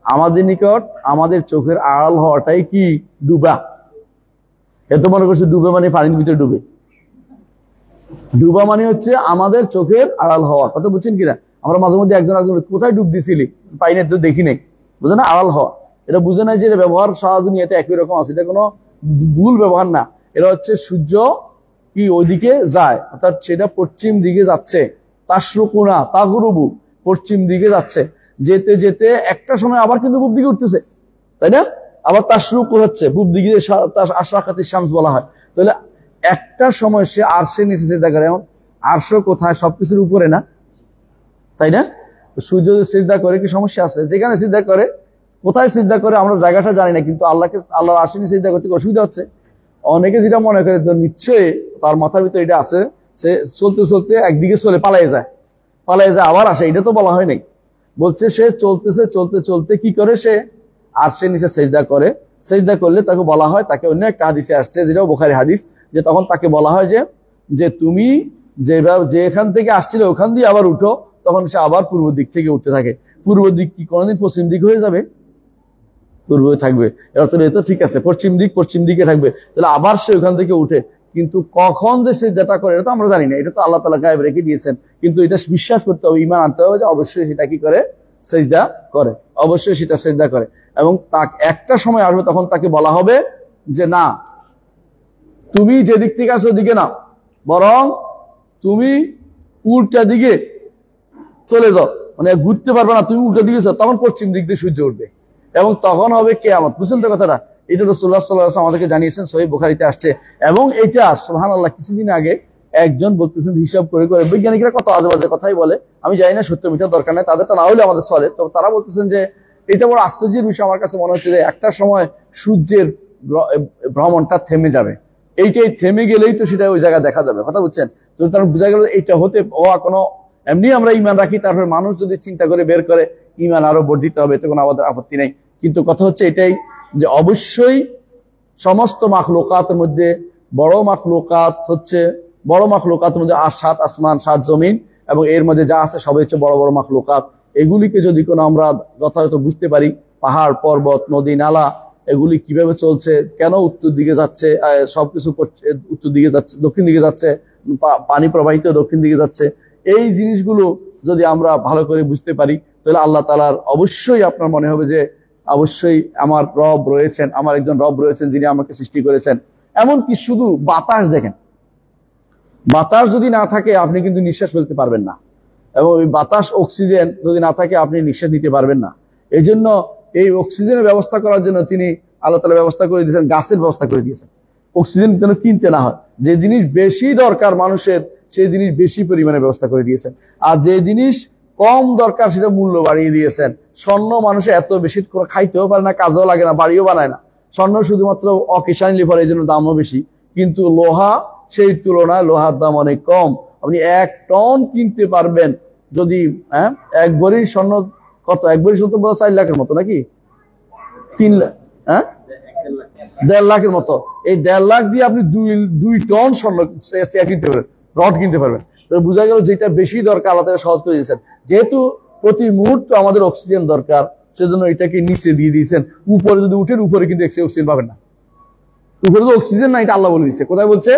আমাদের নিকট আমাদের চোখের আড়াল হওয়াটাই কি ডুবা। এত মনে করছে ডুবে মানে পানির ভিতরে ডুবে। ডুবা মানে হচ্ছে আমাদের চোখের আড়াল হওয়া। কথা বুঝছেন কিনা? আমরা মাঝে মধ্যে একজন কোথায় ডুব দিছিলি, পাইনি তো দেখি নাই, বুঝে না? আড়াল হওয়া। এটা বুঝে নাই যে এটা ব্যবহার সারা দুনিয়াতে একই রকম আছে, এটা কোনো ভুল ব্যবহার না। এটা হচ্ছে সূর্য কি ওইদিকে যায়, অর্থাৎ সেটা পশ্চিম দিকে যাচ্ছে। তাশরুকুনা তাগরুবু, পশ্চিম দিকে যাচ্ছে। যেতে যেতে একটা সময় আবার কিন্তু পূব দিকে উঠতেছে, তাই না? আবার তাশরুকু হচ্ছে পূব দিকে, আশরাকাতিশ শামস বলা হয়। তাহলে একটা সময় সে আরশের নিচে সিজদা করে। এখন আরশ কোথায়? সবকিছুর উপরে না, তাই না? তো সূর্য যদি সিজদা করে কি সমস্যা আছে? যেখানে সিজদা করে, কোথায় সিজদা করে আমরা জায়গাটা জানি না, কিন্তু আল্লাহর আরশের নিচে সিজদা করতে অসুবিধা হচ্ছে। অনেকে যেটা মনে করে তো নিশ্চয়ই তার মাথার ভিতরে এটা আছে, সে চলতে চলতে একদিকে চলে পালাই যায় আবার আসে, এটা তো বলা হয় নাই। বলছে সে চলতেছে, চলতে চলতে কি করে, সে আরশের নিচে সিজদা করে। সিজদা করলে তাকে বলা হয়, তাকে অন্য একটা হাদিসে আসছে, যেটাও বুখারী হাদিস, যে তখন তাকে বলা হয় যে তুমি যেখান থেকে আসছিলে ওখান দিয়ে আবার উঠো। তখন সে আবার পূর্ব দিক থেকে উঠতে থাকে। পূর্ব দিক কি কোনোদিন পশ্চিম দিক হয়ে যাবে? পূর্ব থাকবে। এর অর্থ এটা ঠিক আছে, পশ্চিম দিকে থাকবে। তাহলে আবার সে ওখান থেকে উঠে, কিন্তু কখন যে সিজদাটা করে এটা তো আমরা জানি না, এটা তো আল্লাহ তাআলা গায়েব রেখে দিয়েছেন। কিন্তু এটা বিশ্বাস করতে হবে, ঈমান আনতে হবে যে অবশ্যই সেটা কি করে, সিজদা করে, অবশ্যই সেটা সিজদা করে। এবং তাকে একটা সময় আসবে তখন তাকে বলা হবে যে না, তুমি যে দিক থেকে আসো ওদিকে না, বরং তুমি উল্টা দিকে চলে যাও, মানে ঘুরতে পারবে না, তুমি উল্টা দিকে যাও। তখন পশ্চিম দিক দিয়ে সূর্য উঠবে এবং তখন হবে কিয়ামত। বুঝছেন তো কথাটা? এটা রাসূলুল্লাহ সাল্লাল্লাহু আলাইহি ওয়াসাল্লাম আমাদেরকে জানিয়েছেন, সহিহ বুখারীতে আসছে। এবং এটা সুবহানাল্লাহ, কিছুদিন আগে একজন বলতেছেন হিসাব করে করে, বৈজ্ঞানিকরা কত আজেবাজে কথাই বলে, আমি জানি না সত্য মিথ্যা, দরকার নেই, তাদেরটা না হলে আমাদের চলে। তবে তারা বলতেছেন যে এটা বড় আশ্চর্যের বিষয়। আমার কাছে মনে হচ্ছে যে একটা সময় সূর্যের ভ্রমণটা থেমে যাবে। এইটাই থেমে গেলেই তো সেটা ওই জায়গায় দেখা যাবে। কথা বুঝছেন? তো তার বোঝা গেল এইটা হতে হওয়া কোনো, এমনি আমরা ঈমান রাখি, তারপর মানুষ যদি চিন্তা করে বের করে ঈমান আরো বর্ধিত হবে, এতে কোনো আমাদের আপত্তি নেই। কিন্তু কথা হচ্ছে এটাই যে অবশ্যই সমস্ত মাখলুকাতের মধ্যে বড় মাখলুকাতের মধ্যে 7 আসমান 7 জমিন এবং এর মধ্যে যা আছে সবই হচ্ছে বড় বড় মাখলুকাত। এগুলিকে যদি কোনো আমরা যথাযথ বুঝতে পারি, পাহাড় পর্বত নদী নালা এগুলি কিভাবে চলছে, কেন উত্তর দিকে যাচ্ছে, সবকিছু উত্তর দিকে যাচ্ছে, দক্ষিণ দিকে যাচ্ছে, পানি প্রবাহিত দক্ষিণ দিকে যাচ্ছে, এই জিনিসগুলো যদি আমরা ভালো করে বুঝতে পারি, তাহলে আল্লাহ তাআলার অবশ্যই আপনার মনে হবে যে অবশ্যই আমার রব রয়েছেন, আমার একজন রব রয়েছেন যিনি আমাকে সৃষ্টি করেছেন। এমনকি শুধু বাতাস দেখেন, বাতাস যদি না থাকে আপনি কিন্তু নিঃশ্বাস ফেলতে পারবেন না, এবং ওই বাতাস অক্সিজেন যদি না থাকে আপনি নিঃশ্বাস নিতে পারবেন না। এই জন্য এই অক্সিজেনের ব্যবস্থা করার জন্য তিনি আল্লাহ তাআলা ব্যবস্থা করে দিয়েছেন, গাছের ব্যবস্থা করে দিয়েছেন, অক্সিজেন যেন কিনতে না হয়। যে জিনিস বেশি দরকার মানুষের, সেই জিনিস বেশি পরিমাণে ব্যবস্থা করে দিয়েছেন। আর যে জিনিস কম দরকার সেটা মূল্য বাড়িয়ে দিয়েছেন। স্বর্ণ মানুষে এত বেশি খাইতেও পারে না, কাজও লাগে না, বাড়িও বানায় না। স্বর্ণ শুধুমাত্র অকিষাণ লিভার, এই জন্য দামও বেশি। কিন্তু লোহা, সেই তুলনায় লোহার দাম অনেক কম। আপনি 1 টন কিনতে পারবেন যদি, এক ভরি স্বর্ণ কত? 1 ভরি স্বর্ণ 4 লাখের মতো নাকি 3 লাখ, 1.5 লাখের মতো। এই 1.5 লাখ দিয়ে আপনি 2 টন স্বর্ণ কিনতে পারবেন, রড কিনতে পারবেন। তো বোঝা গেল যেটা বেশি দরকার আল্লাহ তাআলা সহজ করে দিয়েছেন। যেহেতু প্রতি মুহূর্তে আমাদের অক্সিজেন দরকার, সেজন্য এটাকে নিচে দিয়ে দিয়েছেন। উপরে যদি উঠেন, উপরে কিন্তু অক্সিজেন পাবেন না, উপরে তো অক্সিজেন না, এটা আল্লাহ বলে দিচ্ছে। কোথায় বলছে?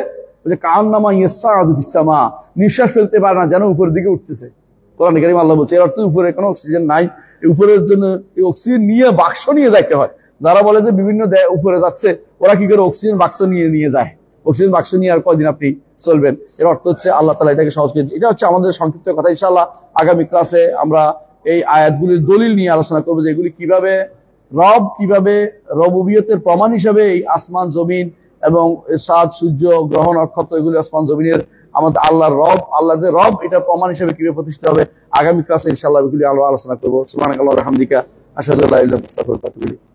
যে কান্নামা ইয়াসআদু ফিস-সামা, নিঃশ্বাস ফেলতে পারে না, যেন উপরের দিকে উঠতেছে। কোরআন কারীম আল্লাহ বলছে এর অর্থ উপরে কোনো অক্সিজেন নাই, উপরের জন্য এই অক্সিজেন নিয়ে বাক্স নিয়ে যাইতে হয়। যারা বলে যে বিভিন্ন উপরে যাচ্ছে, ওরা কি করে অক্সিজেন বাক্স নিয়ে যায়, অক্সিজেন বাক্স নিয়ে আর কয়দিন আপনি চলবেন? এর অর্থ হচ্ছে আল্লাহ তাআলা এটাকে সহজ করে। এটা হচ্ছে আমাদের সংক্ষিপ্ত কথা। ইনশাআল্লাহ আগামী ক্লাসে আমরা এই আয়াতগুলির দলিল নিয়ে আলোচনা করবো, যে এগুলি কিভাবে রবুবিয়তের প্রমাণ হিসাবে এই আসমান জমিন এবং চাঁদ সূর্য গ্রহ নক্ষত্র এগুলি আসমান জমিনের আমাদের আল্লাহর আল্লাহ যে রব, এটা প্রমাণ হিসেবে কিভাবে প্রতিষ্ঠিত হবে, আগামী ক্লাসে ইনশাআল্লাহ এগুলি আলোচনা করবো। সুবহানাকাল্লাহি ওয়া বিহামদিকা, আশহাদু আল্লা ইলাহা ইল্লা আনতা, আস্তাগফিরুকা ওয়া আতুবু ইলাইক।